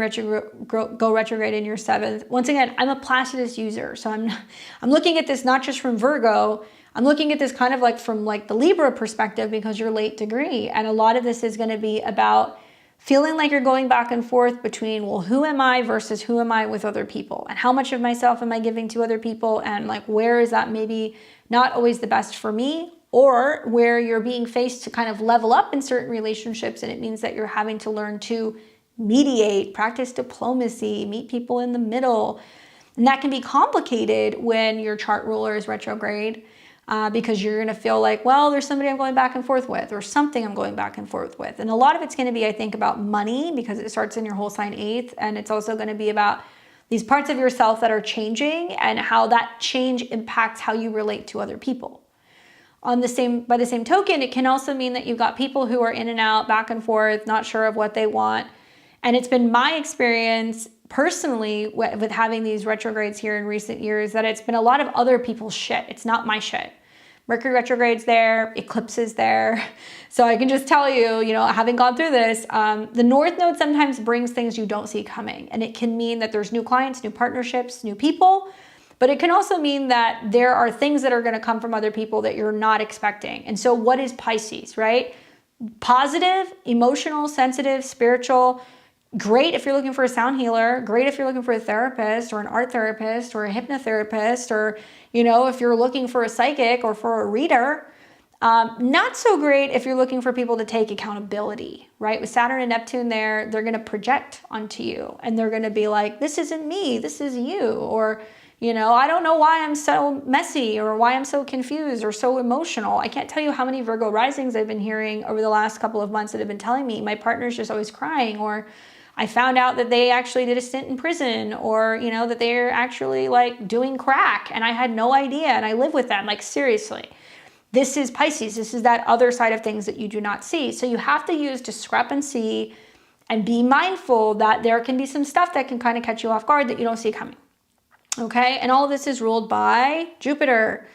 go retrograde in your 7th. Once again, I'm a Placidus user, so I'm looking at this not just from Virgo. I'm looking at this kind of like from like the Libra perspective, because you're late degree, and a lot of this is going to be about feeling like you're going back and forth between, well, who am I versus who am I with other people, and how much of myself am I giving to other people, and like where is that maybe not always the best for me, or where you're being faced to kind of level up in certain relationships, and it means that you're having to learn to mediate, practice diplomacy, meet people in the middle. And that can be complicated when your chart ruler is retrograde, because you're going to feel like, well, there's somebody I'm going back and forth with, or something I'm going back and forth with. And a lot of it's going to be, I think, about money, because it starts in your whole sign 8th. And it's also going to be about these parts of yourself that are changing and how that change impacts how you relate to other people. By the same token, it can also mean that you've got people who are in and out, back and forth, not sure of what they want. And it's been my experience personally with having these retrogrades here in recent years that it's been a lot of other people's shit. It's not my shit. Mercury retrograde's there, eclipses there. So I can just tell you, having gone through this, the North Node sometimes brings things you don't see coming. And it can mean that there's new clients, new partnerships, new people. But it can also mean that there are things that are going to come from other people that you're not expecting. And so what is Pisces, right? Positive, emotional, sensitive, spiritual. Great if you're looking for a sound healer. Great if you're looking for a therapist or an art therapist or a hypnotherapist, or, if you're looking for a psychic or for a reader. Not so great if you're looking for people to take accountability, right? With Saturn and Neptune there, they're going to project onto you, and they're going to be like, this isn't me, this is you. Or, I don't know why I'm so messy, or why I'm so confused or so emotional. I can't tell you how many Virgo risings I've been hearing over the last couple of months that have been telling me my partner's just always crying, or I found out that they actually did a stint in prison, or, that they're actually like doing crack and I had no idea, and I live with them. Like, seriously, this is Pisces. This is that other side of things that you do not see. So you have to use discrepancy and be mindful that there can be some stuff that can kind of catch you off guard that you don't see coming. Okay. And all of this is ruled by Jupiter,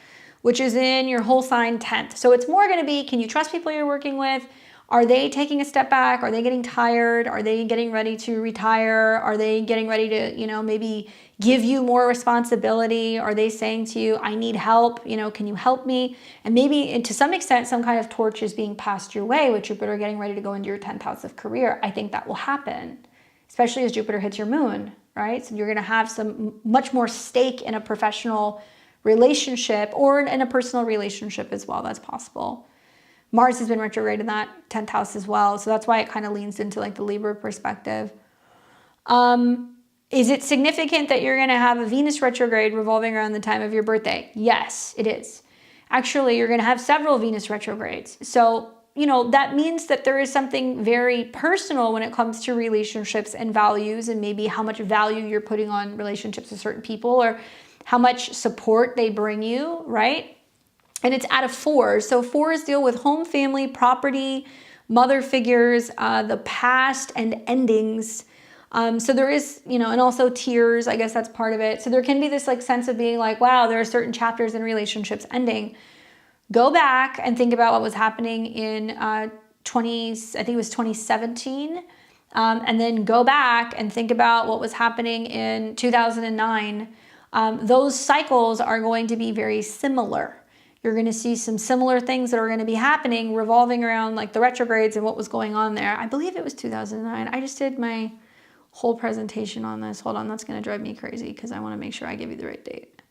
which is in your whole sign 10th. So it's more going to be, can you trust people you're working with? Are they taking a step back? Are they getting tired? Are they getting ready to retire? Are they getting ready to, maybe give you more responsibility? Are they saying to you, I need help, can you help me? And maybe, and to some extent, some kind of torch is being passed your way with Jupiter getting ready to go into your 10th house of career. I think that will happen, especially as Jupiter hits your moon, right? So you're going to have some much more stake in a professional relationship, or in a personal relationship as well. That's possible. Mars has been retrograde in that 10th house as well. So that's why it kind of leans into like the Libra perspective. Is it significant that you're going to have a Venus retrograde revolving around the time of your birthday? Yes, it is. Actually, you're going to have several Venus retrogrades. So, that means that there is something very personal when it comes to relationships and values, and maybe how much value you're putting on relationships with certain people, or how much support they bring you, right? And it's out of 4s. So 4s deal with home, family, property, mother figures, the past, and endings. So there is, and also tears, I guess that's part of it. So there can be this like sense of being like, wow, there are certain chapters in relationships ending. Go back and think about what was happening in 2017. And then go back and think about what was happening in 2009. Those cycles are going to be very similar. You're going to see some similar things that are going to be happening revolving around like the retrogrades and what was going on there. I believe it was 2009. I just did my whole presentation on this. Hold on, that's going to drive me crazy because I want to make sure I give you the right date.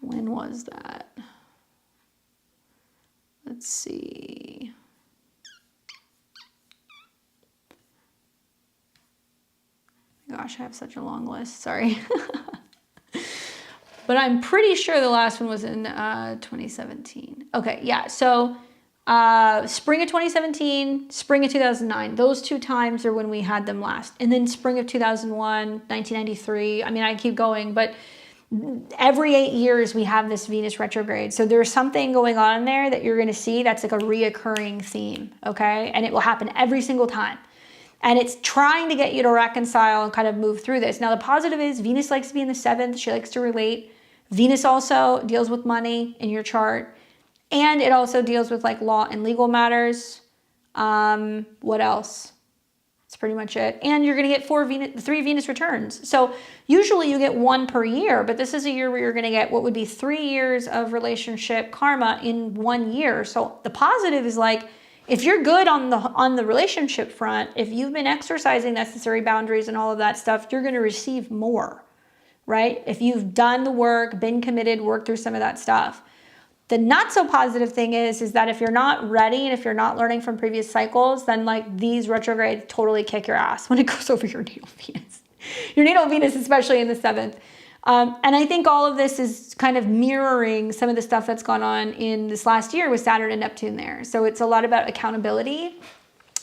When was that? Let's see. Gosh, I have such a long list. Sorry. But I'm pretty sure the last one was in 2017. Okay, yeah. So spring of 2017, spring of 2009. Those 2 times are when we had them last. And then spring of 2001, 1993. I mean, I keep going, but every 8 years we have this Venus retrograde. So there's something going on there that you're going to see that's like a reoccurring theme, okay? And it will happen every single time. And it's trying to get you to reconcile and kind of move through this. Now, the positive is Venus likes to be in the 7th. She likes to relate. Venus also deals with money in your chart. And it also deals with like law and legal matters. What else? That's pretty much it. And you're going to get 3 Venus returns. So usually you get 1 per year, but this is a year where you're going to get what would be 3 years of relationship karma in 1 year. So the positive is like, if you're good on the relationship front, if you've been exercising necessary boundaries and all of that stuff, you're going to receive more, right? If you've done the work, been committed, worked through some of that stuff. The not so positive thing is that if you're not ready and if you're not learning from previous cycles, then like these retrogrades totally kick your ass when it goes over your natal Venus. Your natal Venus, especially in the 7th. And I think all of this is kind of mirroring some of the stuff that's gone on in this last year with Saturn and Neptune there. So it's a lot about accountability.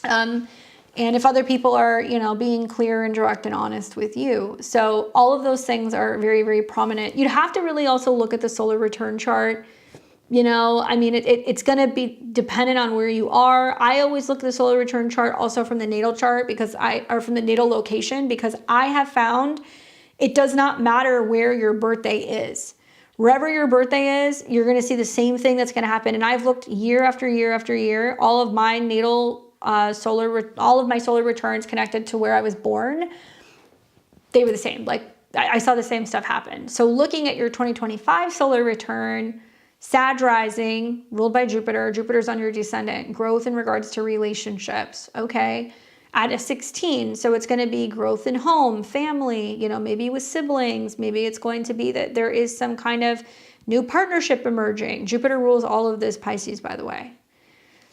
And if other people are, being clear and direct and honest with you. So all of those things are very, very prominent. You'd have to really also look at the solar return chart. It's going to be dependent on where you are. I always look at the solar return chart also from the natal chart or from the natal location, because I have found it does not matter where your birthday is. Wherever your birthday is, you're going to see the same thing that's going to happen. And I've looked year after year after year, all of my natal all of my solar returns connected to where I was born, they were the same. Like I saw the same stuff happen. So looking at your 2025 solar return, Sag rising, ruled by Jupiter. Jupiter's on your descendant. Growth in regards to relationships, okay? At a 16, so it's going to be growth in home, family, maybe with siblings. Maybe it's going to be that there is some kind of new partnership emerging. Jupiter rules all of this, Pisces, by the way.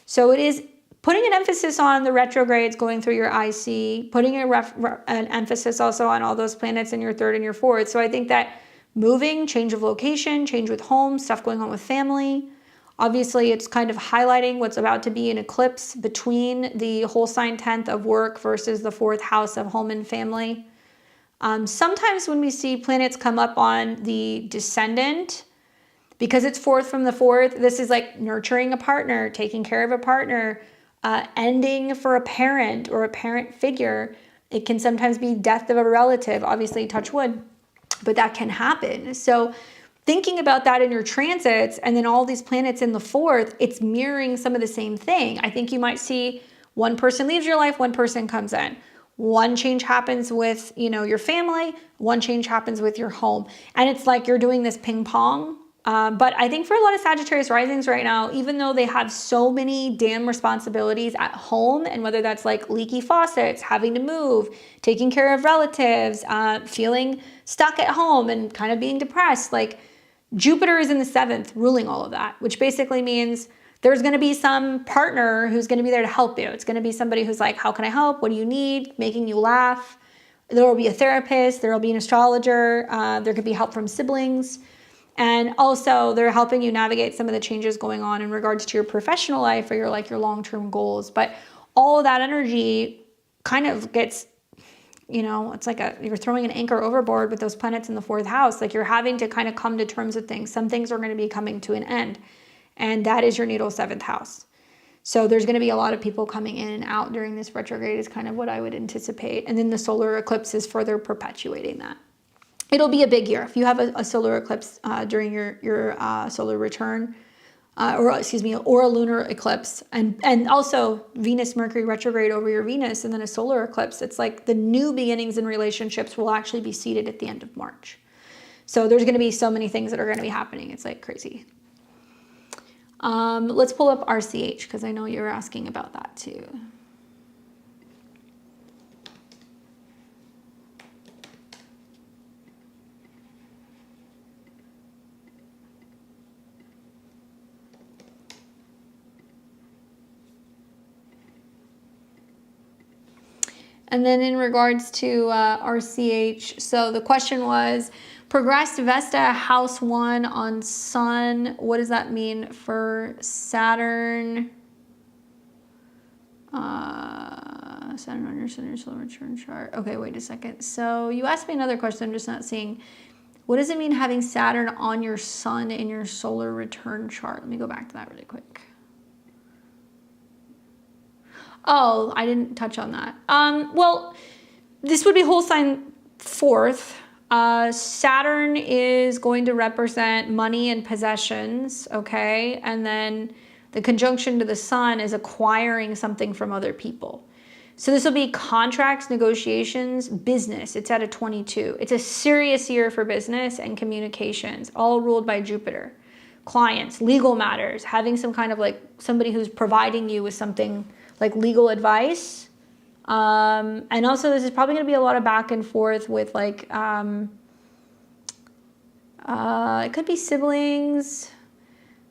So it is putting an emphasis on the retrogrades going through your IC, putting an emphasis also on all those planets in your 3rd and your 4th. So I think that moving, change of location, change with home, stuff going on with family. Obviously, it's kind of highlighting what's about to be an eclipse between the whole sign 10th of work versus the 4th house of home and family. Sometimes when we see planets come up on the descendant, because it's 4th from the 4th, this is like nurturing a partner, taking care of a partner, ending for a parent or a parent figure. It can sometimes be death of a relative, obviously touch wood, but that can happen. So thinking about that in your transits and then all these planets in the 4th, it's mirroring some of the same thing. I think you might see one person leaves your life, one person comes in. One change happens with, your family, one change happens with your home. And it's like you're doing this ping pong. But I think for a lot of Sagittarius risings right now, even though they have so many damn responsibilities at home, and whether that's like leaky faucets, having to move, taking care of relatives, feeling stuck at home and kind of being depressed, like Jupiter is in the 7th ruling all of that, which basically means there's going to be some partner who's going to be there to help you. It's going to be somebody who's like, how can I help? What do you need? Making you laugh. There will be a therapist. There will be an astrologer. There could be help from siblings. And also they're helping you navigate some of the changes going on in regards to your professional life or your long-term goals. But all of that energy kind of gets, it's like you're throwing an anchor overboard with those planets in the 4th house. Like you're having to kind of come to terms with things. Some things are going to be coming to an end. And that is your natal 7th house. So there's going to be a lot of people coming in and out during this retrograde is kind of what I would anticipate. And then the solar eclipse is further perpetuating that. It'll be a big year. If you have a solar eclipse during your solar return, or a lunar eclipse, and also Venus, Mercury retrograde over your Venus, and then a solar eclipse, it's like the new beginnings in relationships will actually be seeded at the end of March. So there's going to be so many things that are going to be happening. It's like crazy. Let's pull up RCH because I know you're asking about that too. And then in regards to RCH, so the question was, progressed Vesta house 1 on Sun. What does that mean for Saturn? Saturn on your solar return chart. Okay, wait a second. So you asked me another question. I'm just not seeing. What does it mean having Saturn on your Sun in your solar return chart? Let me go back to that really quick. Oh, I didn't touch on that. Well, this would be whole sign 4th. Saturn is going to represent money and possessions, okay? And then The conjunction to the sun is acquiring something from other people. So this will be contracts, negotiations, business. It's at a 22. It's a serious year for business and communications, all ruled by Jupiter. Clients, legal matters, having some kind of like somebody who's providing you with something like legal advice. And also this is probably going to be a lot of back and forth with like, it could be siblings.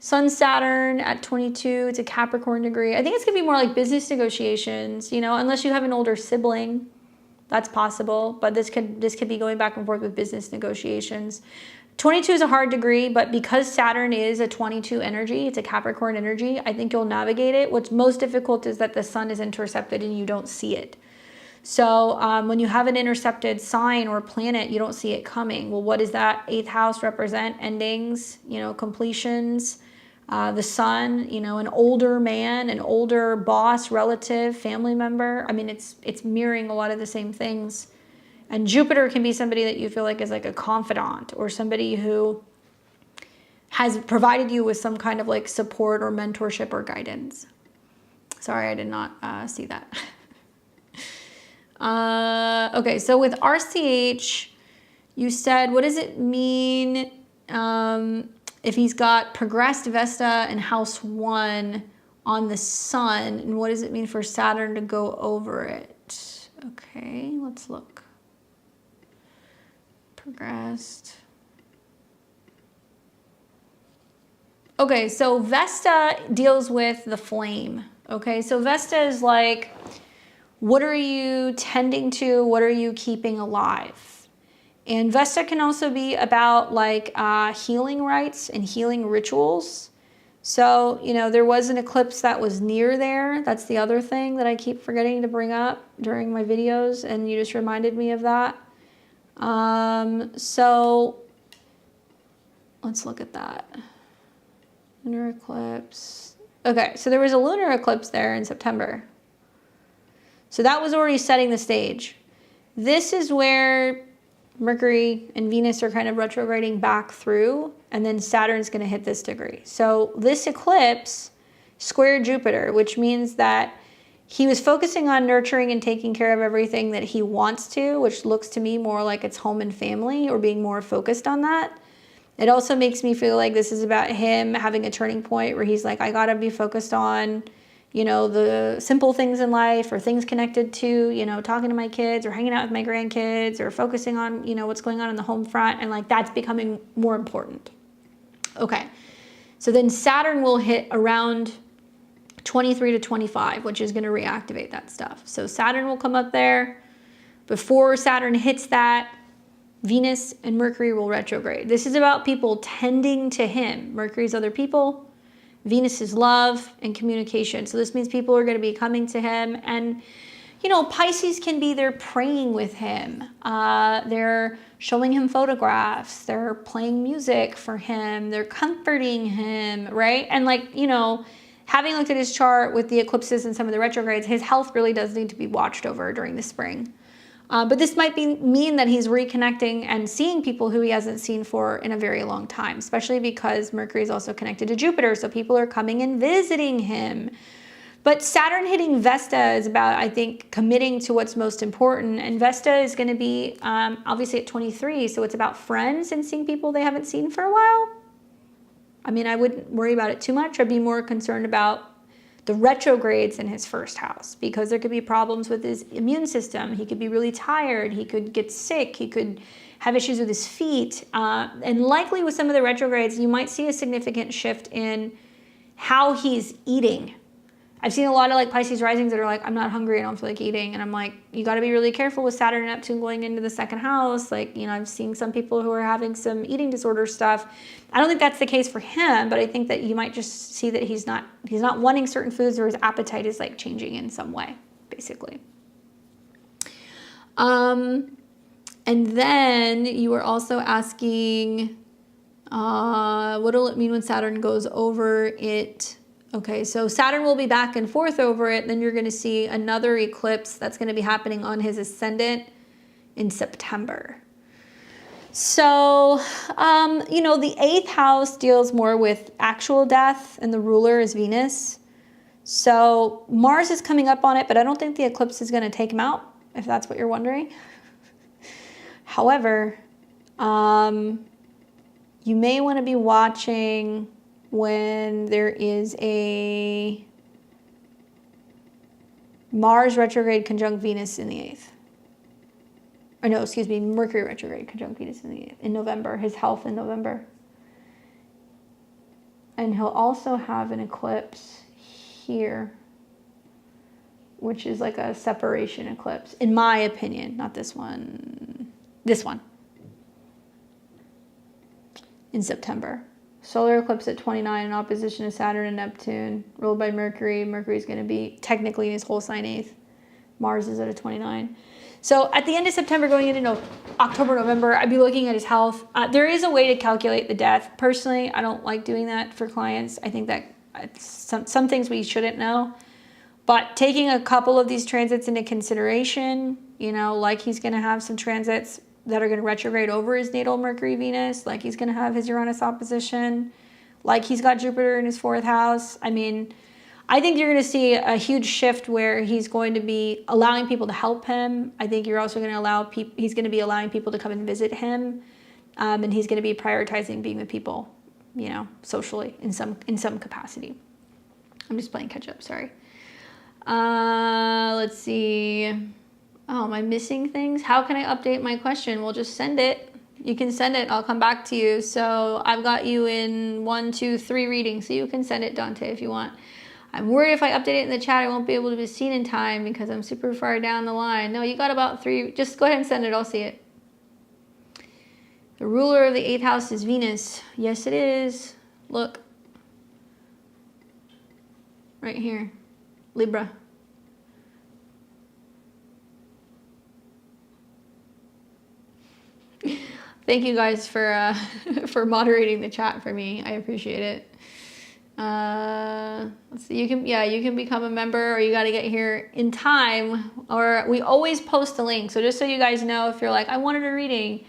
Sun Saturn at 22, it's a Capricorn degree. I think it's gonna be more like business negotiations, you know, unless you have an older sibling, that's possible. But this could be going back and forth with business negotiations. 22 is a hard degree, but because Saturn is a 22 energy, it's a Capricorn energy, I think you'll navigate it. What's most difficult is that the sun is intercepted and you don't see it. So when you have an intercepted sign or planet, you don't see it coming. Well, what does that 8th house represent? Endings, you know, completions. The sun, you know, an older man, an older boss, relative, family member. I mean, it's mirroring a lot of the same things. And Jupiter can be somebody that you feel like is like a confidant or somebody who has provided you with some kind of like support or mentorship or guidance. Sorry, I did not see that. Okay, so with RCH, you said, what does it mean if he's got progressed Vesta and house 1 on the sun, and what does it mean for Saturn to go over it? Okay, let's look. Progressed. Okay, so Vesta deals with the flame. Okay, so Vesta is like, what are you tending to? What are you keeping alive? And Vesta can also be about like healing rites and healing rituals. So, you know, there was an eclipse that was near there. That's the other thing that I keep forgetting to bring up during my videos, and you just reminded me of that. So let's look at that. Lunar eclipse. Okay, so there was a lunar eclipse there in September. So that was already setting the stage. This is where Mercury and Venus are kind of retrograding back through, and then Saturn's going to hit this degree. So this eclipse squared Jupiter, which means that he was focusing on nurturing and taking care of everything that he wants to, which looks to me more like it's home and family, or being more focused on that. It also makes me feel like this is about him having a turning point where he's like, I got to be focused on, you know, the simple things in life, or things connected to, you know, talking to my kids or hanging out with my grandkids, or focusing on, you know, what's going on in the home front. And like, that's becoming more important. Okay. So then Saturn will hit around 23 to 25, which is going to reactivate that stuff. So Saturn will come up there. Before Saturn hits that, Venus and Mercury will retrograde. This is about people tending to him. Mercury's other people. Venus is love and communication. So this means people are going to be coming to him, and, you know, Pisces can be there praying with him. They're showing him photographs. They're playing music for him. They're comforting him, right? And like, you know, having looked at his chart with the eclipses and some of the retrogrades, his health really does need to be watched over during the spring. But this might mean that he's reconnecting and seeing people who he hasn't seen for in a very long time, especially because Mercury is also connected to Jupiter. So people are coming and visiting him. But Saturn hitting Vesta is about, I think, committing to what's most important. And Vesta is going to be obviously at 23. So it's about friends and seeing people they haven't seen for a while. I mean, I wouldn't worry about it too much. I'd be more concerned about the retrogrades in his first house, because there could be problems with his immune system. He could be really tired. He could get sick. He could have issues with his feet. And likely with some of the retrogrades, you might see a significant shift in how he's eating. I've seen a lot of like Pisces risings that are like, I'm not hungry, I don't feel like eating. And I'm like, you got to be really careful with Saturn and Neptune going into the second house. Like, you know, I've seen some people who are having some eating disorder stuff. I don't think that's the case for him, but I think that you might just see that he's not wanting certain foods, or his appetite is like changing in some way, basically. And then you were also asking, what will it mean when Saturn goes over it? Okay, so Saturn will be back and forth over it. Then you're going to see another eclipse that's going to be happening on his ascendant in September. So, you know, the 8th house deals more with actual death, and the ruler is Venus. So Mars is coming up on it, but I don't think the eclipse is going to take him out, if that's what you're wondering. However, you may want to be watching when there is a Mars retrograde conjunct Venus in the 8th. Or no, excuse me, Mercury retrograde conjunct Venus in the 8th, in November, his health in November. And he'll also have an eclipse here, which is like a separation eclipse, in my opinion, not this one, this one, in September. Solar eclipse at 29 in opposition to Saturn and Neptune, ruled by Mercury. Mercury's going to be technically in his whole sign 8th. Mars is at a 29. So at the end of September, going into October, November, I'd be looking at his health. There is a way to calculate the death. Personally, I don't like doing that for clients. I think that some things we shouldn't know. But taking a couple of these transits into consideration, you know, like he's going to have some transits that are going to retrograde over his natal Mercury, Venus, like he's going to have his Uranus opposition, like he's got Jupiter in his 4th house. I mean, I think you're going to see a huge shift where he's going to be allowing people to help him. I think you're also going to allow people, he's going to be allowing people to come and visit him. And he's going to be prioritizing being with people, you know, socially in some capacity. I'm just playing catch up, sorry. Let's see. Oh, am I missing things? How can I update my question? Well, just send it. You can send it. I'll come back to you. So I've got you in 1, 2, 3 readings. So you can send it, Dante, if you want. I'm worried if I update it in the chat, I won't be able to be seen in time because I'm super far down the line. No, you got about 3. Just go ahead and send it. I'll see it. The ruler of the 8th house is Venus. Yes, it is. Look. Right here. Libra. Thank you guys for for moderating the chat for me. I appreciate it. Let's see. You can become a member, or you got to get here in time. Or we always post a link. So just so you guys know, if you're like, I wanted a reading,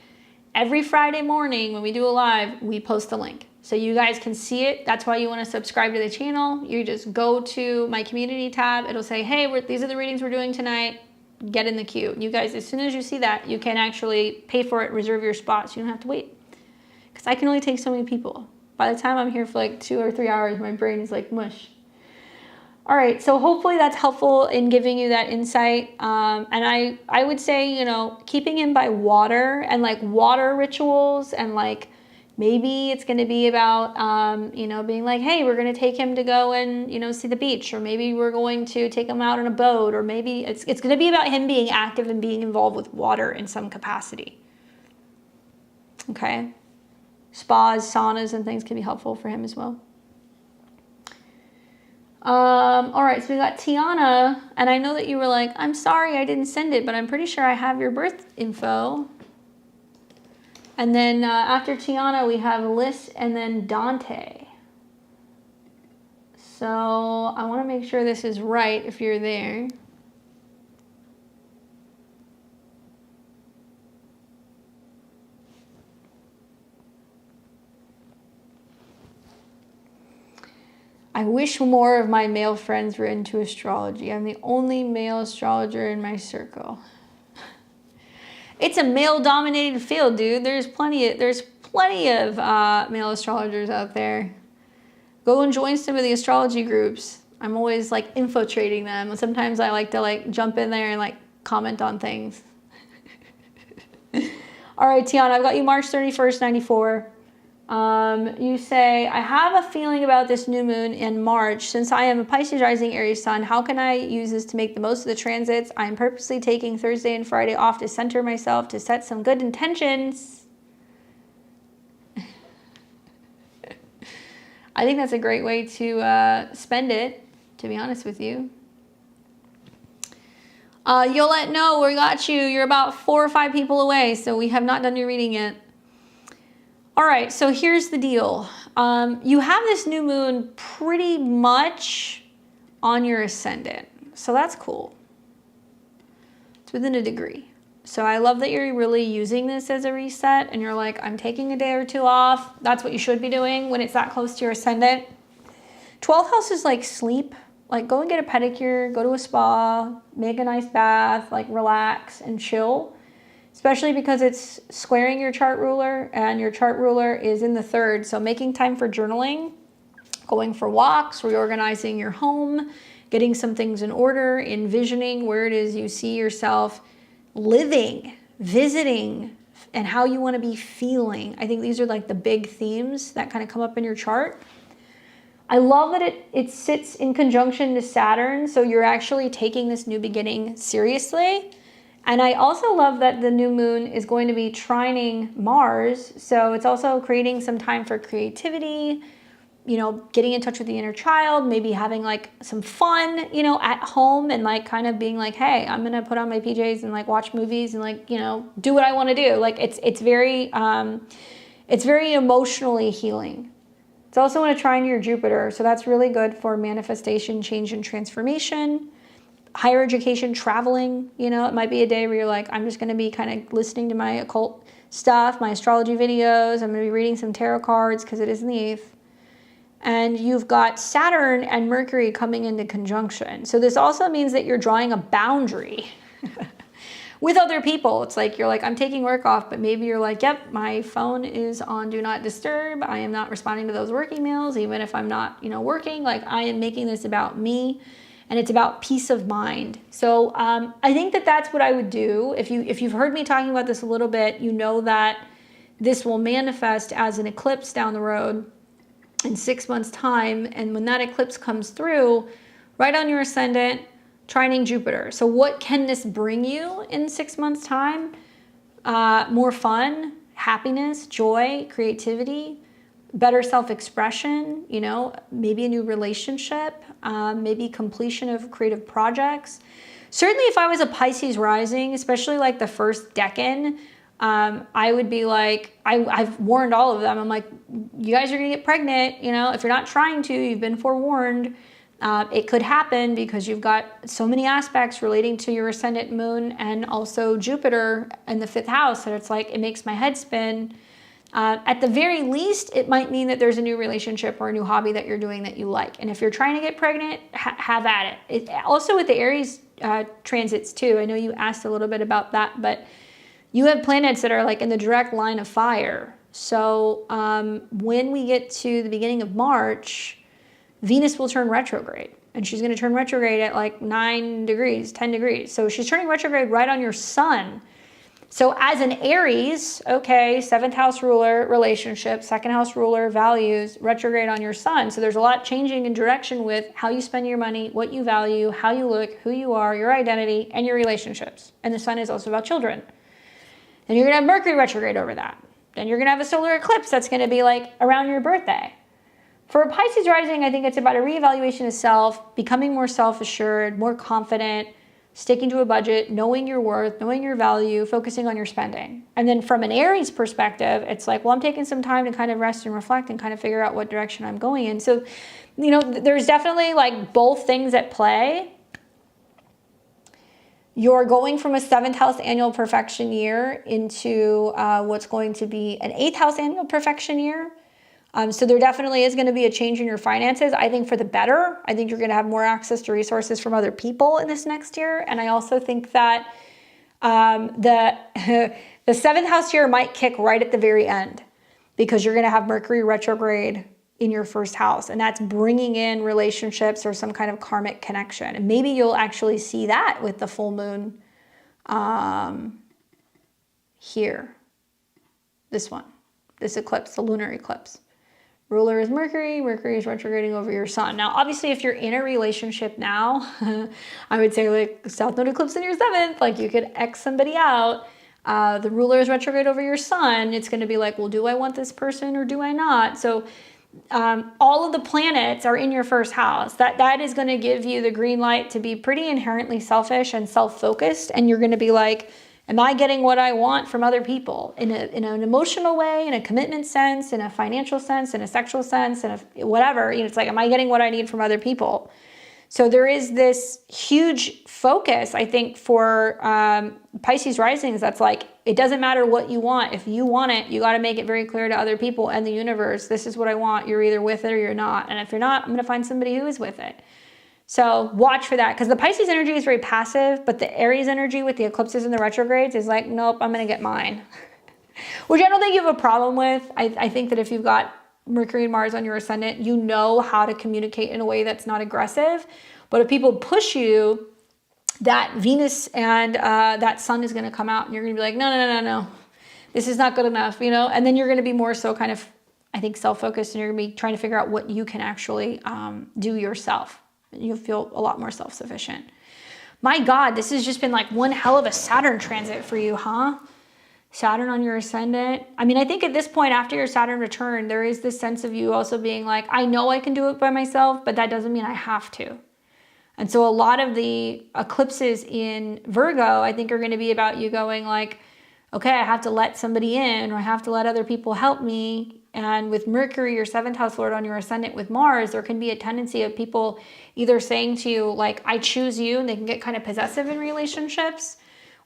every Friday morning when we do a live, we post a link. So you guys can see it. That's why you want to subscribe to the channel. You just go to my community tab. It'll say, hey, these are the readings we're doing tonight. Get in the queue. You guys, as soon as you see that, you can actually pay for it, reserve your spots. You don't have to wait. Because I can only take so many people. By the time I'm here for like 2 or 3 hours, my brain is like mush. All right, so hopefully that's helpful in giving you that insight. And I would say, you know, keeping him by water and like water rituals, and like maybe it's going to be about, you know, being like, hey, we're going to take him to go and, you know, see the beach, or maybe we're going to take him out on a boat, or maybe it's going to be about him being active and being involved with water in some capacity. Okay. Spas, saunas, and things can be helpful for him as well. All right, so we got Tiana, and I know that you were like, I'm sorry I didn't send it, but I'm pretty sure I have your birth info. And then after Tiana, we have Lissa and then Dante. So I want to make sure this is right if you're there. I wish more of my male friends were into astrology. I'm the only male astrologer in my circle. It's a male-dominated field, dude. There's plenty of male astrologers out there. Go and join some of the astrology groups. I'm always like infiltrating them. Sometimes I like to like jump in there and like comment on things. All right, Tiana, I've got you March 31st, 94. You say, I have a feeling about this new moon in March. Since I am a Pisces rising Aries sun, how can I use this to make the most of the transits? I am purposely taking Thursday and Friday off to center myself, to set some good intentions. I think that's a great way to spend it, to be honest with you. Yolette, no, we got you. You're about 4 or 5 people away, so we have not done your reading yet. All right, so here's the deal. You have this new moon pretty much on your ascendant, so that's cool. It's within a degree. So I love that you're really using this as a reset and you're like, I'm taking a day or two off. That's what you should be doing when it's that close to your ascendant. 12th house is like sleep. Like go and get a pedicure, go to a spa, make a nice bath, like relax and chill. Especially because it's squaring your chart ruler and your chart ruler is in the 3rd. So making time for journaling, going for walks, reorganizing your home, getting some things in order, envisioning where it is you see yourself living, visiting, and how you want to be feeling. I think these are like the big themes that kind of come up in your chart. I love that it sits in conjunction to Saturn, so you're actually taking this new beginning seriously. And I also love that the new moon is going to be trining Mars, so it's also creating some time for creativity, you know, getting in touch with the inner child, maybe having like some fun, you know, at home and like kind of being like, hey, I'm gonna put on my PJs and like watch movies and like, you know, do what I want to do. Like it's very emotionally healing. It's also in a trine to your Jupiter, so that's really good for manifestation, change, and transformation. Higher education, traveling, you know, it might be a day where you're like, I'm just going to be kind of listening to my occult stuff, my astrology videos. I'm going to be reading some tarot cards because it is in the 8th. And you've got Saturn and Mercury coming into conjunction. So this also means that you're drawing a boundary with other people. It's like, you're like, I'm taking work off, but maybe you're like, yep, my phone is on do not disturb. I am not responding to those work emails, even if I'm not, you know, working. Like I am making this about me and it's about peace of mind. So I think that that's what I would do. If you've heard me talking about this a little bit, you know that this will manifest as an eclipse down the road in 6 months' time. And when that eclipse comes through, right on your ascendant, trining Jupiter. So what can this bring you in 6 months' time? More fun, happiness, joy, creativity, better self-expression, you know, maybe a new relationship, maybe completion of creative projects. Certainly if I was a Pisces rising, especially like the first decan, I would be like, I've warned all of them. I'm like, you guys are gonna get pregnant. You know, if you're not trying to, you've been forewarned. It could happen because you've got so many aspects relating to your ascendant moon and also Jupiter in the 5th house that it's like, it makes my head spin. At the very least, it might mean that there's a new relationship or a new hobby that you're doing that you like. And if you're trying to get pregnant, have at it. Also with the Aries transits too, I know you asked a little bit about that, but you have planets that are like in the direct line of fire. So when we get to the beginning of March, Venus will turn retrograde. And she's going to turn retrograde at like 9 degrees, 10 degrees. So she's turning retrograde right on your sun. So as an Aries, okay, 7th house ruler, relationship, 2nd house ruler, values, retrograde on your sun. So there's a lot changing in direction with how you spend your money, what you value, how you look, who you are, your identity, and your relationships. And the sun is also about children. Then you're going to have Mercury retrograde over that. Then you're going to have a solar eclipse that's going to be like around your birthday. For a Pisces rising, I think it's about a reevaluation of self, becoming more self-assured, more confident, sticking to a budget, knowing your worth, knowing your value, focusing on your spending. And then from an Aries perspective, it's like, well, I'm taking some time to kind of rest and reflect and kind of figure out what direction I'm going in. So, you know, there's definitely like both things at play. You're going from a 7th house annual perfection year into what's going to be an 8th house annual perfection year. So there definitely is going to be a change in your finances, I think for the better. I think you're going to have more access to resources from other people in this next year. And I also think that the 7th house year might kick right at the very end because you're going to have Mercury retrograde in your 1st house. And that's bringing in relationships or some kind of karmic connection. And maybe you'll actually see that with the full moon here. This one, this eclipse, the lunar eclipse. Ruler is Mercury. Mercury is retrograding over your sun. Now, obviously, if you're in a relationship now, I would say like South Node eclipse in your 7th, like you could X somebody out. The ruler is retrograde over your sun. It's going to be like, well, do I want this person or do I not? So all of the planets are in your 1st house. That is going to give you the green light to be pretty inherently selfish and self-focused. And you're going to be like, am I getting what I want from other people in an emotional way, in a commitment sense, in a financial sense, in a sexual sense, in a whatever? You know, it's like, am I getting what I need from other people? So there is this huge focus, I think, for Pisces risings that's like, it doesn't matter what you want. If you want it, you got to make it very clear to other people and the universe, this is what I want. You're either with it or you're not. And if you're not, I'm going to find somebody who is with it. So watch for that, because the Pisces energy is very passive, but the Aries energy with the eclipses and the retrogrades is like, nope, I'm going to get mine. Which I don't think you have a problem with. I think that if you've got Mercury and Mars on your ascendant, you know how to communicate in a way that's not aggressive. But if people push you, that Venus and that Sun is going to come out and you're going to be like, no, this is not good enough, you know? And then you're going to be more so kind of, I think, self-focused, and you're going to be trying to figure out what you can actually do yourself. You'll feel a lot more self-sufficient. My God, this has just been like one hell of a Saturn transit for you, huh? Saturn on your ascendant. I mean, I think at this point after your Saturn return, there is this sense of you also being like, I know I can do it by myself, but that doesn't mean I have to. And so a lot of the eclipses in Virgo, I think, are going to be about you going like, okay, I have to let somebody in, or I have to let other people help me. And with Mercury, your 7th house lord, on your ascendant with Mars, there can be a tendency of people either saying to you, like, I choose you, and they can get kind of possessive in relationships,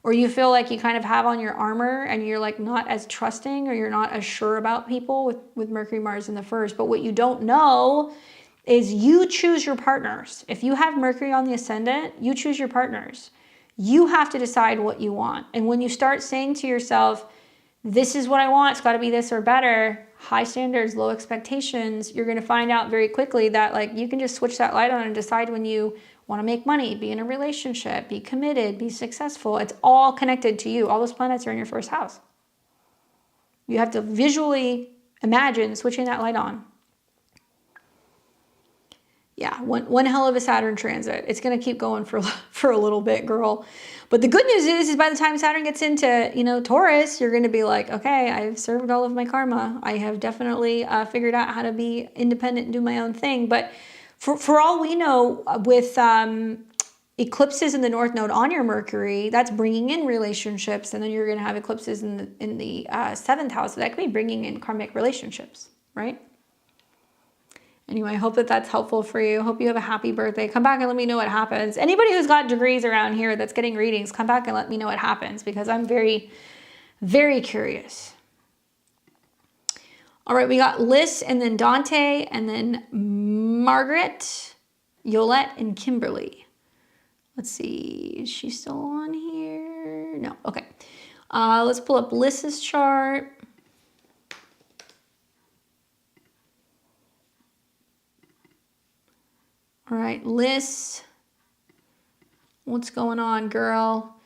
or you feel like you kind of have on your armor and you're like not as trusting, or you're not as sure about people with Mercury, Mars in the first. But what you don't know is you choose your partners. If you have Mercury on the ascendant, you choose your partners. You have to decide what you want. And when you start saying to yourself, this is what I want, it's got to be this or better, high standards, low expectations, you're going to find out very quickly that like you can just switch that light on and decide when you want to make money, be in a relationship, be committed, be successful. It's all connected to you. All those planets are in your first house. You have to visually imagine switching that light on. Yeah, one hell of a Saturn transit. It's going to keep going for a little bit, girl. But the good news is by the time Saturn gets into, Taurus, you're going to be like, okay, I've served all of my karma. I have definitely figured out how to be independent and do my own thing. But for all we know, with eclipses in the North Node on your Mercury, that's bringing in relationships. And then you're going to have eclipses in the 7th house. So that could be bringing in karmic relationships, right? Anyway, I hope that that's helpful for you. Hope you have a happy birthday. Come back and let me know what happens. Anybody who's got degrees around here that's getting readings, come back and let me know what happens, because I'm very, very curious. All right, we got Lissa and then Dante and then Margaret, Yolette, and Kimberly. Let's see, is she still on here? No, okay. Let's pull up Lissa's chart. All right, Liz, what's going on, girl?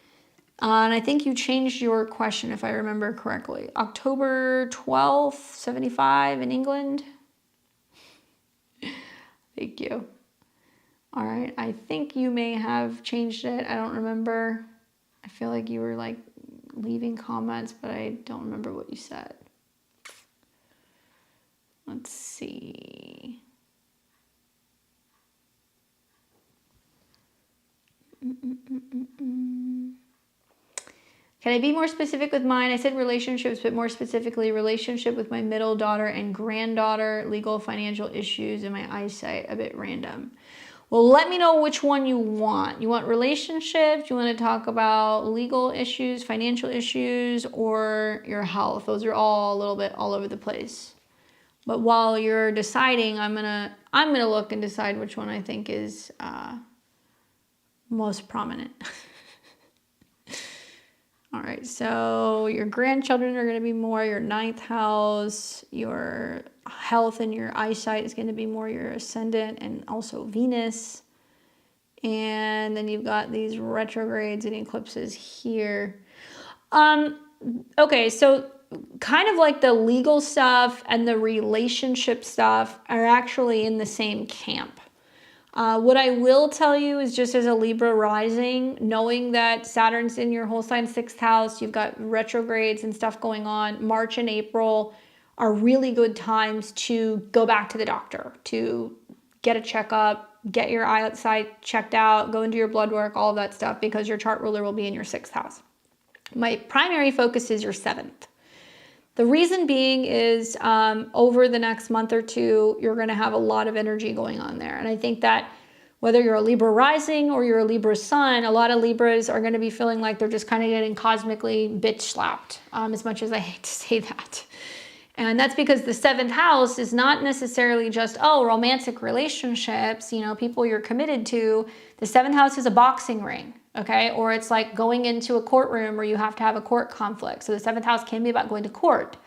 And I think you changed your question, if I remember correctly. October 12th, 75 in England. Thank you. All right, I think you may have changed it. I don't remember. I feel like you were like leaving comments, but I don't remember what you said. Let's see. Can I be more specific with mine? I said relationships, but more specifically, relationship with my middle daughter and granddaughter, legal, financial issues, and my eyesight, a bit random. Well, let me know which one you want. You want relationships? You want to talk about legal issues, financial issues, or your health? Those are all a little bit all over the place. But while you're deciding, I'm gonna look and decide which one I think is most prominent. All right, so your grandchildren are going to be more your 9th house. Your health and your eyesight is going to be more your ascendant and also Venus. And then you've got these retrogrades and eclipses here. Okay, so kind of like the legal stuff and the relationship stuff are actually in the same camp. What I will tell you is, just as a Libra rising, knowing that Saturn's in your whole sign 6th house, you've got retrogrades and stuff going on. March and April are really good times to go back to the doctor, to get a checkup, get your eyesight checked out, go into your blood work, all of that stuff, because your chart ruler will be in your 6th house. My primary focus is your 7th. The reason being is over the next month or two, you're going to have a lot of energy going on there. And I think that Whether you're a Libra rising or you're a Libra sun, a lot of Libras are going to be feeling like they're just kind of getting cosmically bitch slapped, as much as I hate to say that. And that's because the 7th house is not necessarily just, oh, romantic relationships, you know, people you're committed to. The 7th house is a boxing ring, okay? Or it's like going into a courtroom where you have to have a court conflict. So the 7th house can be about going to court.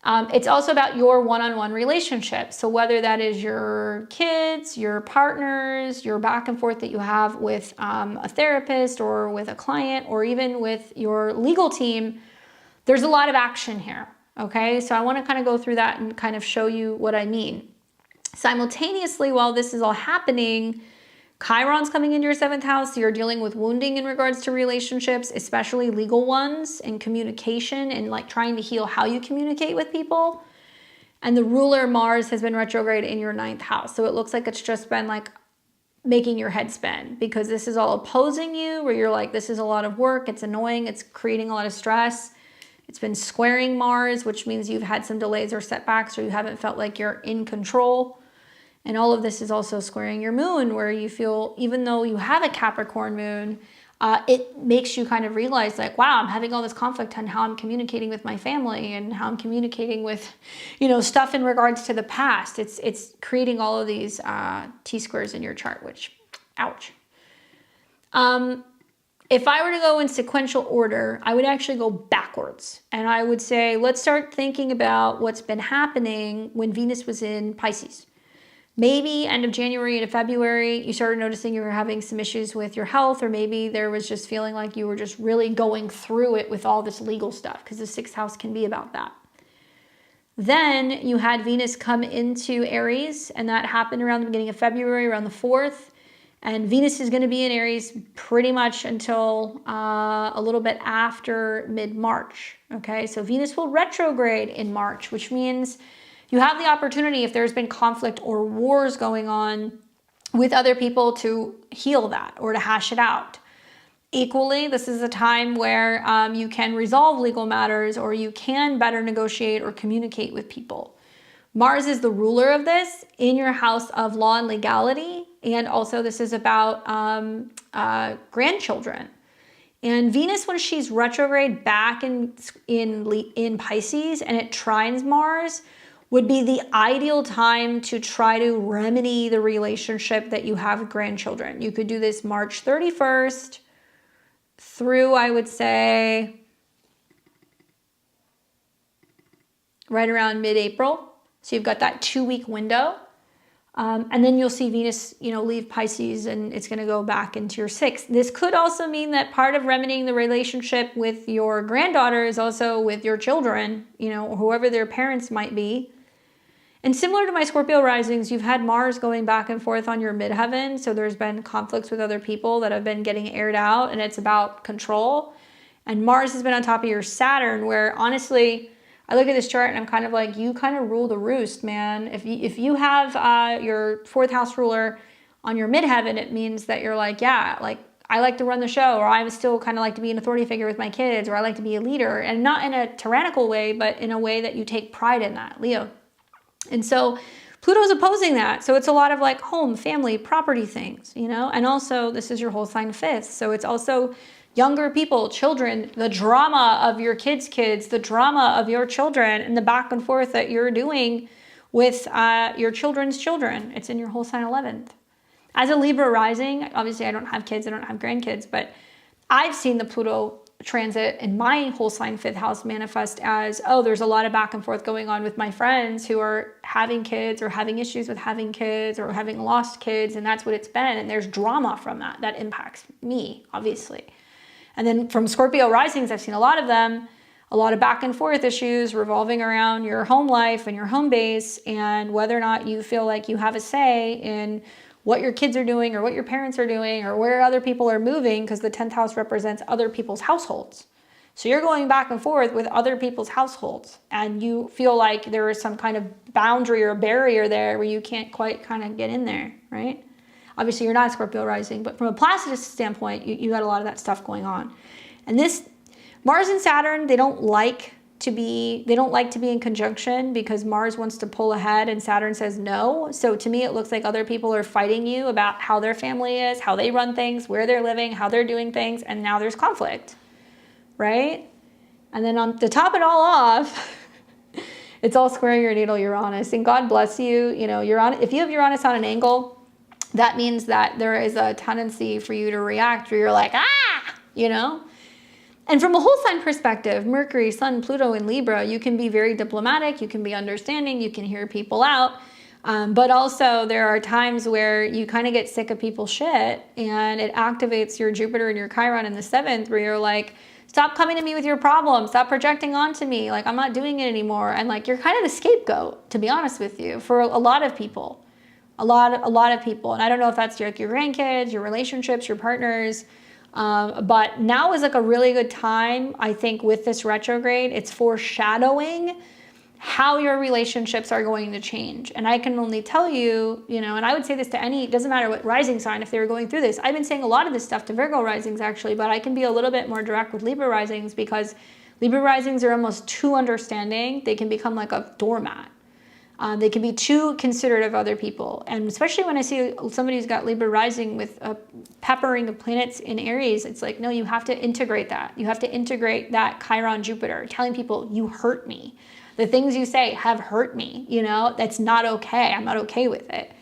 It's also about your one-on-one relationship. So whether that is your kids, your partners, your back and forth that you have with a therapist or with a client or even with your legal team, there's a lot of action here, okay? So I want to kind of go through that and kind of show you what I mean. Simultaneously, while this is all happening, Chiron's coming into your 7th house. So you're dealing with wounding in regards to relationships, especially legal ones, and communication and like trying to heal how you communicate with people. And the ruler Mars has been retrograde in your 9th house. So it looks like it's just been like making your head spin because this is all opposing you where you're like, this is a lot of work. It's annoying. It's creating a lot of stress. It's been squaring Mars, which means you've had some delays or setbacks or you haven't felt like you're in control. And all of this is also squaring your moon where you feel, even though you have a Capricorn moon, it makes you kind of realize like, wow, I'm having all this conflict on how I'm communicating with my family and how I'm communicating with, you know, stuff in regards to the past. It's creating all of these T-squares in your chart, which, ouch. If I were to go in sequential order, I would actually go backwards. And I would say, let's start thinking about what's been happening when Venus was in Pisces. Maybe end of January into February, you started noticing you were having some issues with your health, or maybe there was just feeling like you were just really going through it with all this legal stuff, because the 6th house can be about that. Then you had Venus come into Aries, and that happened around the beginning of February, around the 4th. And Venus is going to be in Aries pretty much until a little bit after mid-March. Okay, so Venus will retrograde in March, which means you have the opportunity, if there's been conflict or wars going on with other people, to heal that or to hash it out. Equally, this is a time where you can resolve legal matters or you can better negotiate or communicate with people. Mars is the ruler of this in your house of law and legality. And also this is about grandchildren. And Venus, when she's retrograde back in Pisces and it trines Mars, would be the ideal time to try to remedy the relationship that you have with grandchildren. You could do this March 31st through, I would say, right around mid-April. So you've got that 2-week window. And then you'll see Venus, you know, leave Pisces and it's going to go back into your 6th. This could also mean that part of remedying the relationship with your granddaughter is also with your children, you know, whoever their parents might be. And similar to my Scorpio risings, you've had Mars going back and forth on your midheaven. So there's been conflicts with other people that have been getting aired out, and it's about control. And Mars has been on top of your Saturn, where honestly, I look at this chart and I'm kind of like, you kind of rule the roost, man. If you have your 4th house ruler on your midheaven, it means that you're like, yeah, like I like to run the show, or I still kind of like to be an authority figure with my kids, or I like to be a leader, and not in a tyrannical way, but in a way that you take pride in that, Leo. And so Pluto's opposing that. So it's a lot of like home, family, property things, you know, and also this is your whole sign 5th. So it's also younger people, children, the drama of your kids' kids, the drama of your children, and the back and forth that you're doing with your children's children. It's in your whole sign 11th. As a Libra rising, obviously I don't have kids, I don't have grandkids, but I've seen the Pluto transit in my whole sign 5th house manifest as, oh, there's a lot of back and forth going on with my friends who are having kids or having issues with having kids or having lost kids, and that's what it's been. And there's drama from that impacts me, obviously. And then from Scorpio risings, I've seen a lot of them, a lot of back and forth issues revolving around your home life and your home base and whether or not you feel like you have a say in what your kids are doing or what your parents are doing or where other people are moving, because the 10th house represents other people's households. So you're going back and forth with other people's households and you feel like there is some kind of boundary or barrier there where you can't quite kind of get in there, right? Obviously you're not Scorpio rising, but from a Placidus standpoint, you got a lot of that stuff going on. And this, Mars and Saturn, they don't like they don't like to be in conjunction because Mars wants to pull ahead and Saturn says no. So to me, it looks like other people are fighting you about how their family is, how they run things, where they're living, how they're doing things. And now there's conflict, right? And then to top it all off, it's all square your natal Uranus. And God bless you. You know, if you have Uranus on an angle, that means that there is a tendency for you to react where you're like, ah, you know? And from a whole sign perspective, Mercury, Sun, Pluto in Libra, you can be very diplomatic, you can be understanding, you can hear people out. But also there are times where you kind of get sick of people's shit and it activates your Jupiter and your Chiron in the 7th where you're like, stop coming to me with your problems, stop projecting onto me, like I'm not doing it anymore. And like you're kind of the scapegoat, to be honest with you, for a lot of people. A lot of people. And I don't know if that's like your grandkids, your relationships, your partners. But now is like a really good time, I think, with this retrograde. It's foreshadowing how your relationships are going to change. And I can only tell you, you know, and I would say this to it doesn't matter what rising sign, if they were going through this. I've been saying a lot of this stuff to Virgo risings actually, but I can be a little bit more direct with Libra risings because Libra risings are almost too understanding. They can become like a doormat. They can be too considerate of other people. And especially when I see somebody who's got Libra rising with a peppering of planets in Aries, it's like, no, you have to integrate that. You have to integrate that Chiron Jupiter, telling people you hurt me. The things you say have hurt me, you know, that's not okay. I'm not okay with it.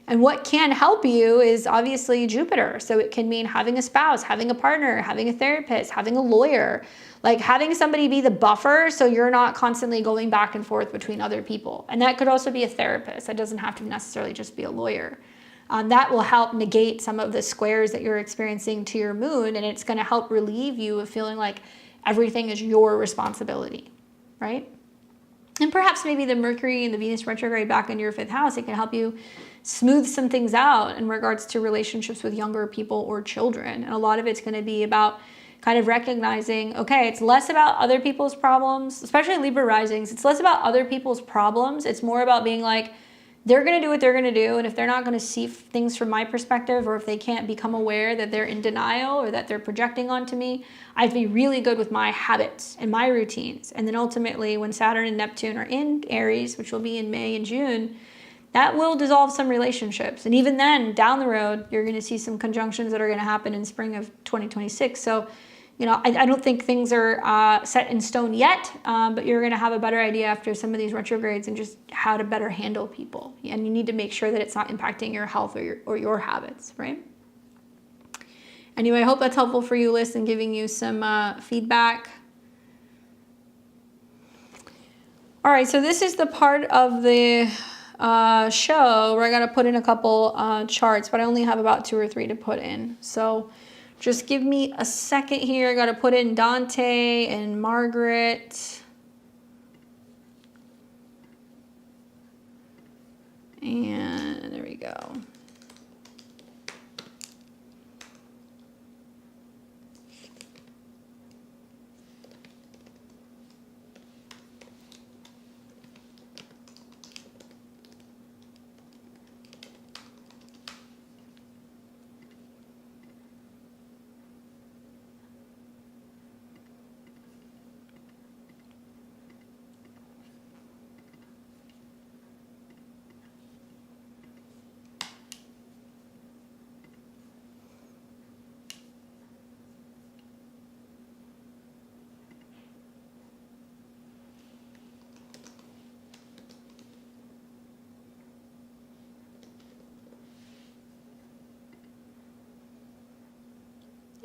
And what can help you is obviously Jupiter. So it can mean having a spouse, having a partner, having a therapist, having a lawyer, like having somebody be the buffer so you're not constantly going back and forth between other people. And that could also be a therapist. That doesn't have to necessarily just be a lawyer. That will help negate some of the squares that you're experiencing to your moon, and it's going to help relieve you of feeling like everything is your responsibility, right? And perhaps maybe the Mercury and the Venus retrograde back in your 5th house, it can help you smooth some things out in regards to relationships with younger people or children. And a lot of it's going to be about kind of recognizing, okay, it's less about other people's problems, especially Libra risings. It's less about other people's problems. It's more about being like, they're going to do what they're going to do. And if they're not going to see things from my perspective, or if they can't become aware that they're in denial or that they're projecting onto me, I have to be really good with my habits and my routines. And then ultimately when Saturn and Neptune are in Aries, which will be in May and June, that will dissolve some relationships. And even then, down the road, you're going to see some conjunctions that are going to happen in spring of 2026. So, you know, I don't think things are set in stone yet, but you're going to have a better idea after some of these retrogrades and just how to better handle people. And you need to make sure that it's not impacting your health or your habits, right? Anyway, I hope that's helpful for you, Liz, and giving you some feedback. All right, so this is the part of the show where I got to put in a couple charts, but I only have about 2 or 3 to put in. So just give me a second here. I got to put in Dante and Margaret. And there we go.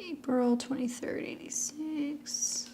April 23rd, 86.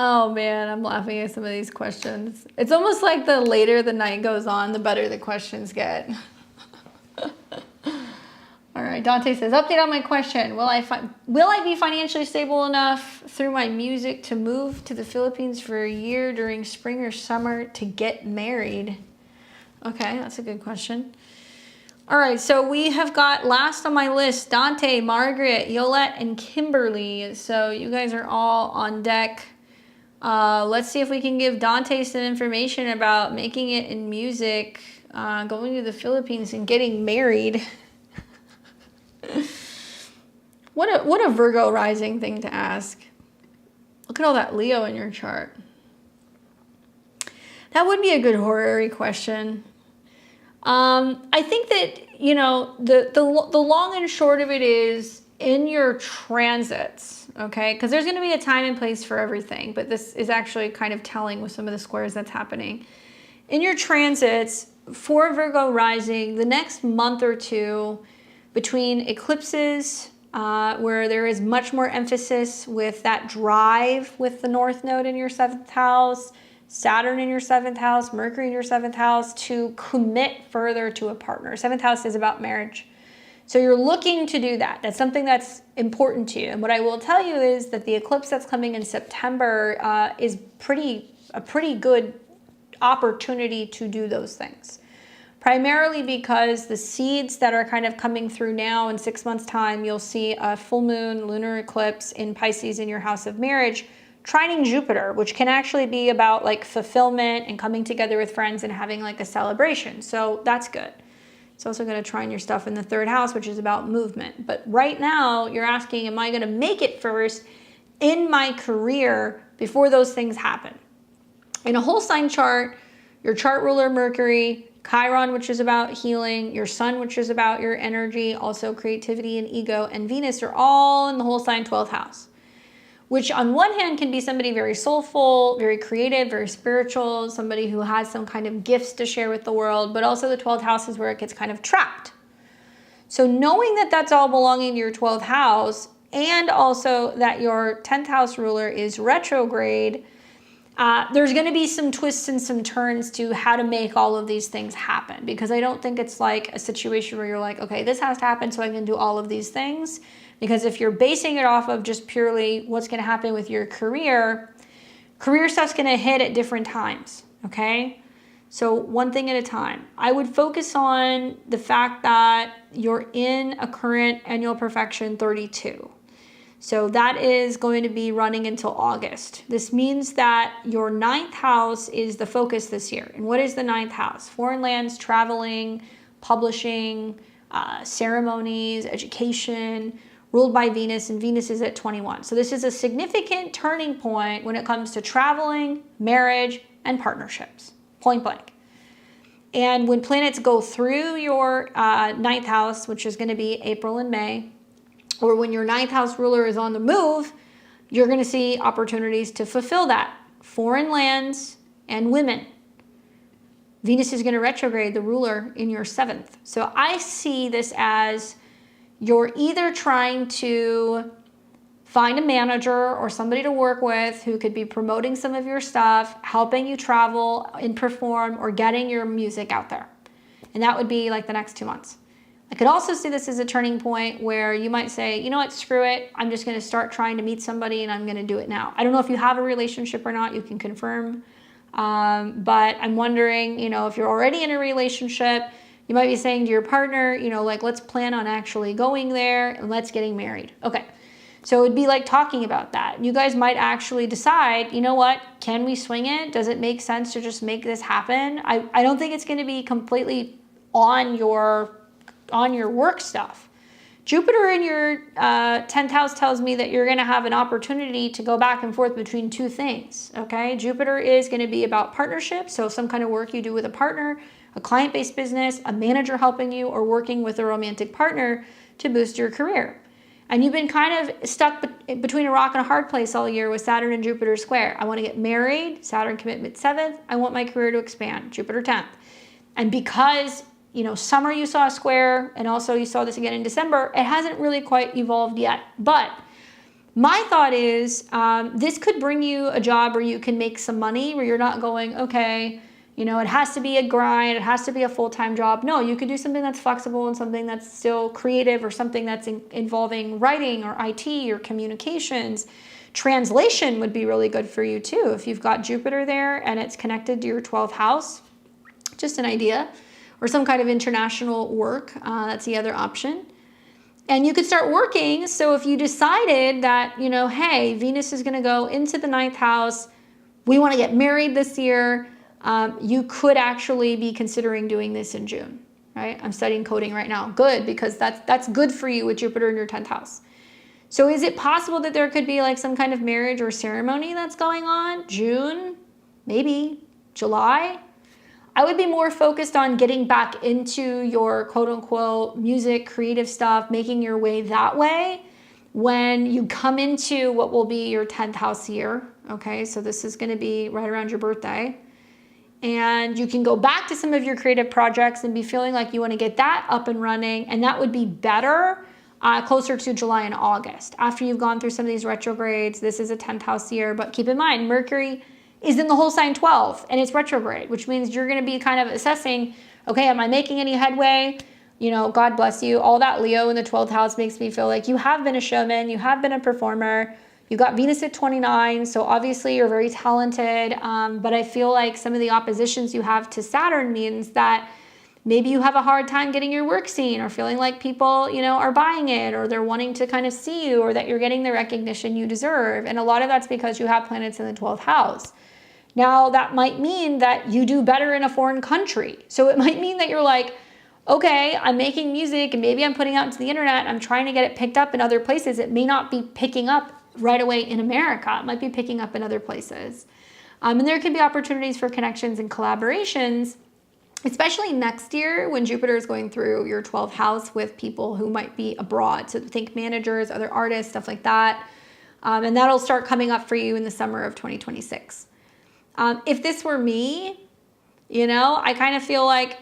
Oh man, I'm laughing at some of these questions. It's almost like the later the night goes on, the better the questions get. All right, Dante says, update on my question. Will I be financially stable enough through my music to move to the Philippines for a year during spring or summer to get married? Okay, that's a good question. All right, so we have got last on my list, Dante, Margaret, Yolette, and Kimberly. So you guys are all on deck. Let's see if we can give Dante some information about making it in music, going to the Philippines and getting married. What a Virgo rising thing to ask. Look at all that Leo in your chart. That would be a good horary question. I think that, you know, the long and short of it is in your transits, okay? Because there's going to be a time and place for everything, but this is actually kind of telling with some of the squares that's happening. In your transits, for Virgo rising, the next month or two between eclipses, where there is much more emphasis with that drive with the North Node in your 7th house, Saturn in your 7th house, Mercury in your 7th house, to commit further to a partner. 7th house is about marriage. So you're looking to do that. That's something that's important to you. And what I will tell you is that the eclipse that's coming in September is a pretty good opportunity to do those things. Primarily because the seeds that are kind of coming through now in 6 months' time, you'll see a full moon lunar eclipse in Pisces in your house of marriage, trining Jupiter, which can actually be about like fulfillment and coming together with friends and having like a celebration. So that's good. It's also going to trine your stuff in the 3rd house, which is about movement. But right now you're asking, am I going to make it first in my career before those things happen? In a whole sign chart, your chart ruler Mercury, Chiron, which is about healing, your sun, which is about your energy, also creativity and ego, and Venus are all in the whole sign 12th house, which on one hand can be somebody very soulful, very creative, very spiritual, somebody who has some kind of gifts to share with the world, but also the 12th house is where it gets kind of trapped. So knowing that that's all belonging to your 12th house, and also that your 10th house ruler is retrograde, there's going to be some twists and some turns to how to make all of these things happen, because I don't think it's like a situation where you're like, okay, this has to happen so I can do all of these things. Because if you're basing it off of just purely what's going to happen with your career stuff's going to hit at different times, okay? So one thing at a time. I would focus on the fact that you're in a current annual perfection 32. So that is going to be running until August. This means that your 9th house is the focus this year. And what is the 9th house? Foreign lands, traveling, publishing, ceremonies, education, ruled by Venus, and Venus is at 21. So this is a significant turning point when it comes to traveling, marriage, and partnerships, point blank. And when planets go through your 9th house, which is going to be April and May, or when your 9th house ruler is on the move, you're going to see opportunities to fulfill that. Foreign lands and women. Venus is going to retrograde the ruler in your 7th. So I see this as you're either trying to find a manager or somebody to work with who could be promoting some of your stuff, helping you travel and perform, or getting your music out there. And that would be like the next 2 months. I could also see this as a turning point where you might say, you know what, screw it. I'm just going to start trying to meet somebody and I'm going to do it now. I don't know if you have a relationship or not. You can confirm. But I'm wondering, you know, if you're already in a relationship, you might be saying to your partner, you know, like, let's plan on actually going there and let's getting married. Okay. So it would be like talking about that. You guys might actually decide, you know what, can we swing it? Does it make sense to just make this happen? I don't think it's going to be completely on your work stuff. Jupiter in your 10th house tells me that you're going to have an opportunity to go back and forth between two things, okay? Jupiter is going to be about partnership, so some kind of work you do with a partner, a client-based business, a manager helping you, or working with a romantic partner to boost your career. And you've been kind of stuck between a rock and a hard place all year with Saturn and Jupiter square. I want to get married, Saturn commitment 7th. I want my career to expand, Jupiter 10th. And because, you know, summer you saw a square, and also you saw this again in December, it hasn't really quite evolved yet. But My thought is this could bring you a job where you can make some money, where you're not going, okay, you know, it has to be a grind, it has to be a full-time job. No, you could do something that's flexible and something that's still creative, or something that's involving writing or IT or communications. Translation would be really good for you too. If you've got Jupiter there and it's connected to your 12th house, just an idea, or some kind of international work. That's the other option. And you could start working. So if you decided that, you know, hey, Venus is going to go into the 9th house, we want to get married this year, you could actually be considering doing this in June, right? I'm studying coding right now. Good, because that's good for you with Jupiter in your 10th house. So is it possible that there could be like some kind of marriage or ceremony that's going on? June, maybe July. I would be more focused on getting back into your quote unquote music, creative stuff, making your way that way when you come into what will be your 10th house year. Okay, so this is going to be right around your birthday. And you can go back to some of your creative projects and be feeling like you want to get that up and running. And that would be better closer to July and August. After you've gone through some of these retrogrades, this is a 10th house year. But keep in mind, Mercury is in the whole sign 12 and it's retrograde, which means you're going to be kind of assessing, okay, am I making any headway? You know, God bless you. All that Leo in the 12th house makes me feel like you have been a showman, you have been a performer. You got Venus at 29, so obviously you're very talented, but I feel like some of the oppositions you have to Saturn means that maybe you have a hard time getting your work seen, or feeling like people, you know, are buying it, or they're wanting to kind of see you, or that you're getting the recognition you deserve. And a lot of that's because you have planets in the 12th house. Now, that might mean that you do better in a foreign country. So it might mean that you're like, okay, I'm making music and maybe I'm putting out into the internet, I'm trying to get it picked up in other places. It may not be picking up right away in America. It might be picking up in other places. And there could be opportunities for connections and collaborations, especially next year when Jupiter is going through your 12th house with people who might be abroad. So think managers, other artists, stuff like that. And that'll start coming up for you in the summer of 2026. If this were me, you know, I kind of feel like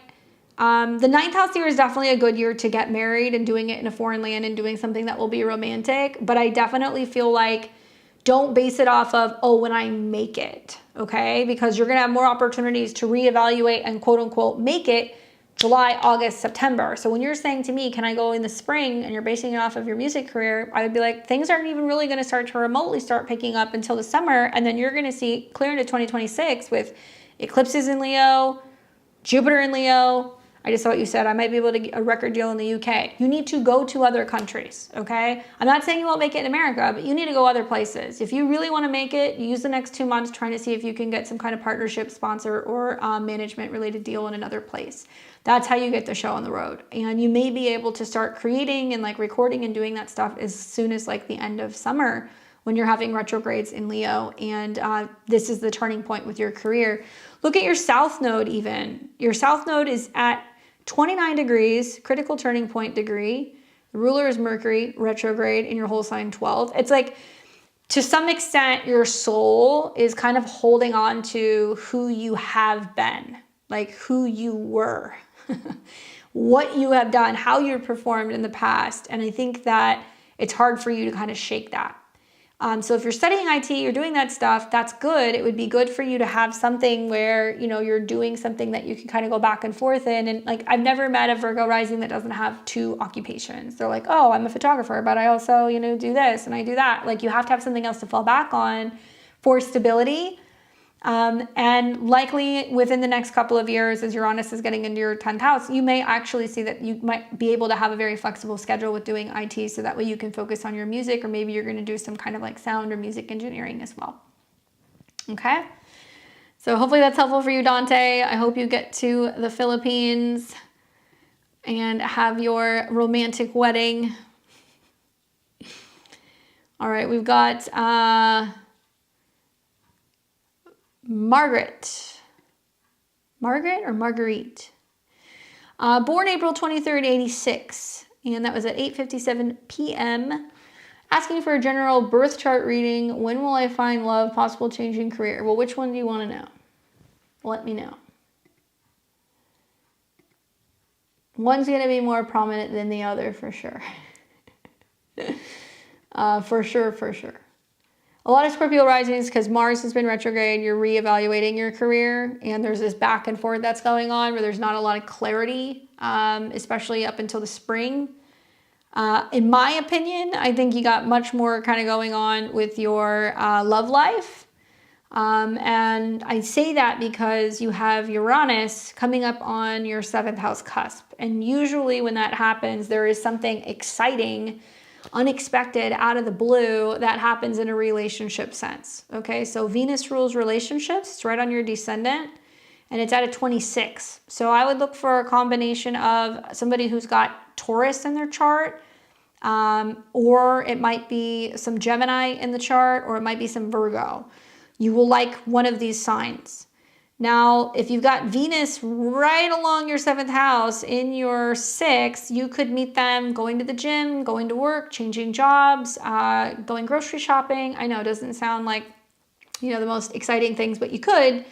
the 9th house year is definitely a good year to get married and doing it in a foreign land and doing something that will be romantic. But I definitely feel like don't base it off of, oh, when I make it, okay? Because you're going to have more opportunities to reevaluate and quote unquote make it July, August, September. So when you're saying to me, can I go in the spring, and you're basing it off of your music career, I would be like, things aren't even really going to start to remotely start picking up until the summer. And then you're going to see clear into 2026 with eclipses in Leo, Jupiter in Leo. I just saw what you said. I might be able to get a record deal in the UK. You need to go to other countries, okay? I'm not saying you won't make it in America, but you need to go other places. If you really want to make it, use the next 2 months trying to see if you can get some kind of partnership, sponsor, or management related deal in another place. That's how you get the show on the road. And you may be able to start creating and like recording and doing that stuff as soon as like the end of summer when you're having retrogrades in Leo. And this is the turning point with your career. Look at your South Node even. Your South Node is at 29 degrees, critical turning point degree. The ruler is Mercury, retrograde in your whole sign 12. It's like, to some extent, your soul is kind of holding on to who you have been, like who you were, what you have done, how you've performed in the past. And I think that it's hard for you to kind of shake that. So if you're studying IT, you're doing that stuff, that's good. It would be good for you to have something where, you know, you're doing something that you can kind of go back and forth in. And like, I've never met a Virgo rising that doesn't have 2 occupations. They're like, oh, I'm a photographer, but I also, you know, do this and I do that. Like, you have to have something else to fall back on for stability. And likely within the next couple of years, as Uranus is getting into your 10th house, you may actually see that you might be able to have a very flexible schedule with doing IT, so that way you can focus on your music, or maybe you're going to do some kind of like sound or music engineering as well. Okay. So hopefully that's helpful for you, Dante. I hope you get to the Philippines and have your romantic wedding. All right. We've got, Margaret or Marguerite, born April 23rd, 86, and that was at 8:57 p.m. Asking for a general birth chart reading. When will I find love? Possible change in career. Well, which one do you want to know? Let me know. One's going to be more prominent than the other for sure. For sure, for sure. A lot of Scorpio risings, because Mars has been retrograde, you're reevaluating your career, and there's this back and forth that's going on where there's not a lot of clarity, especially up until the spring. In my opinion, I think you got much more kind of going on with your love life. And I say that because you have Uranus coming up on your 7th house cusp. And usually when that happens, there is something exciting, unexpected, out of the blue that happens in a relationship sense. Okay, so Venus rules relationships. It's right on your descendant, and it's at a 26. So I would look for a combination of somebody who's got Taurus in their chart, or it might be some Gemini in the chart, or it might be some Virgo. You will like one of these signs. Now, if you've got Venus right along your 7th house in your 6th, you could meet them going to the gym, going to work, changing jobs, going grocery shopping. I know it doesn't sound like, the most exciting things, but you could.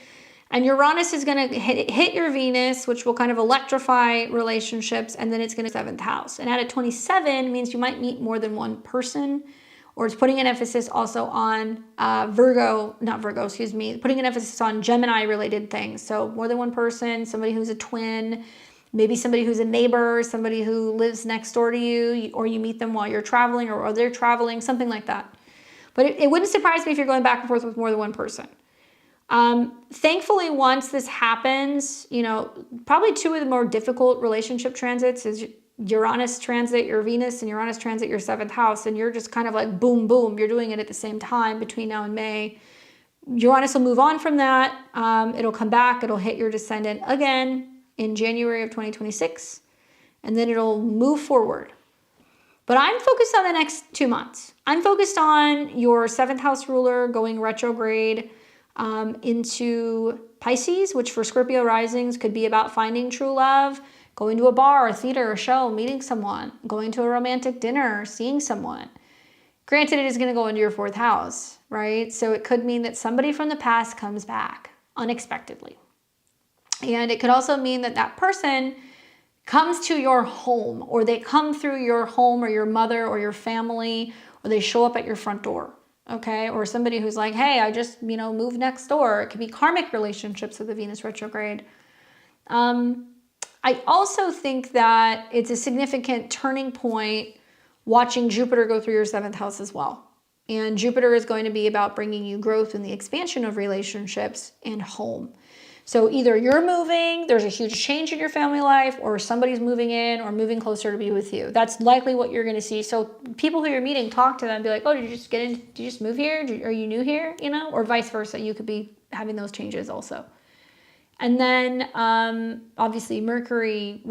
And Uranus is going to hit your Venus, which will kind of electrify relationships, and then it's going to 7th house. And at a 27 means you might meet more than one person, or it's putting an emphasis also on putting an emphasis on Gemini related things. So more than one person, somebody who's a twin, maybe somebody who's a neighbor, somebody who lives next door to you, or you meet them while you're traveling or they're traveling, something like that. But it wouldn't surprise me if you're going back and forth with more than one person. Thankfully, once this happens, probably two of the more difficult relationship transits is Uranus transit your Venus and Uranus transit your 7th house, and you're just kind of like boom, boom. You're doing it at the same time between now and May. Uranus will move on from that. It'll come back. It'll hit your descendant again in January of 2026, and then it'll move forward. But I'm focused on the next 2 months. I'm focused on your 7th house ruler going retrograde into Pisces, which for Scorpio risings could be about finding true love, going to a bar, a theater, a show, meeting someone, going to a romantic dinner, seeing someone. Granted, it is going to go into your 4th house, right? So it could mean that somebody from the past comes back unexpectedly. And it could also mean that that person comes to your home, or they come through your home or your mother or your family, or they show up at your front door, okay? Or somebody who's like, hey, I just, moved next door. It could be karmic relationships with the Venus retrograde. I also think that it's a significant turning point watching Jupiter go through your 7th house as well. And Jupiter is going to be about bringing you growth in the expansion of relationships and home. So either you're moving, there's a huge change in your family life, or somebody's moving in or moving closer to be with you. That's likely what you're going to see. So people who you're meeting, talk to them, be like, oh, did you just get in? Did you just move here? Are you new here? Or vice versa. You could be having those changes also. And then obviously Mercury,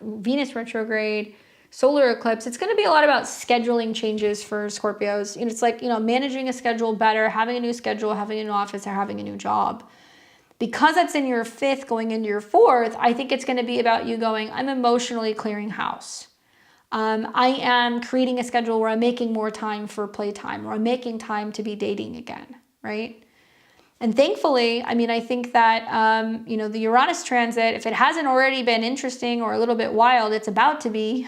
Venus retrograde, solar eclipse. It's going to be a lot about scheduling changes for Scorpios. It's like, managing a schedule better, having a new schedule, having a new office, or having a new job. Because that's in your 5th going into your 4th, I think it's going to be about you going, I'm emotionally clearing house. I am creating a schedule where I'm making more time for playtime, or I'm making time to be dating again, right? And thankfully, I think that, the Uranus transit, if it hasn't already been interesting or a little bit wild, it's about to be.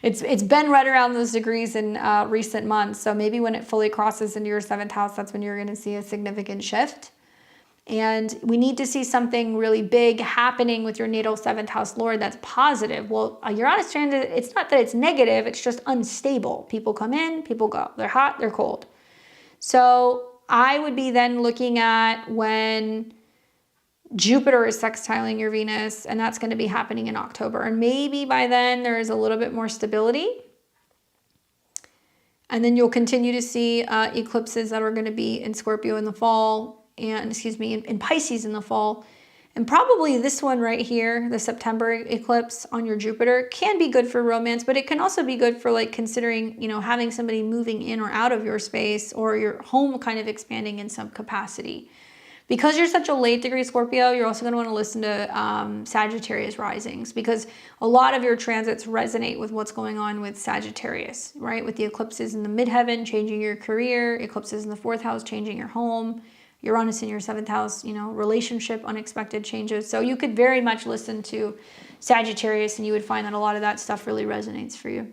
It's been right around those degrees in recent months. So maybe when it fully crosses into your 7th house, that's when you're going to see a significant shift. And we need to see something really big happening with your natal 7th house Lord that's positive. Well, a Uranus transit, it's not that it's negative, it's just unstable. People come in, people go. They're hot, they're cold. So I would be then looking at when Jupiter is sextiling your Venus, and that's going to be happening in October. And maybe by then there is a little bit more stability. And then you'll continue to see eclipses that are going to be in Scorpio in the fall, and in Pisces in the fall. And probably this one right here, the September eclipse on your Jupiter, can be good for romance, but it can also be good for like considering, having somebody moving in or out of your space, or your home kind of expanding in some capacity. Because you're such a late degree Scorpio, you're also going to want to listen to Sagittarius risings, because a lot of your transits resonate with what's going on with Sagittarius, right? With the eclipses in the midheaven, changing your career, eclipses in the 4th house, changing your home, Uranus in your 7th house, relationship, unexpected changes. So you could very much listen to Sagittarius, and you would find that a lot of that stuff really resonates for you.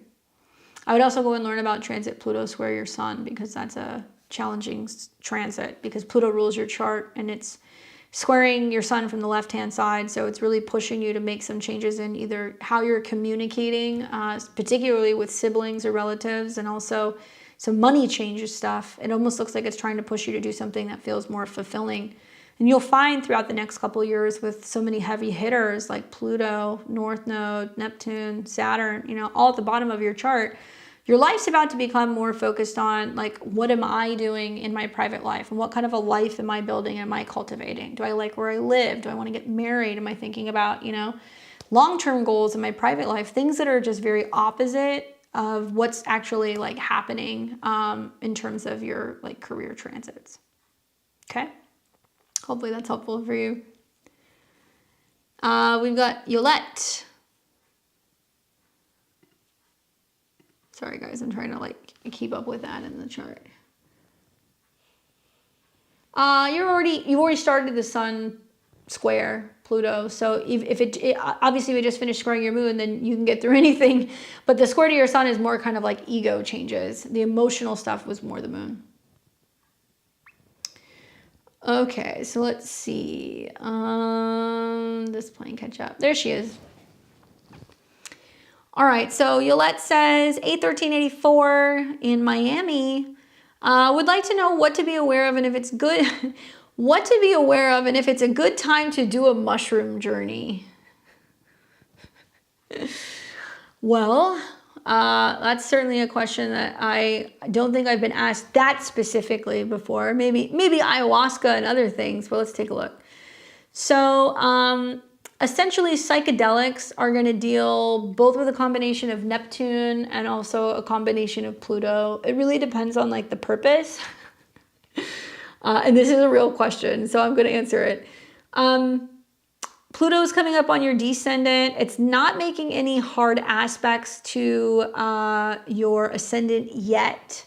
I would also go and learn about transit Pluto square your sun, because that's a challenging transit, because Pluto rules your chart and it's squaring your sun from the left-hand side. So it's really pushing you to make some changes in either how you're communicating, particularly with siblings or relatives, and also some money changes stuff. It almost looks like it's trying to push you to do something that feels more fulfilling. And you'll find throughout the next couple of years with so many heavy hitters like Pluto, North Node, Neptune, Saturn, you know, all at the bottom of your chart, your life's about to become more focused on, like, what am I doing in my private life? And what kind of a life am I building? Am I cultivating? Do I like where I live? Do I want to get married? Am I thinking about, you know, long-term goals in my private life? Things that are just very opposite of what's actually like happening in terms of your like career transits. Okay? Hopefully that's helpful for you. We've got Yolette. Sorry guys, I'm trying to like keep up with that in the chart. You've already started the sun square Pluto. So if it obviously we just finished squaring your moon, then you can get through anything. But the square to your sun is more kind of like ego changes. The emotional stuff was more the moon. Okay, so let's see. This playing catch up. There she is. All right, so Yolette says 8/13/84 in Miami. Would like to know what to be aware of and if it's good, what to be aware of and if it's a good time to do a mushroom journey. Well, that's certainly a question that I don't think I've been asked that specifically before. Maybe ayahuasca and other things, but let's take a look. So, essentially, psychedelics are going to deal both with a combination of Neptune and also a combination of Pluto. It really depends on like the purpose. And this is a real question, so I'm going to answer it. Pluto is coming up on your descendant. It's not making any hard aspects to your ascendant yet.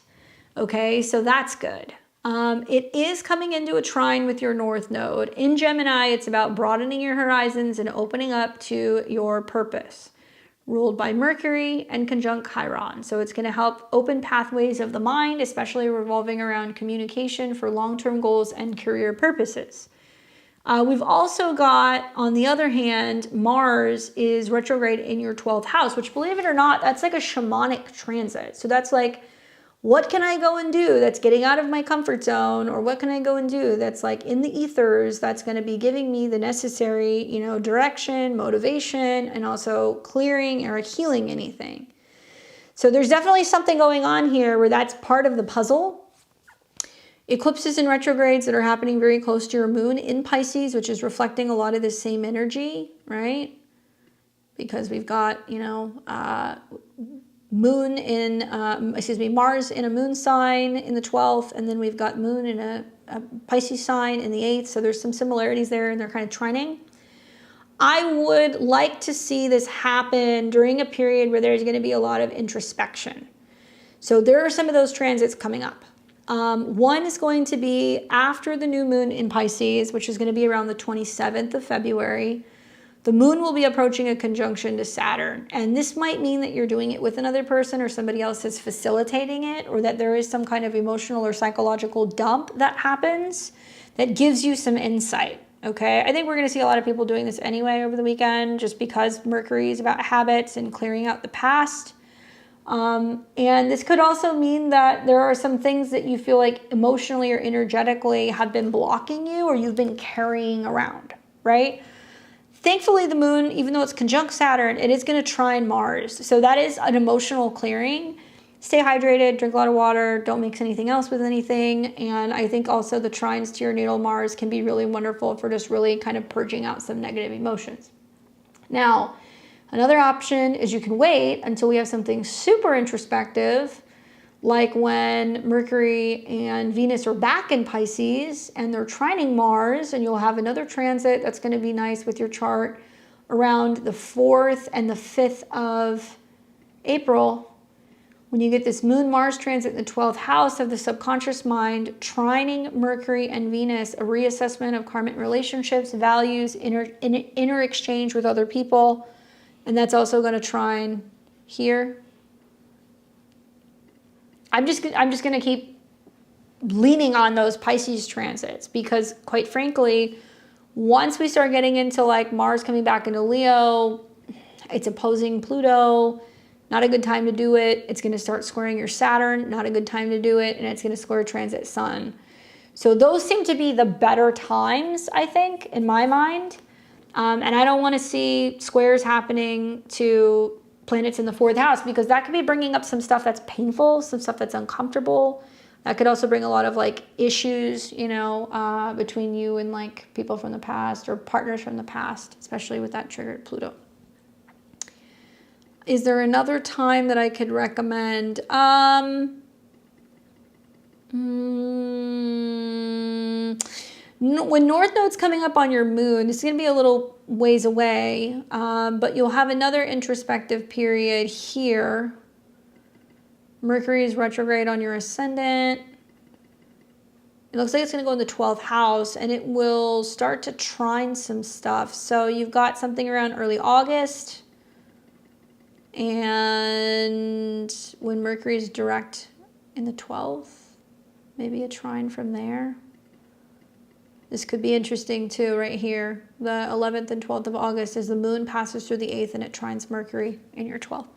Okay, so that's good. It is coming into a trine with your North Node. In Gemini, it's about broadening your horizons and opening up to your purpose, ruled by Mercury and conjunct Chiron. So it's going to help open pathways of the mind, especially revolving around communication for long-term goals and career purposes. We've also got, on the other hand, Mars is retrograde in your 12th house, which, believe it or not, that's like a shamanic transit. So that's like, what can I go and do that's getting out of my comfort zone? Or what can I go and do that's like in the ethers that's going to be giving me the necessary, you know, direction, motivation, and also clearing or healing anything. So there's definitely something going on here where that's part of the puzzle. Eclipses and retrogrades that are happening very close to your moon in Pisces, which is reflecting a lot of the same energy, right? Because we've got, you know, moon in, Mars in a moon sign in the 12th, and then we've got moon in a Pisces sign in the 8th, so there's some similarities there, and they're kind of trining. I would like to see this happen during a period where there's going to be a lot of introspection. So there are some of those transits coming up. One is going to be after the new moon in Pisces, which is going to be around the 27th of February. The moon will be approaching a conjunction to Saturn, and this might mean that you're doing it with another person or somebody else is facilitating it, or that there is some kind of emotional or psychological dump that happens that gives you some insight, okay? I think we're going to see a lot of people doing this anyway over the weekend just because Mercury is about habits and clearing out the past. And this could also mean that there are some things that you feel like emotionally or energetically have been blocking you or you've been carrying around, right? Thankfully, the moon, even though it's conjunct Saturn, it is going to trine Mars. So that is an emotional clearing. Stay hydrated, drink a lot of water, don't mix anything else with anything. And I think also the trines to your natal Mars can be really wonderful for just really kind of purging out some negative emotions. Now, another option is you can wait until we have something super introspective, like when Mercury and Venus are back in Pisces and they're trining Mars, and you'll have another transit that's going to be nice with your chart around the 4th and the 5th of April. When you get this Moon-Mars transit in the 12th house of the subconscious mind, trining Mercury and Venus, a reassessment of karmic relationships, values, inner exchange with other people. And that's also going to trine here. I'm just going to keep leaning on those Pisces transits, because quite frankly, once we start getting into like Mars coming back into Leo, it's opposing Pluto, not a good time to do it. It's going to start squaring your Saturn, not a good time to do it. And it's going to square transit Sun. So those seem to be the better times, I think, in my mind. And I don't want to see squares happening to planets in the 4th house, because that could be bringing up some stuff that's painful, some stuff that's uncomfortable. That could also bring a lot of like issues, you know, between you and like people from the past or partners from the past, especially with that triggered Pluto. Is there another time that I could recommend? When North Node's coming up on your moon, it's going to be a little ways away, but you'll have another introspective period here. Mercury is retrograde on your ascendant. It looks like it's going to go in the 12th house, and it will start to trine some stuff. So you've got something around early August. And when Mercury is direct in the 12th, maybe a trine from there. This could be interesting too, right here. The 11th and 12th of August, as the moon passes through the 8th and it trines Mercury in your 12th.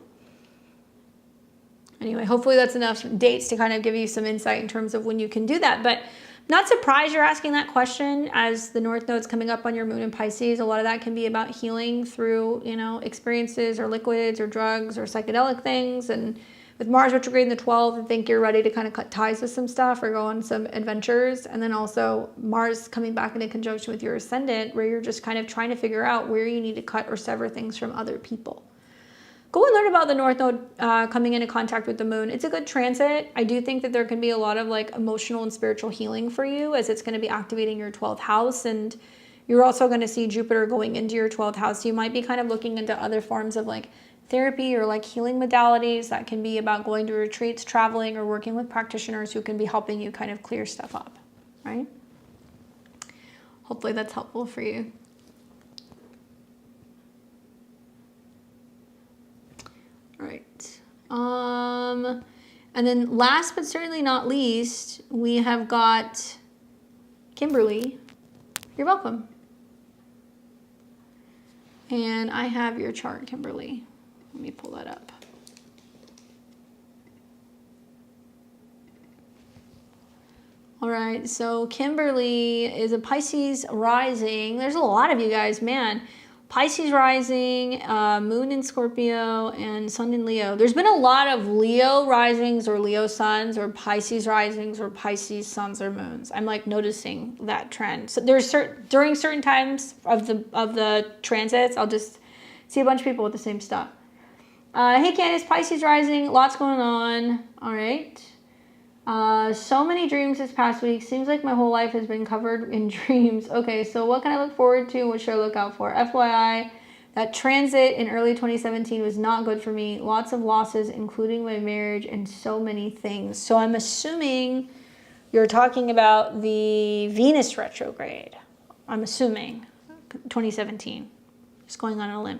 Anyway, hopefully that's enough dates to kind of give you some insight in terms of when you can do that. But not surprised you're asking that question, as the North Node's coming up on your moon in Pisces. A lot of that can be about healing through, you know, experiences or liquids or drugs or psychedelic things. And with Mars retrograde in the 12th, I think you're ready to kind of cut ties with some stuff or go on some adventures. And then also Mars coming back into conjunction with your ascendant, where you're just kind of trying to figure out where you need to cut or sever things from other people. Go and learn about the North Node coming into contact with the moon. It's a good transit. I do think that there can be a lot of like emotional and spiritual healing for you, as it's going to be activating your 12th house. And you're also going to see Jupiter going into your 12th house. So you might be kind of looking into other forms of like therapy or like healing modalities. That can be about going to retreats, traveling, or working with practitioners who can be helping you kind of clear stuff up, right? Hopefully that's helpful for you. All right. And then last but certainly not least, we have got Kimberly. You're welcome. And I have your chart, Kimberly. Let me pull that up. All right, so Kimberly is a Pisces rising. There's a lot of you guys, man. Pisces rising, moon in Scorpio, and sun in Leo. There's been a lot of Leo risings or Leo suns or Pisces risings or Pisces suns or moons. I'm like noticing that trend. So there's during certain times of the transits, I'll just see a bunch of people with the same stuff. Hey Candace, Pisces rising, lots going on. All right. So many dreams this past week. Seems like my whole life has been covered in dreams. Okay, so what can I look forward to? What should I look out for? FYI, that transit in early 2017 was not good for me. Lots of losses, including my marriage and so many things. So I'm assuming you're talking about the Venus retrograde. I'm assuming 2017. Just going on a limb.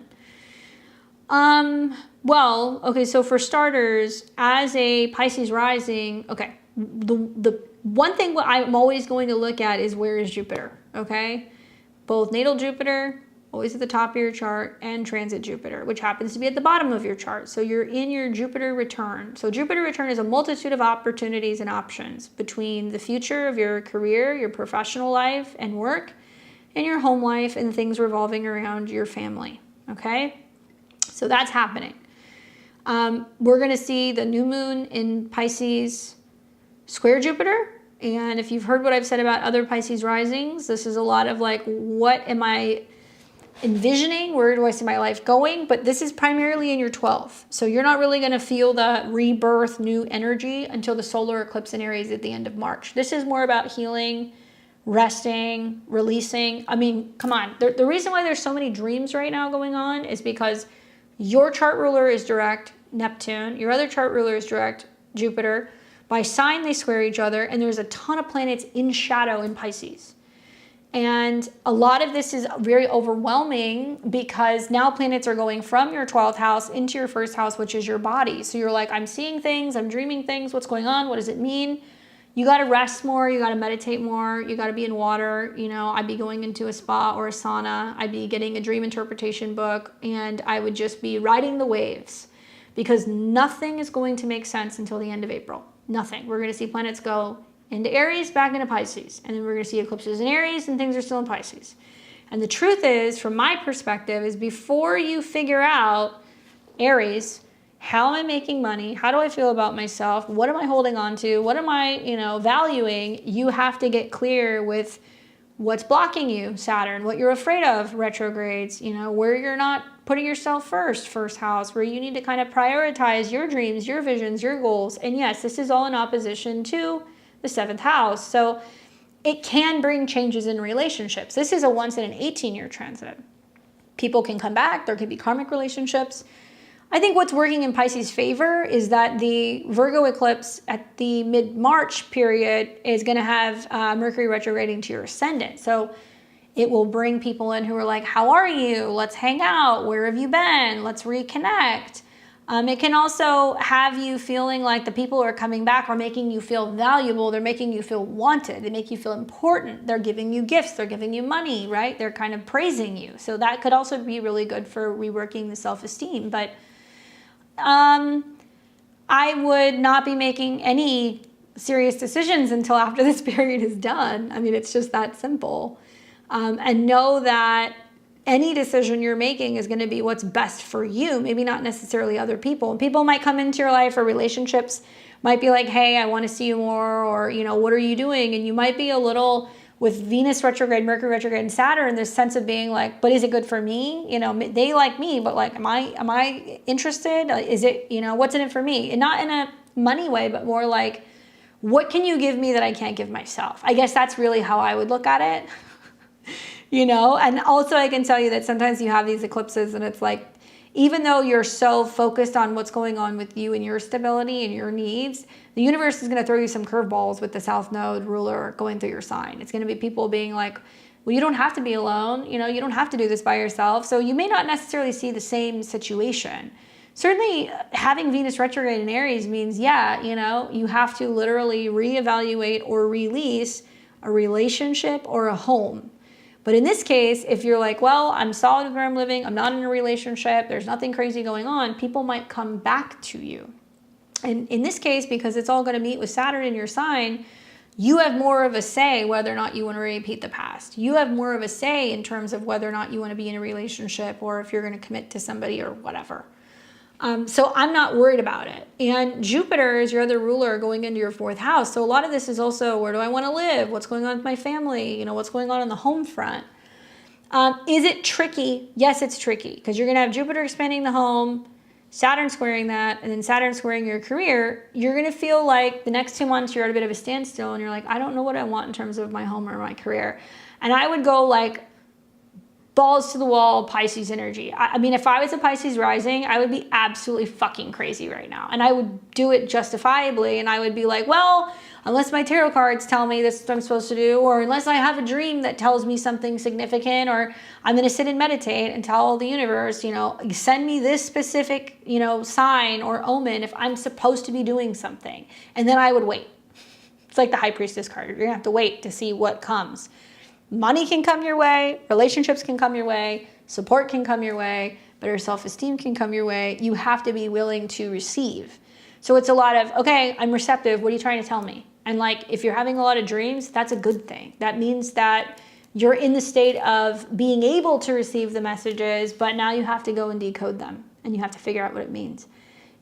Well, okay, so for starters, as a Pisces rising, okay, the one thing I'm always going to look at is where is Jupiter, okay? Both natal Jupiter, always at the top of your chart, and transit Jupiter, which happens to be at the bottom of your chart. So you're in your Jupiter return. So Jupiter return is a multitude of opportunities and options between the future of your career, your professional life and work, and your home life and things revolving around your family, okay? So that's happening. We're going to see the new moon in Pisces square Jupiter. And if you've heard what I've said about other Pisces risings, this is a lot of like, what am I envisioning? Where do I see my life going? But this is primarily in your 12th. So you're not really going to feel the rebirth, new energy until the solar eclipse in Aries at the end of March. This is more about healing, resting, releasing. I mean, come on. The reason why there's so many dreams right now going on is because your chart ruler is direct Neptune. Your other chart ruler is direct Jupiter. By sign, they square each other, and there's a ton of planets in shadow in Pisces. And a lot of this is very overwhelming because now planets are going from your 12th house into your first house, which is your body. So you're like, I'm seeing things, I'm dreaming things, what's going on? What does it mean? You got to rest more, you got to meditate more, you got to be in water. You know, I'd be going into a spa or a sauna, I'd be getting a dream interpretation book, and I would just be riding the waves because nothing is going to make sense until the end of April. Nothing. We're going to see planets go into Aries, back into Pisces. And then we're going to see eclipses in Aries and things are still in Pisces. And the truth is, from my perspective, is before you figure out Aries, how am I making money? How do I feel about myself? What am I holding on to? What am I, valuing? You have to get clear with what's blocking you, Saturn, what you're afraid of, retrogrades, where you're not putting yourself first house, where you need to kind of prioritize your dreams, your visions, your goals. And yes, this is all in opposition to the 7th house. So it can bring changes in relationships. This is a once in an 18-year transit. People can come back. There could be karmic relationships. I think what's working in Pisces' favor is that the Virgo eclipse at the mid-March period is going to have Mercury retrograding to your ascendant. So it will bring people in who are like, how are you? Let's hang out. Where have you been? Let's reconnect. It can also have you feeling like the people who are coming back are making you feel valuable. They're making you feel wanted. They make you feel important. They're giving you gifts. They're giving you money, right? They're kind of praising you. So that could also be really good for reworking the self-esteem. But I would not be making any serious decisions until after this period is done. I mean, it's just that simple. And know that any decision you're making is going to be what's best for you, maybe not necessarily other people. And people might come into your life, or relationships might be like, hey, I want to see you more, or, what are you doing? And you might be a little, with Venus retrograde, Mercury retrograde, and Saturn, this sense of being like, but is it good for me? They like me, but like, am I interested? Is it, what's in it for me? And not in a money way, but more like, what can you give me that I can't give myself? I guess that's really how I would look at it. And also I can tell you that sometimes you have these eclipses and it's like, even though you're so focused on what's going on with you and your stability and your needs, the universe is going to throw you some curveballs with the South Node ruler going through your sign. It's going to be people being like, well, you don't have to be alone. You don't have to do this by yourself. So you may not necessarily see the same situation. Certainly having Venus retrograde in Aries means, you have to literally reevaluate or release a relationship or a home. But in this case, if you're like, well, I'm solid with where I'm living, I'm not in a relationship, there's nothing crazy going on, people might come back to you. And in this case, because it's all going to meet with Saturn in your sign, you have more of a say whether or not you want to repeat the past. You have more of a say in terms of whether or not you want to be in a relationship or if you're going to commit to somebody or whatever. So I'm not worried about it. And Jupiter is your other ruler going into your 4th house. So a lot of this is also, where do I want to live? What's going on with my family? What's going on the home front? Is it tricky? Yes, it's tricky, because you're going to have Jupiter expanding the home, Saturn squaring that, and then Saturn squaring your career. You're going to feel like the next 2 months you're at a bit of a standstill and you're like, I don't know what I want in terms of my home or my career. And I would go like, balls to the wall, Pisces energy. I mean, if I was a Pisces rising, I would be absolutely fucking crazy right now. And I would do it justifiably. And I would be like, well, unless my tarot cards tell me this is what I'm supposed to do, or unless I have a dream that tells me something significant, or I'm going to sit and meditate and tell the universe, send me this specific, sign or omen if I'm supposed to be doing something. And then I would wait. It's like the High Priestess card. You're going to have to wait to see what comes. Money can come your way, relationships can come your way, support can come your way, better self-esteem can come your way. You have to be willing to receive. So it's a lot of, okay, I'm receptive. What are you trying to tell me? And like, if you're having a lot of dreams, that's a good thing. That means that you're in the state of being able to receive the messages, but now you have to go and decode them and you have to figure out what it means.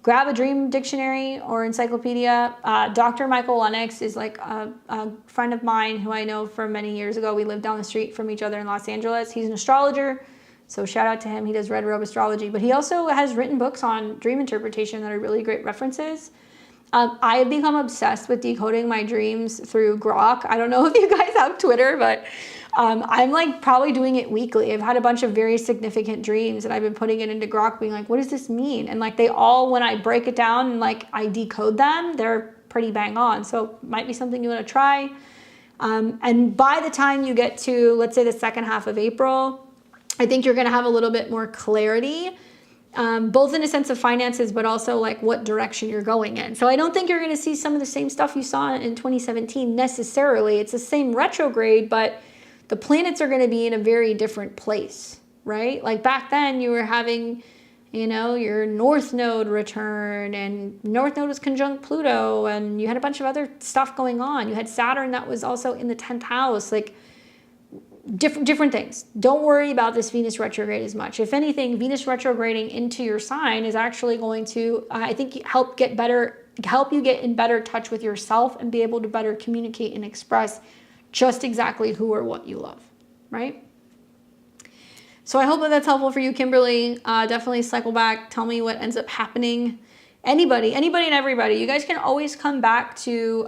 Grab a dream dictionary or encyclopedia. Dr. Michael Lennox is like a friend of mine who I know from many years ago. We lived down the street from each other in Los Angeles. He's an astrologer, so shout out to him. He does Red Robe Astrology, but he also has written books on dream interpretation that are really great references. I have become obsessed with decoding my dreams through Grok. I don't know if you guys have Twitter, but I'm like probably doing it weekly. I've had a bunch of very significant dreams and I've been putting it into Grok being like, what does this mean? And like they all, when I break it down and like I decode them, they're pretty bang on. So it might be something you want to try. And by the time you get to, let's say, the second half of April, I think you're going to have a little bit more clarity, both in a sense of finances, but also like what direction you're going in. So I don't think you're going to see some of the same stuff you saw in 2017 necessarily. It's the same retrograde, but the planets are going to be in a very different place, right? Like back then you were having, you know, your North Node return, and North Node was conjunct Pluto, and you had a bunch of other stuff going on. You had Saturn that was also in the 10th house, like different things. Don't worry about this Venus retrograde as much. If anything, Venus retrograding into your sign is actually going to, I think, help you get in better touch with yourself and be able to better communicate and express just exactly who or what you love, right? So I hope that that's helpful for you, Kimberly. Definitely cycle back. Tell me what ends up happening. Anybody and everybody. You guys can always come back to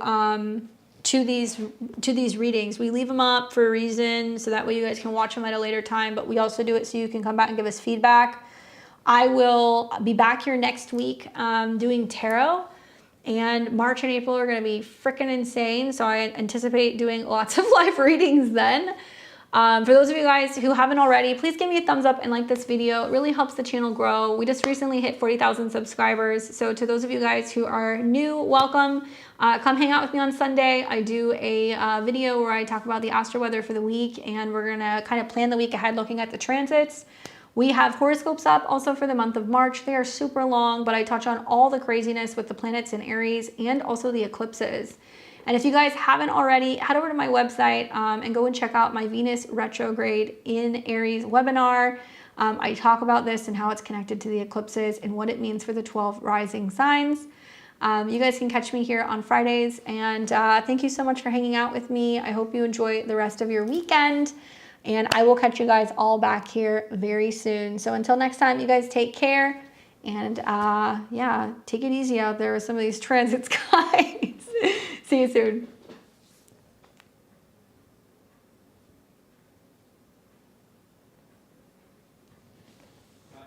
these readings. We leave them up for a reason, so that way you guys can watch them at a later time. But we also do it so you can come back and give us feedback. I will be back here next week doing tarot. And March and April are going to be freaking insane. So I anticipate doing lots of live readings then. For those of you guys who haven't already, please give me a thumbs up and like this video. It really helps the channel grow. We just recently hit 40,000 subscribers. So to those of you guys who are new, welcome. Come hang out with me on Sunday. I do a video where I talk about the astro weather for the week, and we're going to kind of plan the week ahead looking at the transits. We have horoscopes up also for the month of March. They are super long, but I touch on all the craziness with the planets in Aries and also the eclipses. And if you guys haven't already, head over to my website and go and check out my Venus retrograde in Aries webinar. I talk about this and how it's connected to the eclipses and what it means for the 12 rising signs. You guys can catch me here on Fridays. And thank you so much for hanging out with me. I hope you enjoy the rest of your weekend. And I will catch you guys all back here very soon. So until next time, you guys take care. And yeah, take it easy out there with some of these transits, guys. See you soon.